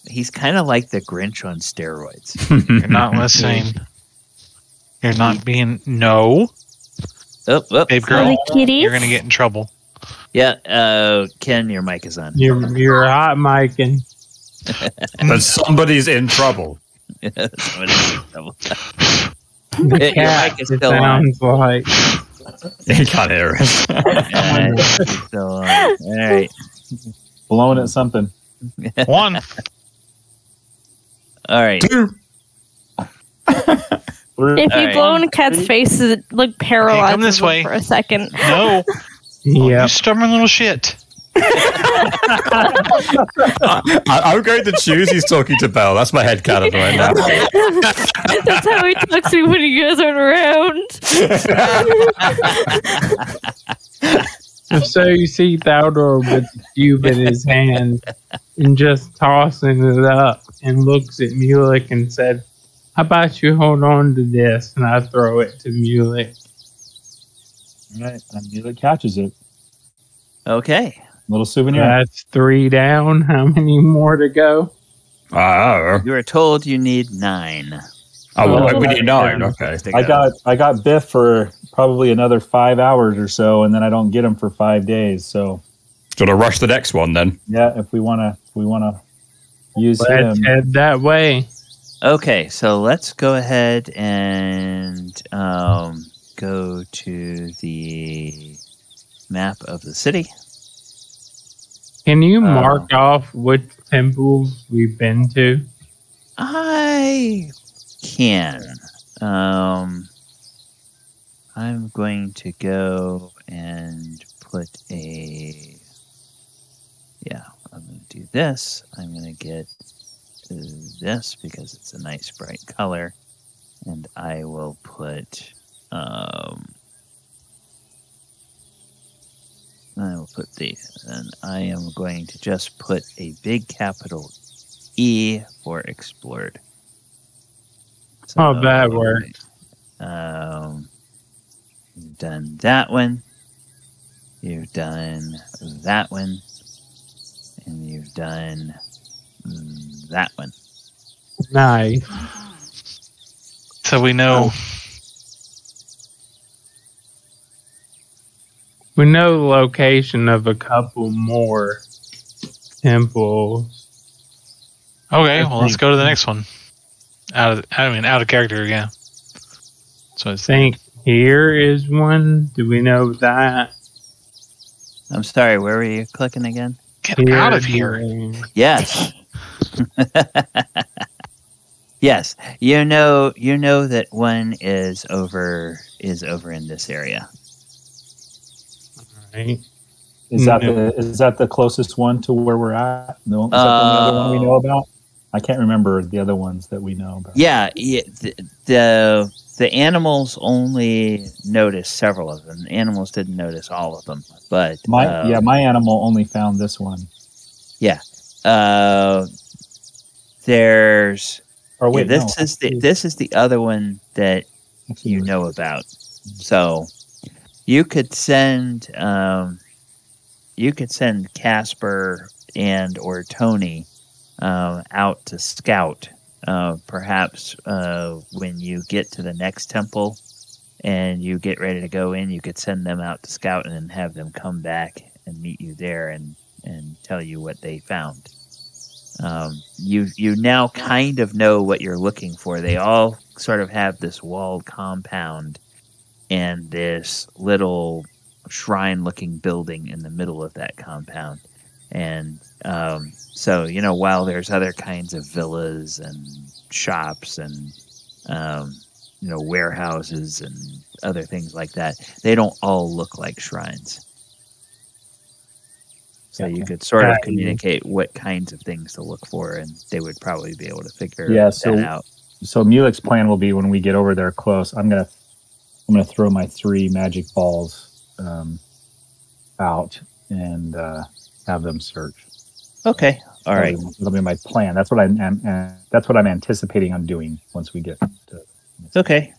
He's kind of like the Grinch on steroids. You're not listening. You're not being Oh, babe girl. Are they kitties? You're gonna get in trouble. Yeah, Ken, your mic is on. You're hot micing. But somebody's in trouble. Somebody's in trouble. The Your cat, mic is it still on. sounds like. He can't hear us. It's still on. All right. Blowing at something. One. All right. Two. If you Alright. blow in a cat's face, it paralyzes come this them way. for a second. No. Yeah. You stubborn little shit. I'm going to choose he's talking to Belle. That's my headcanon right now. That's how he talks to me when you guys aren't around. So you see Thaldohr with the cube in his hand and just tossing it up and looks at Mulek and said, how about you hold on to this? And I throw it to Mulek. Right, and Mulek catches it. Okay. Little souvenir. That's 3 down. How many more to go? Oh, You were told you need 9. we need 9. Okay. to I go. got Biff for probably another 5 hours or so, and then I don't get him for 5 days. So Do you want to rush the next one then? yeah, if we wanna use Let's him. head that way. Okay, so let's go ahead and go to the map of the city. Can you mark off which temples we've been to? I can. I'm going to go and put a... Yeah, I'm going to do this. I'm going to get this because it's a nice bright color. And I will put... I will put these. And I am going to just put a big capital E for explored. So, that works. You've done that one. You've done that one. And you've done that one. Nice. So we know. We know the location of a couple more temples. Okay, well, let's go to the next one. Out of character, yeah. So I think here is one. Do we know that? I'm sorry, where were you clicking again? Get out of here. Yes. Yes. You know that one is over in this area. All right. Is that the closest one to where we're at? No, is that the only other one we know about? I can't remember the other ones that we know about. Yeah, the animals only noticed several of them. The animals didn't notice all of them, but my animal only found this one. Yeah, there's. Or wait, this is the other one that you know about. So you could send Casper and or Tony out to scout. Perhaps when you get to the next temple and you get ready to go in, you could send them out to scout and then have them come back and meet you there and tell you what they found. You now kind of know what you're looking for. They all sort of have this walled compound and this little shrine-looking building in the middle of that compound. And so, while there's other kinds of villas and shops and, warehouses and other things like that, they don't all look like shrines. So you could sort of communicate what kinds of things to look for, and they would probably be able to figure that out. So Mulek's plan will be when we get over there close, I'm gonna throw my 3 magic balls out and have them search. Okay, all right. That'll be my plan. That's what I'm anticipating on doing once we get to. Okay.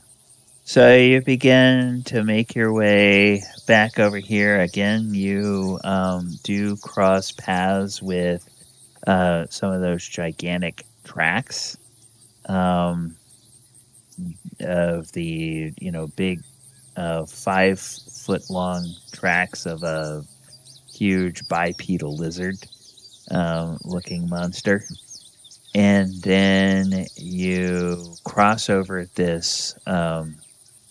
So you begin to make your way back over here. Again, you do cross paths with some of those gigantic tracks of the big 5-foot-long tracks of a huge bipedal lizard looking monster. And then you cross over this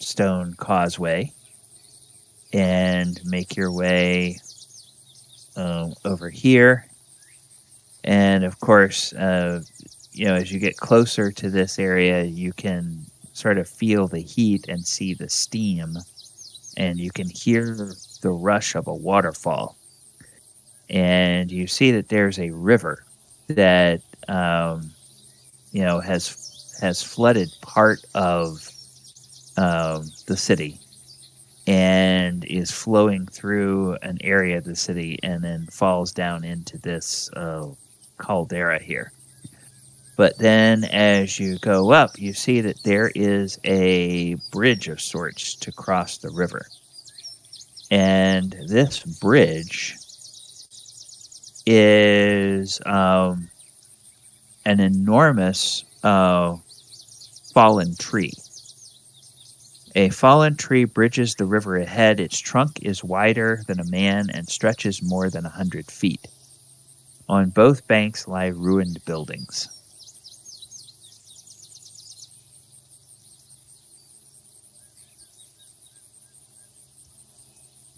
stone causeway and make your way over here. And of course, as you get closer to this area, you can sort of feel the heat and see the steam, and you can hear the rush of a waterfall. And you see that there's a river that has flooded part of the city and is flowing through an area of the city and then falls down into this caldera here. But then as you go up, you see that there is a bridge of sorts to cross the river. And this bridge is an enormous fallen tree. A fallen tree bridges the river ahead. Its trunk is wider than a man and stretches more than 100 feet. On both banks lie ruined buildings.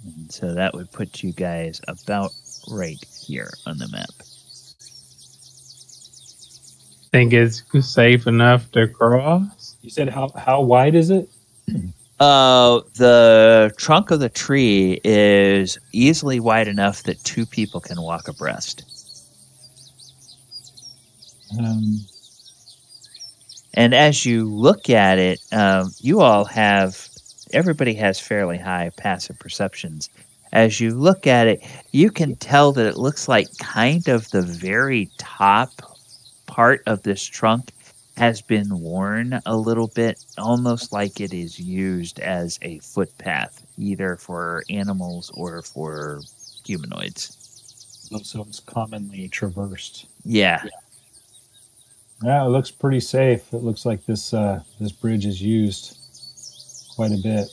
And So that would put you guys about right here on the map. Think it's safe enough to cross? You said how wide is it? The trunk of the tree is easily wide enough that 2 people can walk abreast. And as you look at it, everybody has fairly high passive perceptions. As you look at it, you can tell that it looks like kind of the very top part of this trunk has been worn a little bit, almost like it is used as a footpath, either for animals or for humanoids. So it's commonly traversed. Yeah. Yeah, it looks pretty safe. It looks like this bridge is used quite a bit.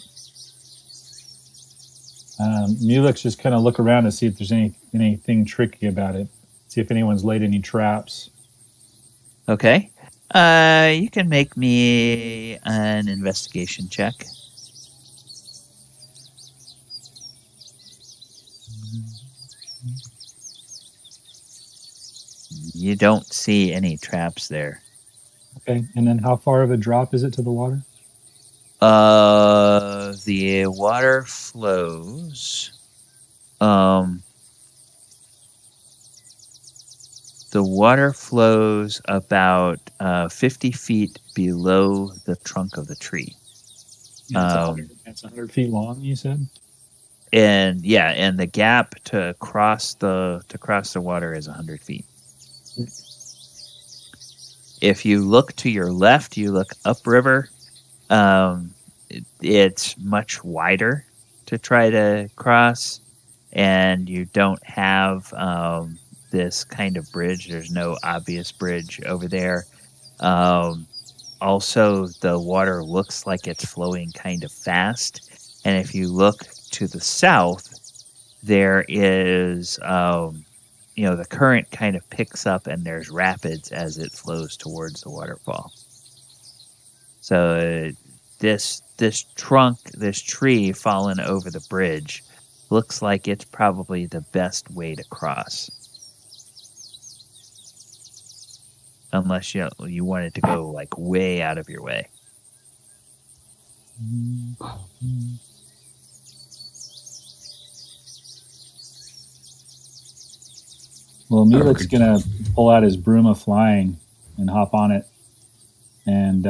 Mulek's just kind of look around to see if there's anything tricky about it. See if anyone's laid any traps. Okay. You can make me an investigation check. You don't see any traps there. Okay, and then how far of a drop is it to the water? The water flows. The water flows about 50 feet below the trunk of the tree. It's 100 feet long, you said? And the gap to cross the water is 100 feet. If you look to your left, you look upriver. It's much wider to try to cross, and you don't have this kind of bridge. There's no obvious bridge over there. Also, the water looks like it's flowing kind of fast. And if you look to the south, there is, the current kind of picks up and there's rapids as it flows towards the waterfall. So this tree fallen over the bridge looks like it's probably the best way to cross. Unless you wanted to go like way out of your way. Well, Mulek's gonna pull out his broom of flying and hop on it, and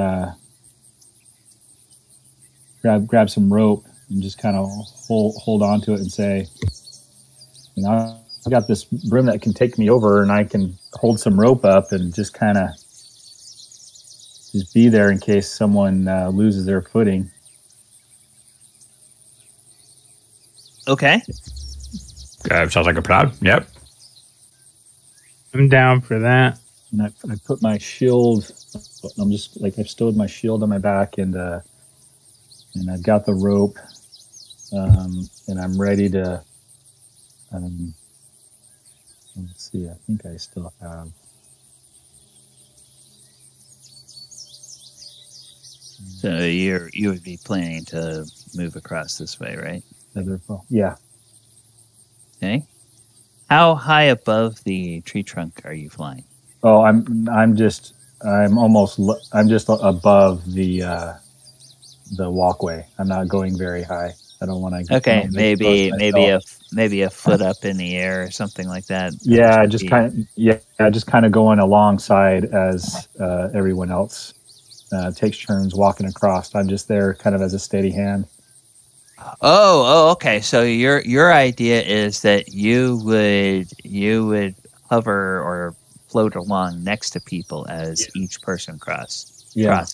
grab some rope and just kind of hold on to it and say, I've got this broom that can take me over, and I can hold some rope up and just kind of just be there in case someone loses their footing. Okay. Sounds like a plan. Yep. I'm down for that. And I put my shield. I'm just like I've stowed my shield on my back, and I've got the rope, and I'm ready to. Let's see. I think I still have. So you would be planning to move across this way, right? Yeah. Okay. How high above the tree trunk are you flying? Oh, I'm just above the walkway. I'm not going very high. I don't want to. Okay, maybe a foot up in the air or something like that. Yeah, just kind of going alongside as everyone else takes turns walking across. I'm just there, kind of as a steady hand. Oh, okay. So your idea is that you would hover or float along next to people as each person crosses. Yeah.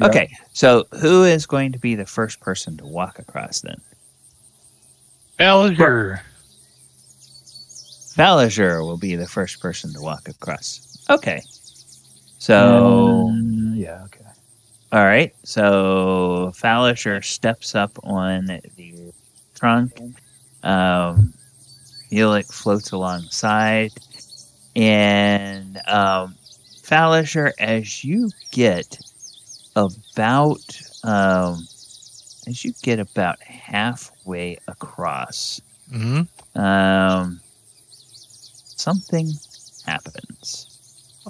Okay. So who is going to be the first person to walk across then? Falazure. Falazure will be the first person to walk across. Okay. So yeah. Okay. All right, so Falazure steps up on the trunk. Mulek floats alongside, and Falazure, as you get about halfway across, Mm-hmm. Something happens.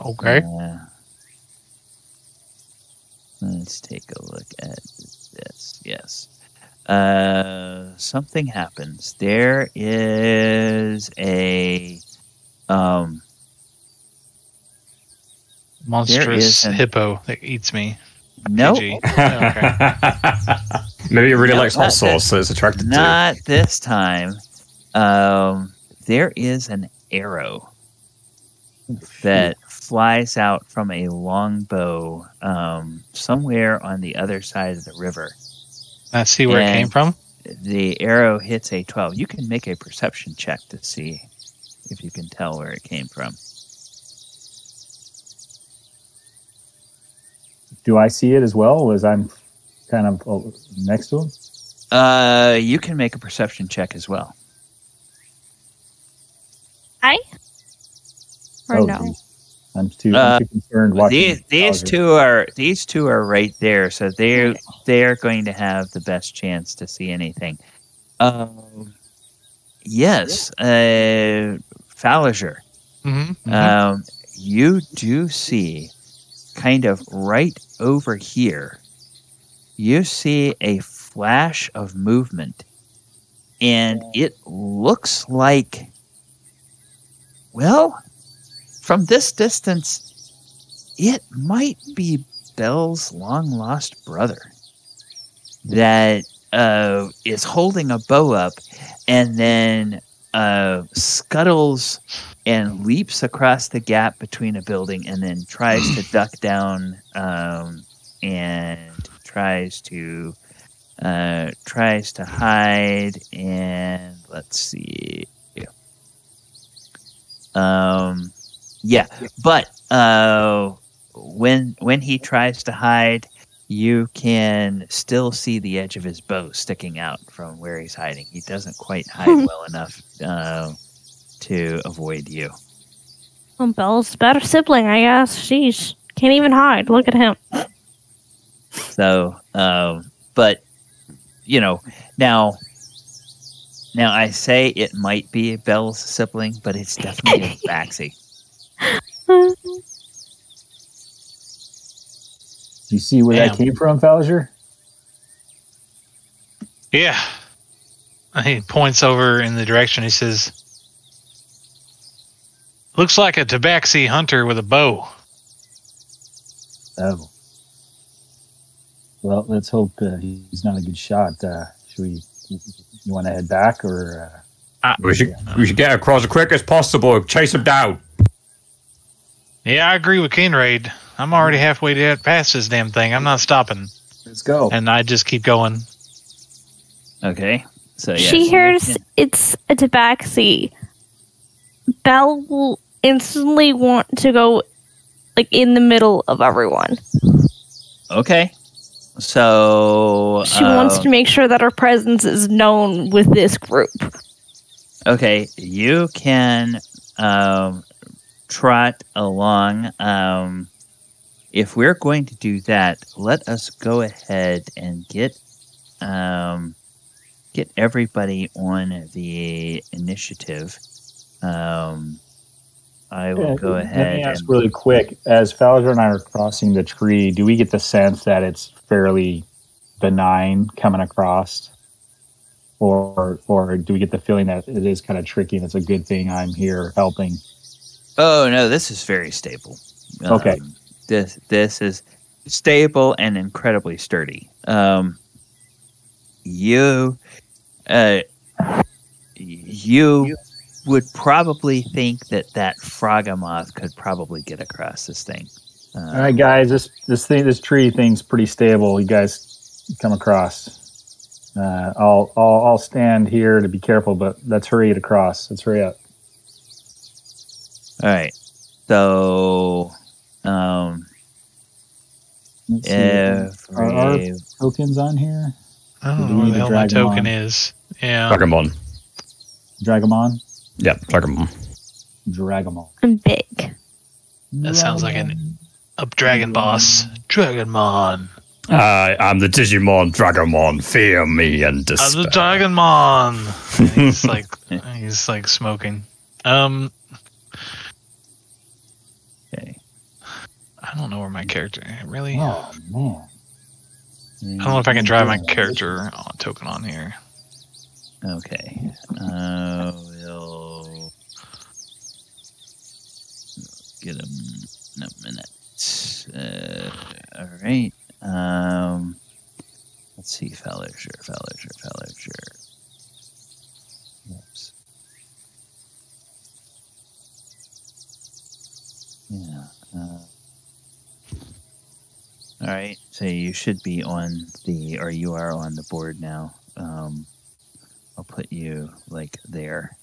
Okay. Let's take a look at this. Yes. Something happens. There is a monstrous hippo that eats me. Nope. PG. Okay. Maybe it really likes hot sauce, so it's attracted to. Not this time. There is an arrow that flies out from a longbow somewhere on the other side of the river. Let's see where it came from. The arrow hits a 12. You can make a perception check to see if you can tell where it came from. Do I see it as well? As I'm kind of next to him? You can make a perception check as well. Or no? Geez. I'm too concerned watching. These two are right there, so they're going to have the best chance to see anything. Yes, Falazure. Mm-hmm. You do see, kind of right over here, you see a flash of movement, and it looks like, well, from this distance, it might be Belle's long-lost brother that is holding a bow up and then scuttles and leaps across the gap between a building and then tries to duck down and tries to hide. And let's see. Yeah, but when he tries to hide, you can still see the edge of his bow sticking out from where he's hiding. He doesn't quite hide well enough to avoid you. Well, Belle's a better sibling, I guess. Sheesh. Can't even hide. Look at him. So, but, you know, now I say it might be Belle's sibling, but it's definitely a Tabaxi. Do you see where that came from, Falazure? Yeah. He points over in the direction. He says, "Looks like a Tabaxi hunter with a bow." Oh. Well, let's hope he's not a good shot. You want to head back, or? We should get across as quick as possible. Chase him down. Yeah, I agree with Krenraid. I'm already halfway past this damn thing. I'm not stopping. Let's go. And I just keep going. Okay. So yes, she hears it's a Tabaxi. Belle will instantly want to go like in the middle of everyone. Okay. So she wants to make sure that her presence is known with this group. Okay, you can trot along. If we're going to do that, let us go ahead and get everybody on the initiative. I will go ahead. Let me ask really quick. As Falazure and I are crossing the tree, do we get the sense that it's fairly benign coming across? Or do we get the feeling that it is kind of tricky and it's a good thing I'm here helping? Oh, no, this is very stable. Okay. This is stable and incredibly sturdy. You would probably think that Froghemoth could probably get across this thing. All right, guys, this tree thing's pretty stable. You guys come across. I'll stand here to be careful, but let's hurry it across. Let's hurry up. All right. So, if our tokens on here, I don't know where the hell my token is. Yeah, drag him on. Drag him on. Yeah, drag him on. Drag him on. I'm big. That sounds like a dragon boss. Dragonmon. I'm the Digimon Dragonmon. Fear me and despair. I'm the Dragonmon. And he's like smoking. Okay. I don't know where my character really. Oh man. I don't know if I can drive my character token on here. Okay. We'll get him in a minute. All right. Let's see. Falazure. Oops. Yeah. All right. So you should be on you are on the board now. I'll put you like there,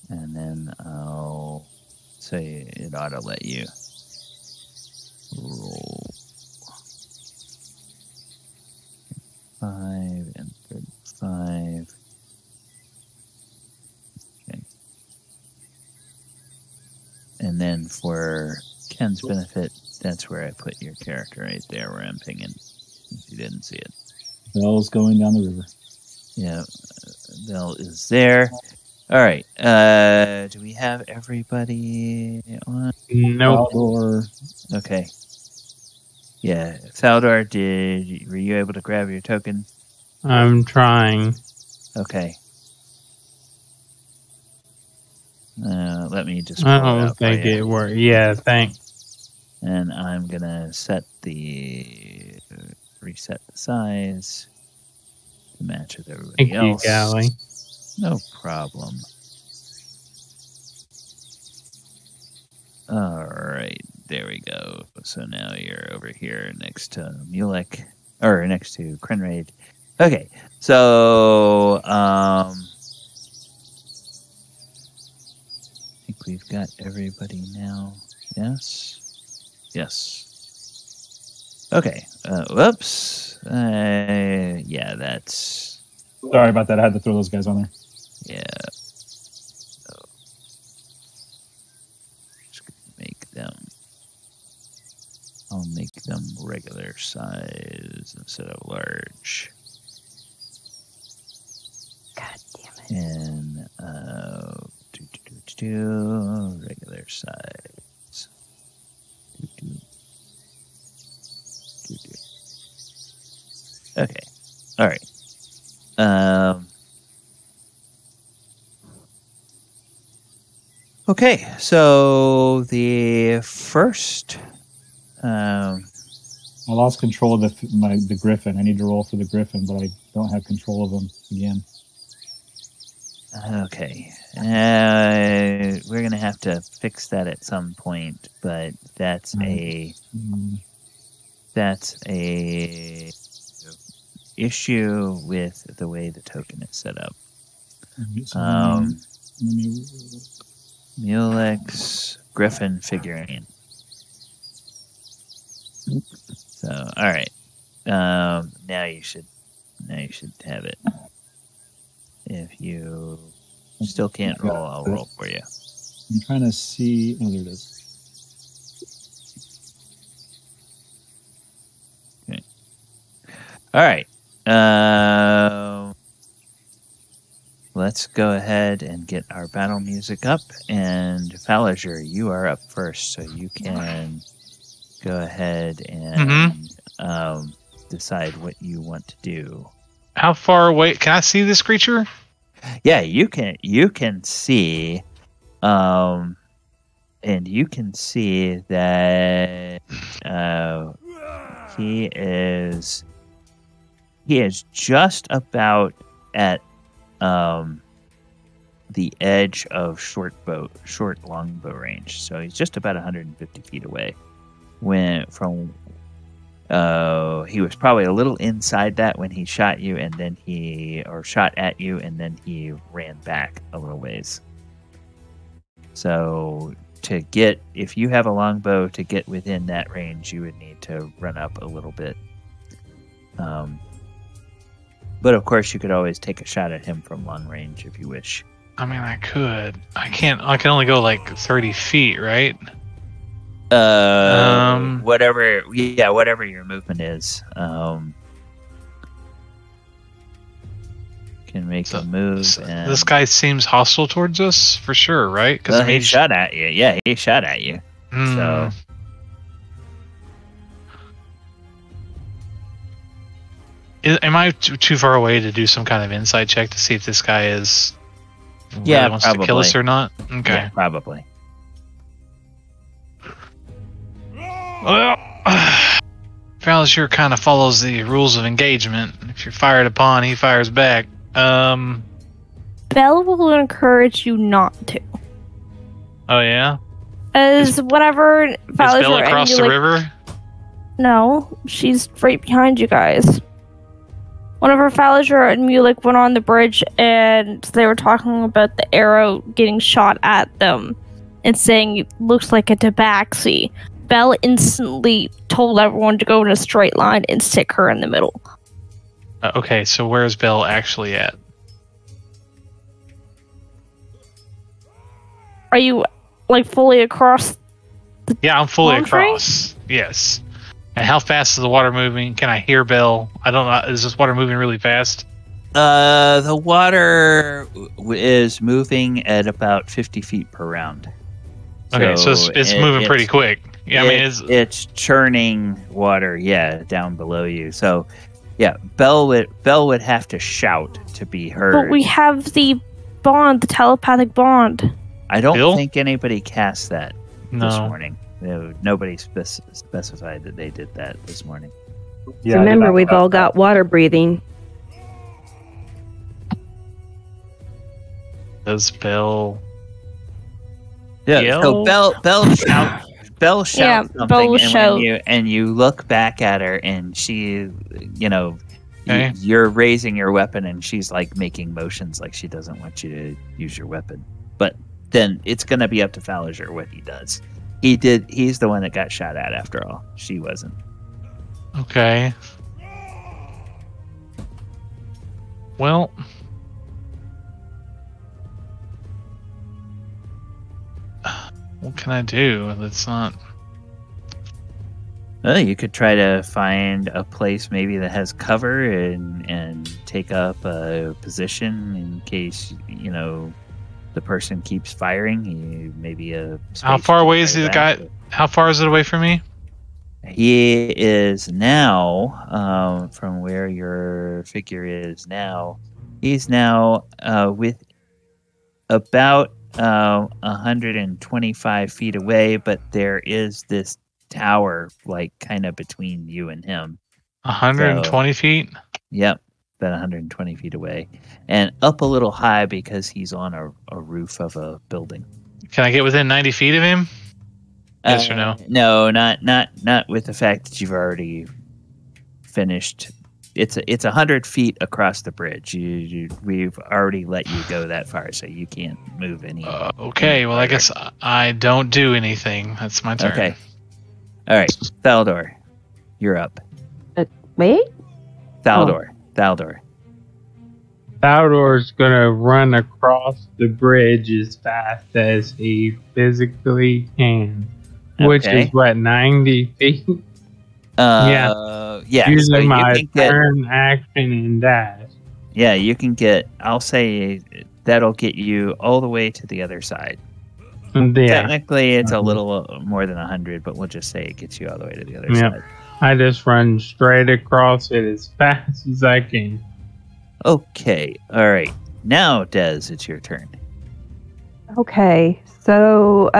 and then I'll say it ought to let you roll 5 and 35. Okay. And then for Ken's benefit, that's where I put your character right there where I'm pinging. If you didn't see it. Bell's going down the river. Yeah, Bell is there. All right. Do we have everybody on? Nope. Thaldohr. Okay. Yeah, Thaldohr, were you able to grab your token? I'm trying. Okay. Let me just. I pull it don't out for think you. it worked. Yeah, thanks. And I'm gonna reset the size to match with everybody Thank you, else. Gally. No problem. All right, there we go. So now you're over here next to Mulek, or next to Krenraid. Okay, so I think we've got everybody now. Yes. Okay. Whoops. Yeah, that's. Sorry about that. I had to throw those guys on there. Yeah. Just gonna make them. I'll make them regular size instead of large. God damn it. And regular size. Okay. All right. Okay, so the first. I lost control of the Griffon. I need to roll for the Griffon, but I don't have control of him again. Okay. We're going to have to fix that at some point, but that's a issue with the way the token is set up. Mulek's Griffon figurine. So, all right. Now you should have it. If you still can't roll, I'll roll for you. I'm trying to see. Oh, there it is. Okay. All right. Let's go ahead and get our battle music up. And Falazure, you are up first, so you can go ahead and decide what you want to do. How far away? Can I see this creature? Yeah, you can see, and you can see that he is just about at the edge of short longbow range. So he's just about 150 feet away. He was probably a little inside that when he shot you, and then shot at you, and then he ran back a little ways. So if you have a longbow, to get within that range, you would need to run up a little bit. But of course, you could always take a shot at him from long range if you wish. I mean, I could. I can't. I can only go like 30 feet, right? Whatever your movement is. Can make a move. And This guy seems hostile towards us for sure, right? Because he shot at you. Yeah, he shot at you. So. Am I too far away to do some kind of insight check to see if this guy is really wants probably. to kill us or not? Okay. Yeah, probably. Well, Falazure kind of follows the rules of engagement. If you're fired upon, he fires back. Belle will encourage you not to. Oh yeah? As whenever Is Falazure Belle across the river? No, she's right behind you guys. Whenever Falazure and Mulek went on the bridge and they were talking about the arrow getting shot at them and saying it looks like a Tabaxi, Belle instantly told everyone to go in a straight line and stick her in the middle. Okay, so where's Belle actually at? Are you, like, fully across the Yeah, I'm fully palm tree? across. Yes. And how fast is the water moving? Can I hear Belle? I don't know. Is this water moving really fast? The water is moving at about 50 feet per round. Okay, so it's moving pretty quick. Yeah, I mean, it's churning water, down below you. So, yeah, Belle would have to shout to be heard. But we have the bond, the telepathic bond. I don't think anybody cast that this No. morning. No, nobody specified that they did that this morning. Yeah, Remember, we've all got water breathing. Does Belle? Yeah. Yell? So Belle shouts. Belle shouts something, Belle will and shout. when you look back at her, and she, Okay. you're raising your weapon, and she's like making motions like she doesn't want you to use your weapon. But then it's gonna be up to Falazure what he does. He's the one that got shot at after all. She wasn't. Okay. Well, what can I do? That's not. Well, you could try to find a place maybe that has cover and take up a position in case the person keeps firing. Maybe a. How far away is the guy? How far is it away from me? He is now from where your figure is now. He's now with about 125 feet away, but there is this tower like kind of between you and him. 120 feet? Yep, about 120 feet away, and up a little high because he's on a roof of a building. Can I get within 90 feet of him? Yes or no? No, not with the fact that you've already finished. It's 100 feet across the bridge. We've already let you go that far, so you can't move any. Okay, well, I guess I don't do anything. That's my turn. Okay. All right, Thaldohr, you're up. Wait? Thaldohr. Thaldohr's gonna run across the bridge as fast as he physically can, which Okay. is what, 90 feet? Yeah. Using so my you can get, turn, action, and dash. yeah, you can get. I'll say that'll get you all the way to the other side. Yeah, Technically, it's a little more than 100, but we'll just say it gets you all the way to the other Yeah. side. I just run straight across it as fast as I can. Okay. All right. Now, Dez, it's your turn. Okay, so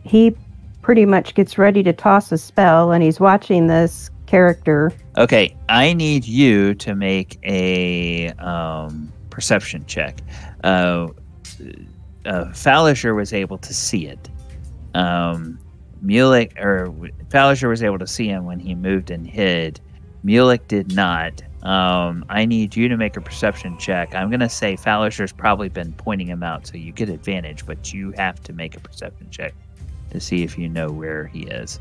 he pretty much gets ready to toss a spell, and he's watching this character. Okay, I need you to make a perception check. Falazure was able to see it. Falazure was able to see him when he moved and hid. Mulek did not. I need you to make a perception check. I'm going to say Falazure's probably been pointing him out, so you get advantage, but you have to make a perception check to see if you know where he is.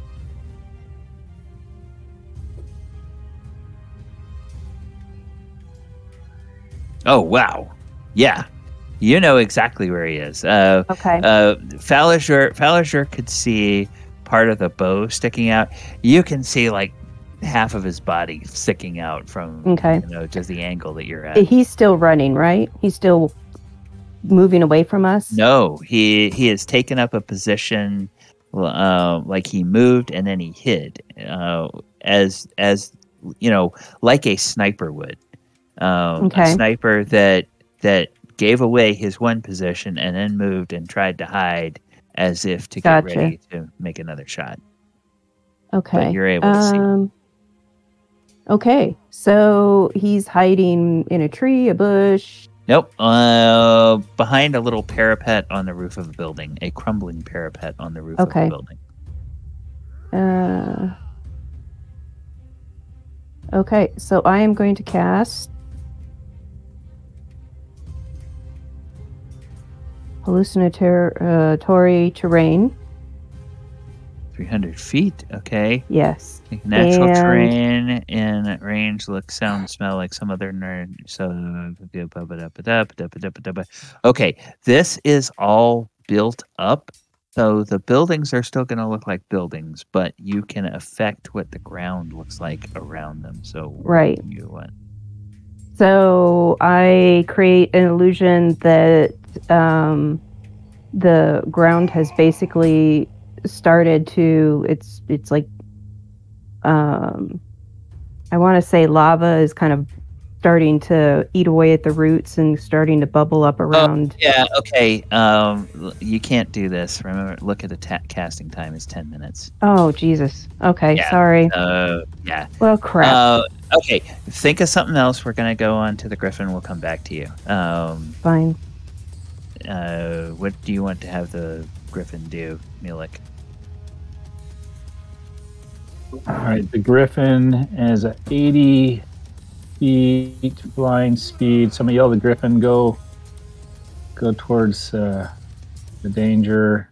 Oh, wow. Yeah. You know exactly where he is. Okay. Falazure could see part of the bow sticking out. You can see like half of his body sticking out from just the angle that you're at. He's still running, right? He's still moving away from us? No, he has taken up a position like he moved and then he hid as like a sniper would. A sniper that gave away his one position and then moved and tried to hide as if to get ready to make another shot. Okay. But you're able to see him. Okay, so he's hiding in a tree, a bush. Nope. Behind a little parapet on the roof of a building, a crumbling parapet on the roof of the building. Okay, so I am going to cast hallucinatory terrain. 300 feet, okay. Yes. Natural terrain in range, look, sound, smell like some other nerd. So, okay, this is all built up. So the buildings are still going to look like buildings, but you can affect what the ground looks like around them. So, right. You want? So I create an illusion that the ground has basically started to it's like I want to say lava is kind of starting to eat away at the roots and starting to bubble up around. Okay. You can't do this. Remember, look at the casting time is 10 minutes. Oh Jesus. Okay, sorry. Yeah. Well, crap. Okay, think of something else. We're gonna go on to the Griffin. We'll come back to you. Fine. What do you want to have the Griffin do, Mulek? All right, the Griffin is at 80 feet flying speed. Somebody yell the Griffin, go towards the danger.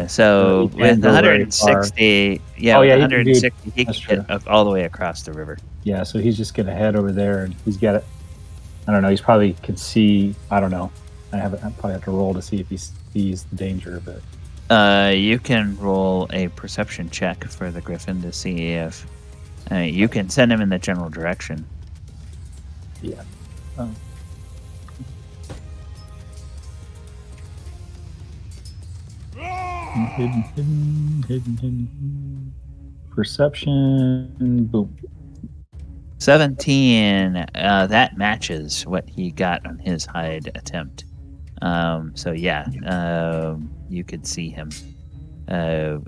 So with 160, 160, he can get all the way across the river. Yeah, so he's just going to head over there, and he's got it. I don't know. He's probably can see. I don't know. I probably have to roll to see if he sees the danger, but. You can roll a perception check for the Griffin to see if you can send him in the general direction. Yeah. Hidden. Perception. Boom. 17. That matches what he got on his hide attempt. You could see him.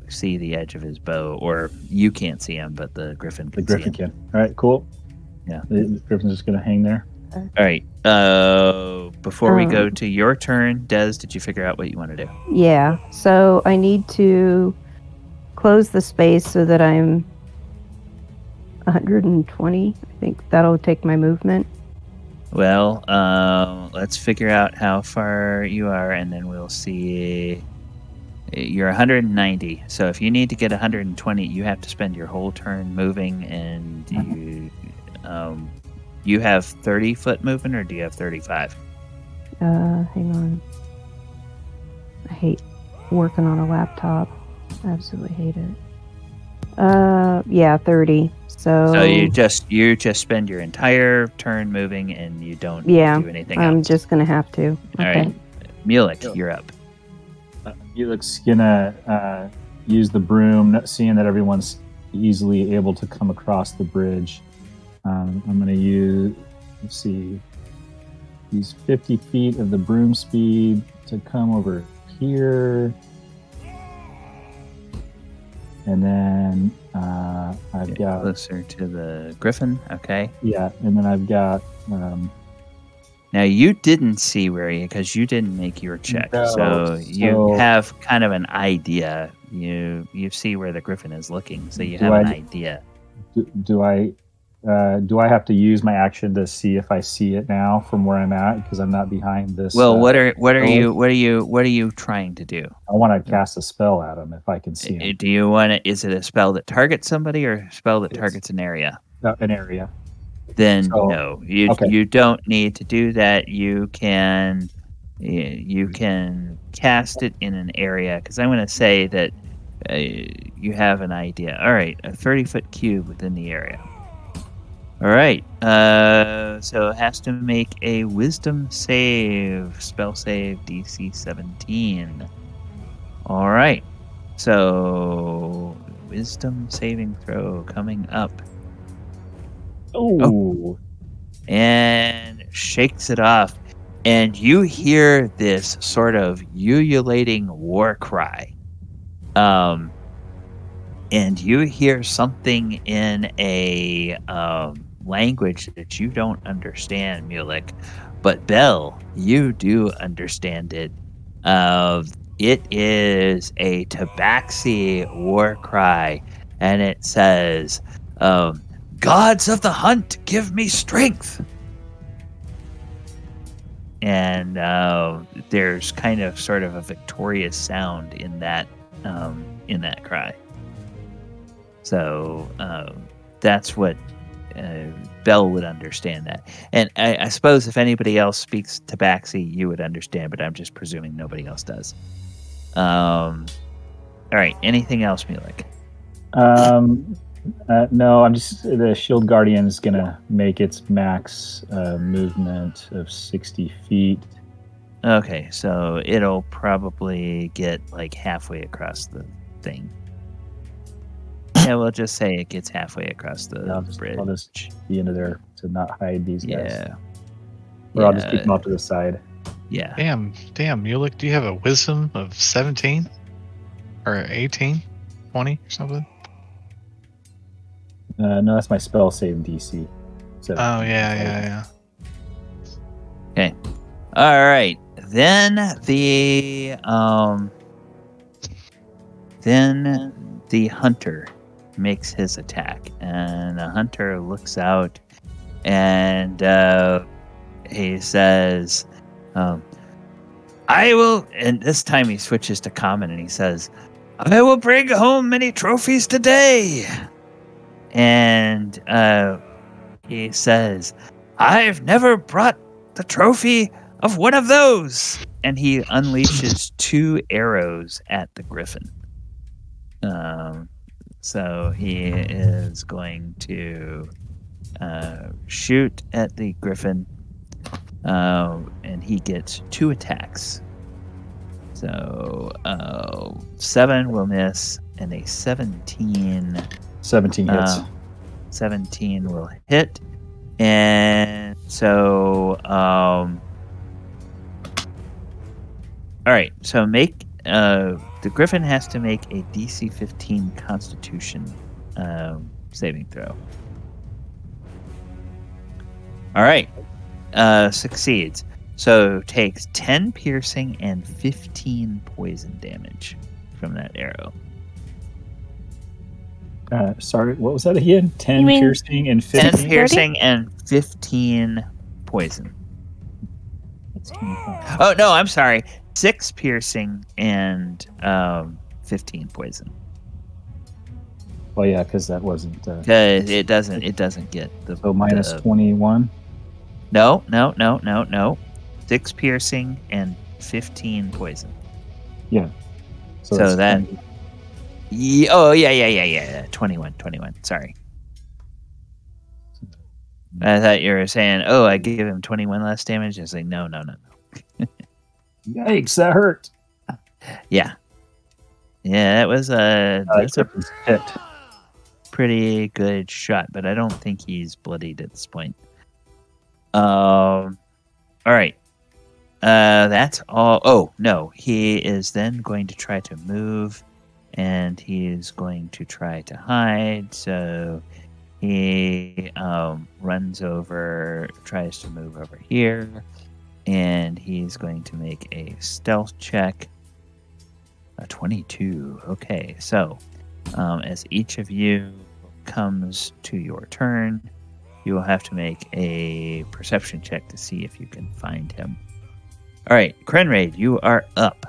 See the edge of his bow, or you can't see him, but the Griffin can. The Griffin can. All right, cool. Yeah, the Griffin's just gonna hang there. All right. Before we go to your turn, Dez, did you figure out what you want to do? Yeah. So I need to close the space so that I'm 120. I think that'll take my movement. Well, let's figure out how far you are, and then we'll see. You're 190, so if you need to get 120, you have to spend your whole turn moving, and you have 30-foot movement, or do you have 35? Hang on. I hate working on a laptop. I absolutely hate it. 30. So you just spend your entire turn moving, and you don't do anything else. I'm just gonna have to. All right, Mulek, you're up. Mulek's gonna use the broom, seeing that everyone's easily able to come across the bridge. I'm gonna use 50 feet of the broom speed to come over here. And then I've got closer to the Griffin. Okay. Yeah, and then I've got. Now you didn't see where because you didn't make your check, so you have kind of an idea. You see where the Griffin is looking, so you have an idea. Do I have to use my action to see if I see it now from where I'm at, because I'm not behind this? Well, what are you trying to do? I want to cast a spell at him if I can see him. Do you want it? Is it a spell that targets somebody or a spell that targets an area? An area. then So, no, you okay. you don't need to do that. You can cast it in an area, because I'm going to say that you have an idea. All right, a 30-foot cube within the area. All right, so it has to make a Wisdom save, spell save, DC 17. All right, so Wisdom saving throw coming up. Oh. And shakes it off. And you hear this sort of ululating war cry. And you hear something in a language that you don't understand, Mulek. But Belle, you do understand it. It is a Tabaxi war cry. And it says, "Gods of the hunt, give me strength." And there's kind of sort of a victorious sound in that cry. So that's what Belle would understand that. And I suppose if anybody else speaks Tabaxi, you would understand, but I'm just presuming nobody else does. All right, anything else, Mulek? No, I'm just the Shield Guardian's gonna make its max movement of 60 feet. Okay, so it'll probably get like halfway across the thing. Yeah, we'll just say it gets halfway across the bridge. I'll just be into there to not hide these guys. Yeah. Or I'll just keep them off to the side. Yeah. Damn, Mulek, do you have a wisdom of 17? Or 18? 20 or something? No, that's my spell save DC. So, Oh, yeah. Okay. All right. Then the hunter makes his attack, and the hunter looks out, and he says, "I will." And this time he switches to common, and he says, "I will bring home many trophies today." And he says, "I've never brought the trophy of one of those." And he unleashes 2 arrows at the Griffon. So he is going to shoot at the Griffon, and he gets 2 attacks. So 7 will miss, and a 17 hits. 17 will hit. And so all right, so make the Griffin has to make a DC 15 Constitution saving throw. All right, succeeds. So takes 10 piercing and 15 poison damage from that arrow. Sorry, what was that again? 10 You mean piercing and 15? 10 piercing and 15 poison. That's 25. Oh, no, I'm sorry. 6 piercing and 15 poison. Well, yeah, because that wasn't... It doesn't get the... So minus 21? No. 6 piercing and 15 poison. Yeah. So that... 20. Yeah. 21. Sorry. I thought you were saying, I give him 21 less damage. It's like, no. Yikes, that hurt. Yeah, that was that's a hit. pretty good shot, but I don't think he's bloodied at this point. All right. That's all. Oh, no. He is then going to try to move, and he's going to try to hide. So he runs over, tries to move over here, and he's going to make a stealth check. A 22. Okay, so as each of you comes to your turn, you will have to make a perception check to see if you can find him. All right, Krenraid, you are up.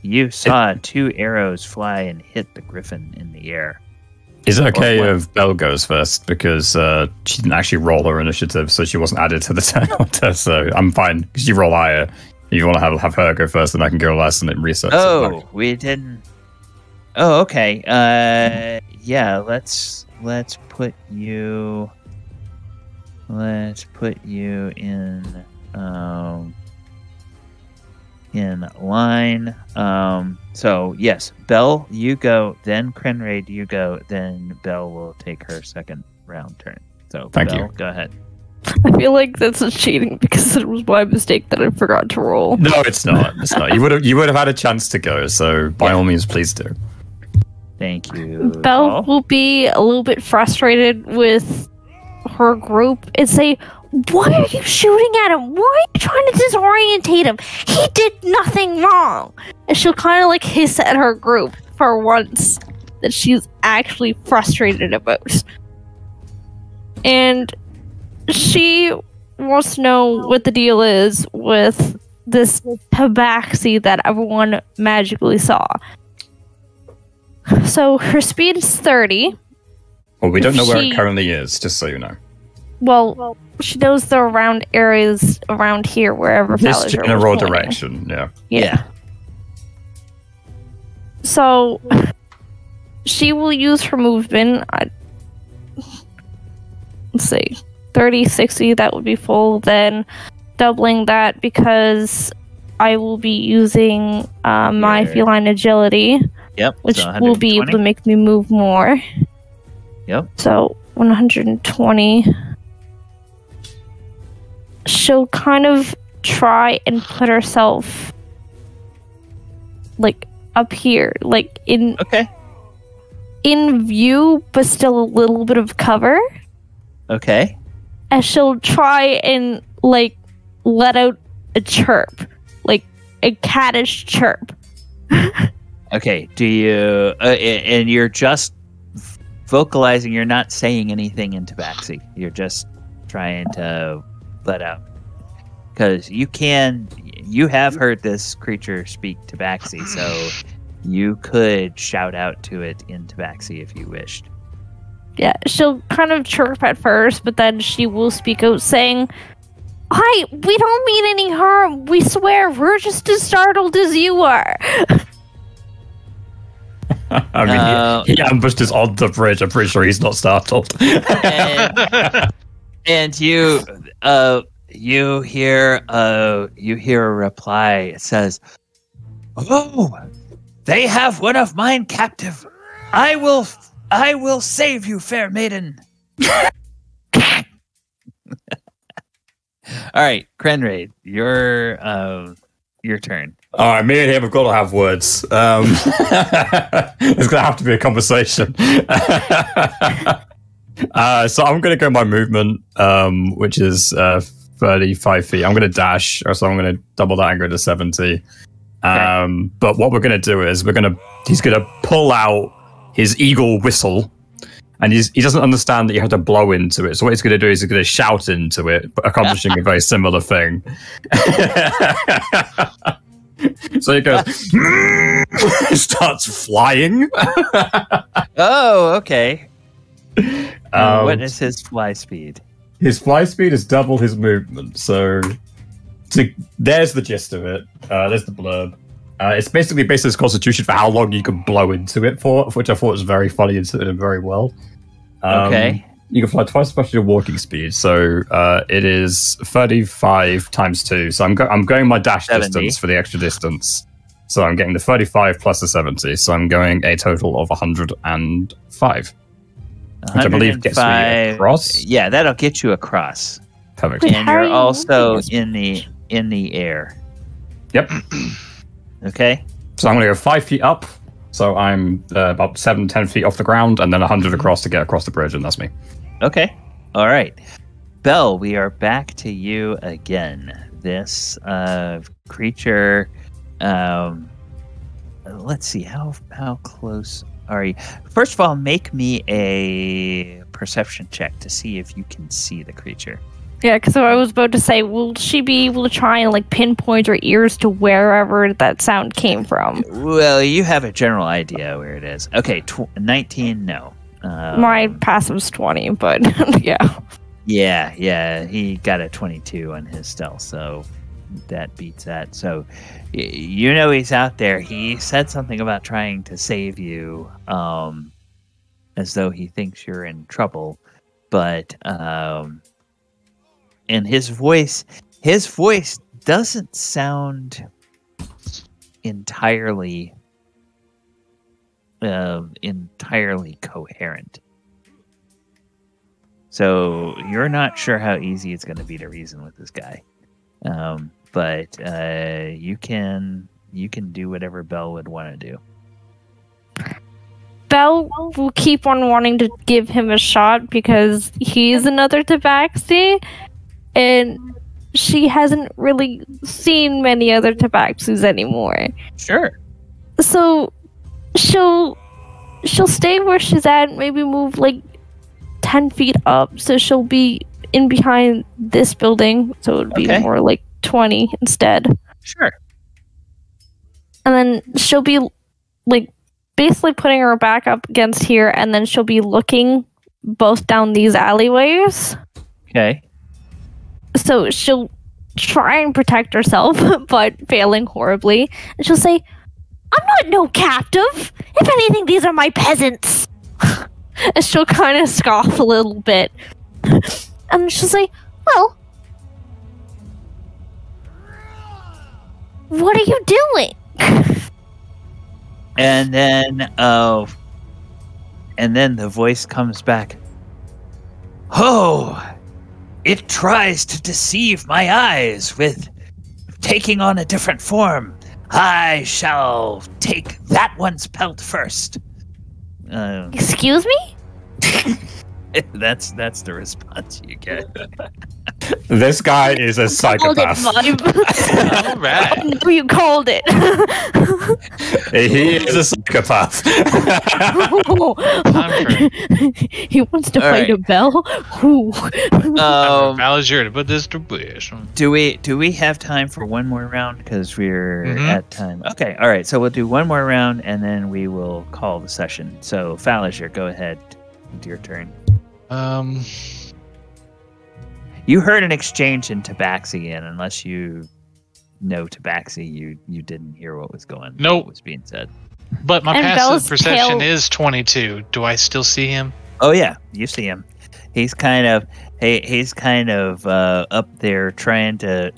You saw 2 arrows fly and hit the Griffin in the air. Is it okay Or what? if Belle goes first? Because she didn't actually roll her initiative, so she wasn't added to the turn order. So I'm fine, because you roll higher. If you want to have her go first, then I can go last and it resets. Oh, it back. we didn't. Oh, okay. Yeah. Let's put you. Let's put you in line. So yes, Belle, you go. Then Krenraid, you go. Then Belle will take her second round turn. So Thank Belle, you. go ahead. I feel like that's a cheating because it was my mistake that I forgot to roll. No, it's not. It's not. You would have had a chance to go. So by all means, please do. Thank you. Belle Paul. will be a little bit frustrated with her group and say, "Why are you shooting at him? Why are you trying to disorientate him? He did nothing wrong." And she'll kind of like hiss at her group for once that she's actually frustrated about. And she wants to know what the deal is with this Tabaxi that everyone magically saw. So her speed is 30. Well, we don't know where it She- currently is, just so you know. Well, she knows they're around areas around here, wherever This Falazure was general pointing. direction, yeah. Yeah. So she will use her movement. Let's see. 30, 60, that would be full. Then doubling that because I will be using my Yeah. feline agility, Yep. which so will be able to 120. make me move more. Yep. So 120. She'll kind of try and put herself like up here, like Okay. in view, but still a little bit of cover. Okay. And she'll try and like let out a chirp, like a cattish chirp. Okay. Do you? And you're just vocalizing. You're not saying anything in Tabaxi. You're just trying to let out, because you can. You have heard this creature speak Tabaxi, so you could shout out to it in Tabaxi if you wished. Yeah, she'll kind of chirp at first, but then she will speak out saying, "Hi, we don't mean any harm. We swear we're just as startled as you are." I mean, he ambushed us on the bridge. I'm pretty sure he's not startled. And you hear a reply. It says, "Oh, they have one of mine captive. I will save you, fair maiden." All right, Krenraid, your turn. All right, me and him have got to have words. There's going to have to be a conversation. So I'm going to go my movement, which is 35 feet. I'm going to dash, so I'm going to double that and go to 70. But what we're going to do is he's going to pull out his eagle whistle, and he doesn't understand that you have to blow into it. So what he's going to do is he's going to shout into it, accomplishing a very similar thing. So he goes, starts flying. Oh, okay. What Um, is his fly speed? His fly speed is double his movement. So there's the gist of it. There's the blurb. It's basically based on his constitution for how long you can blow into it for, which I thought was very funny and suited him very well. Okay. You can fly twice as much as your walking speed. So it is 35 times 2. So I'm going my dash 70. distance for the extra distance. So I'm getting the 35 plus the 70. So I'm going a total of 105. Which I believe gets me 105. across. Yeah, that'll get you across. Perfect. Wait, And how are you're you also moving in the air. Yep. Okay. So I'm going to go 5 feet up. So I'm about 7-10 feet off the ground, and then 100 across to get across the bridge, and that's me. Okay. All right. Belle, we are back to you again. This creature. Let's see. How close are you? First of all, make me a perception check to see if you can see the creature. Yeah, because I was about to say, will she be able to try and like pinpoint her ears to wherever that sound came from? Well, you have a general idea where it is. Okay, 19, no. My passive's 20, but yeah. Yeah, he got a 22 on his stealth, so that beats that. So you know he's out there. He said something about trying to save you, as though he thinks you're in trouble, but and his voice doesn't sound entirely coherent. So you're not sure how easy it's going to be to reason with this guy, but you can do whatever Belle would want to do. Belle will keep on wanting to give him a shot because he's another Tabaxi, and she hasn't really seen many other Tabaxis anymore. Sure. So she'll stay where she's at, maybe move like 10 feet up, so she'll be in behind this building, so it would be more like 20 instead. Sure. And then she'll be like basically putting her back up against here, and then she'll be looking both down these alleyways. Okay. So she'll try and protect herself, but failing horribly. And she'll say, "I'm not no captive. If anything, these are my peasants." And she'll kind of scoff a little bit. And she'll say, "Well, what are you doing?" And then the voice comes back. "Oh, it tries to deceive my eyes with taking on a different form. I shall take that one's pelt first." Excuse me? That's the response you get. This guy is a psychopath. All right. Oh, no, you called it. He is a psychopath. He wants to fight a Belle. Falazure to put this to bush. Do we have time for one more round? Because we're at time. Okay, all right. So we'll do one more round, and then we will call the session. So Falazure, go ahead. It's your turn. You heard an exchange in Tabaxi, and unless you know Tabaxi, you didn't hear what was what was being said. But my And passive Belle's perception tail- is 22. Do I still see him? Oh yeah, you see him. He's kind of up there trying to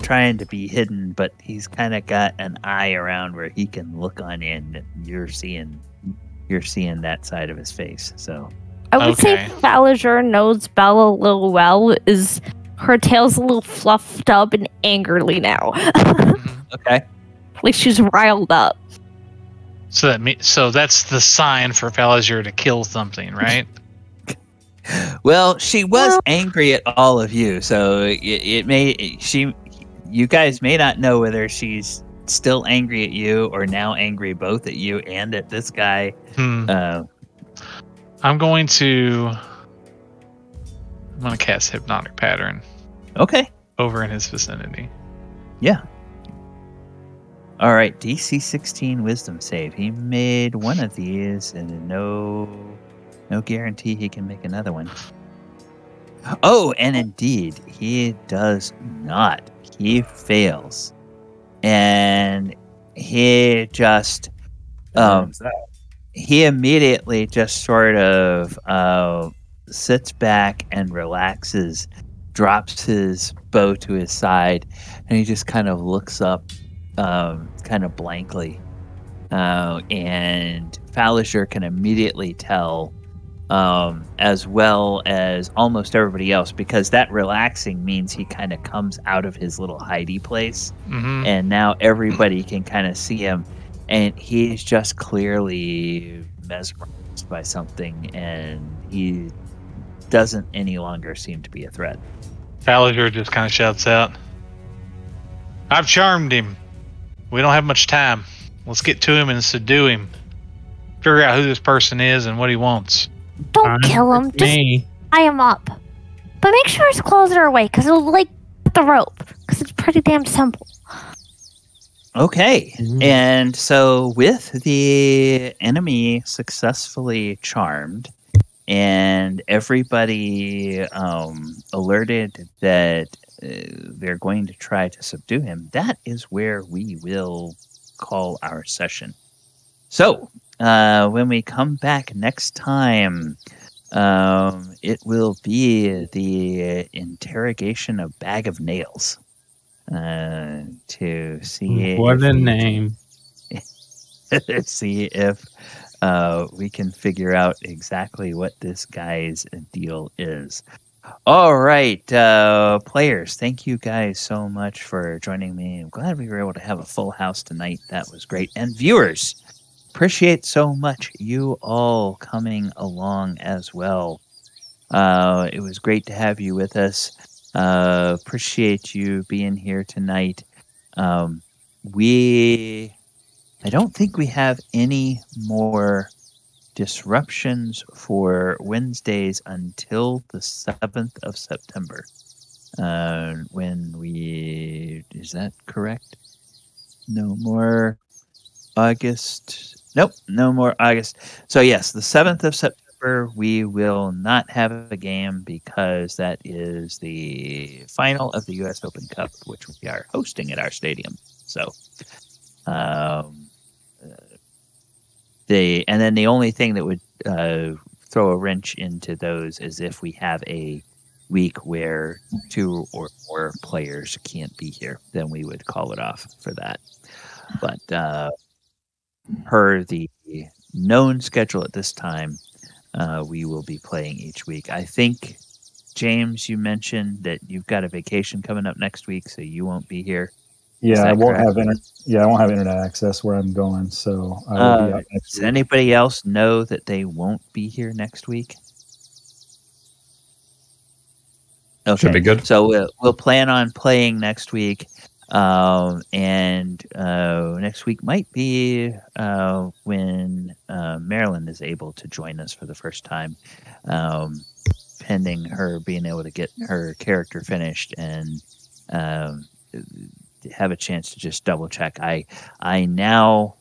be hidden, but he's kind of got an eye around where he can look on in. You're seeing that side of his face. So I would say Falazure knows Belle a little well. Is her tail's a little fluffed up and angrily now. okay. Like she's riled up. So that's the sign for Falazure to kill something, right? Well, she was angry at all of you, so you guys may not know whether she's still angry at you or now angry both at you and at this guy. I'm going to cast Hypnotic Pattern. Okay. Over in his vicinity. Yeah. All right, DC 16 Wisdom save. He made one of these, and no guarantee he can make another one. Oh, and indeed, he does not. He fails. And he just... he immediately just sort of sits back and relaxes, drops his bow to his side, and he just kind of looks up kind of blankly. And Falazure can immediately tell, as well as almost everybody else, because that relaxing means he kind of comes out of his little hidey place, and now everybody can kind of see him, and he's just clearly mesmerized by something, and he doesn't any longer seem to be a threat. Falazure just kind of shouts out, "I've charmed him. We don't have much time. Let's get to him and subdue him. Figure out who this person is and what he wants." Don't kill him. Just tie him up. But make sure his clothes are away, because it'll like the rope. Because it's pretty damn simple. Okay. And so with the enemy successfully charmed, and everybody alerted that they're going to try to subdue him, that is where we will call our session. So, when we come back next time, it will be the interrogation of Bag of Nails. To see What a name. See if we can figure out exactly what this guy's deal is. All right, players, thank you guys so much for joining me. I'm glad we were able to have a full house tonight. That was great. And viewers, appreciate so much you all coming along as well. It was great to have you with us. Appreciate you being here tonight. I don't think we have any more disruptions for Wednesdays until the 7th of September. Is that correct? No more August. Nope, no more August. So yes, the 7th of September, we will not have a game because that is the final of the U.S. Open Cup, which we are hosting at our stadium. So, and then the only thing that would throw a wrench into those is if we have a week where 2 or more players can't be here, then we would call it off for that. But per the known schedule at this time, we will be playing each week. I think, James, you mentioned that you've got a vacation coming up next week, so you won't be here. Yeah, I won't have internet access where I'm going, so I will be out next does week. anybody else know that they won't be here next week? Okay. Should be good. So we'll plan on playing next week, and next week might be when Marilyn is able to join us for the first time, pending her being able to get her character finished and have a chance to just double check. I now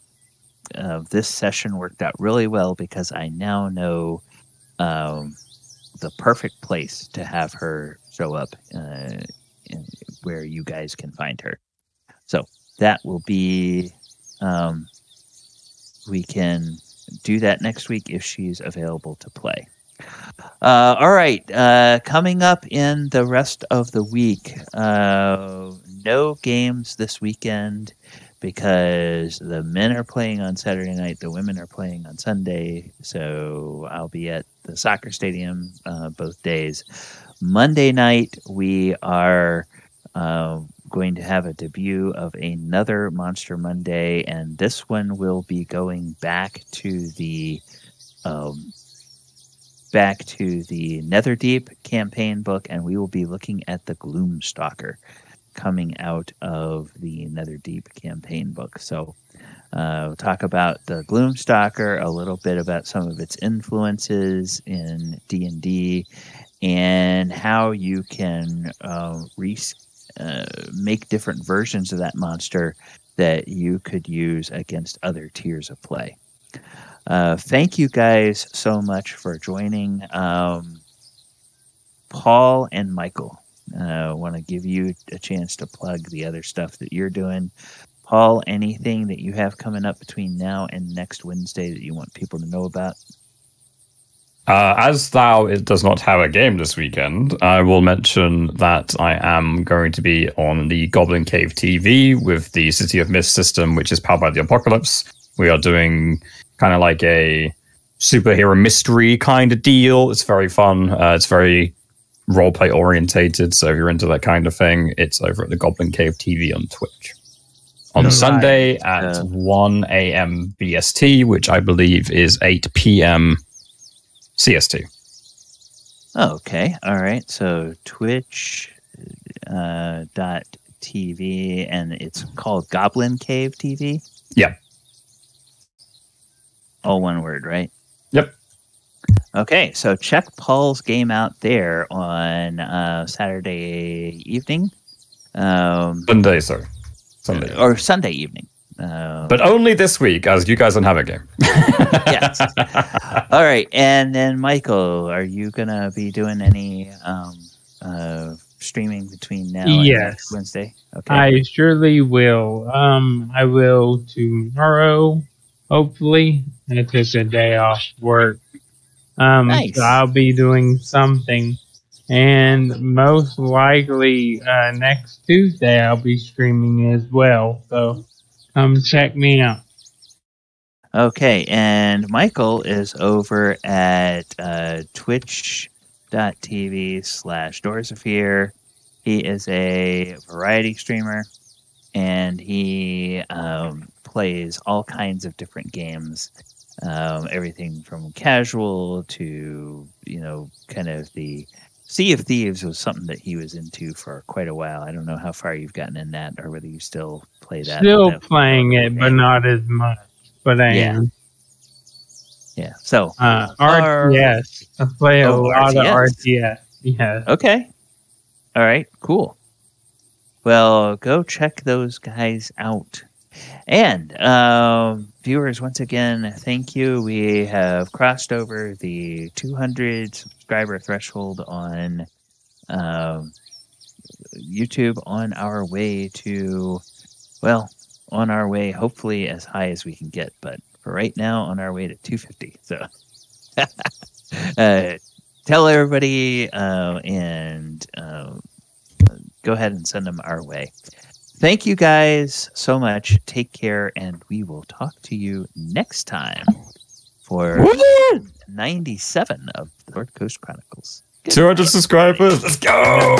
this session worked out really well because I now know the perfect place to have her show up where you guys can find her. So that will be we can do that next week if she's available to play. All right, coming up in the rest of the week, no games this weekend because the men are playing on Saturday night, the women are playing on Sunday, so I'll be at the soccer stadium both days. Monday night, we are going to have a debut of another Monster Monday, and this one will be going back to the Netherdeep campaign book, and we will be looking at the Gloomstalker coming out of the Netherdeep campaign book. So we'll talk about the Gloomstalker, a little bit about some of its influences in D&D, and how you can make different versions of that monster that you could use against other tiers of play. Thank you guys so much for joining. Paul and Michael, I want to give you a chance to plug the other stuff that you're doing. Paul, anything that you have coming up between now and next Wednesday that you want people to know about? As it does not have a game this weekend, I will mention that I am going to be on the Goblin Cave TV with the City of Mist system, which is powered by the Apocalypse. We are doing kind of like a superhero mystery kind of deal. It's very fun. It's very roleplay orientated, so if you're into that kind of thing, it's over at the Goblin Cave TV on Twitch. On Sunday at 1 a.m. BST, which I believe is 8 p.m. CST. Okay, all right. So Twitch .tv, and it's called Goblin Cave TV? Yeah. All one word, right? Yep. Okay, so check Paul's game out there on Saturday evening. Sunday, sorry. Sunday. Or Sunday evening. But only this week, as you guys don't have a game. Yes. All right, and then Michael, are you gonna be doing any streaming between now and next Wednesday? Okay. I surely will. I will tomorrow, hopefully. I took a day off work. Nice. So I'll be doing something. And most likely next Tuesday I'll be streaming as well. So come check me out. Okay, and Michael is over at twitch.tv/Doors of He is a variety streamer, and he plays all kinds of different games. Everything from casual to, kind of the Sea of Thieves was something that he was into for quite a while. I don't know how far you've gotten in that or whether you still play that. Still playing it, but not as much. But I am. Yeah. So RTS. I play a lot of RTS. Yeah. Okay. All right. Cool. Well, go check those guys out. And viewers, once again, thank you. We have crossed over the 200 subscriber threshold on YouTube on our way to, hopefully as high as we can get. But for right now, on our way to 250. So tell everybody and go ahead and send them our way. Thank you guys so much. Take care, and we will talk to you next time for 97 of the Sword Coast Chronicles. 200 subscribers. Let's go!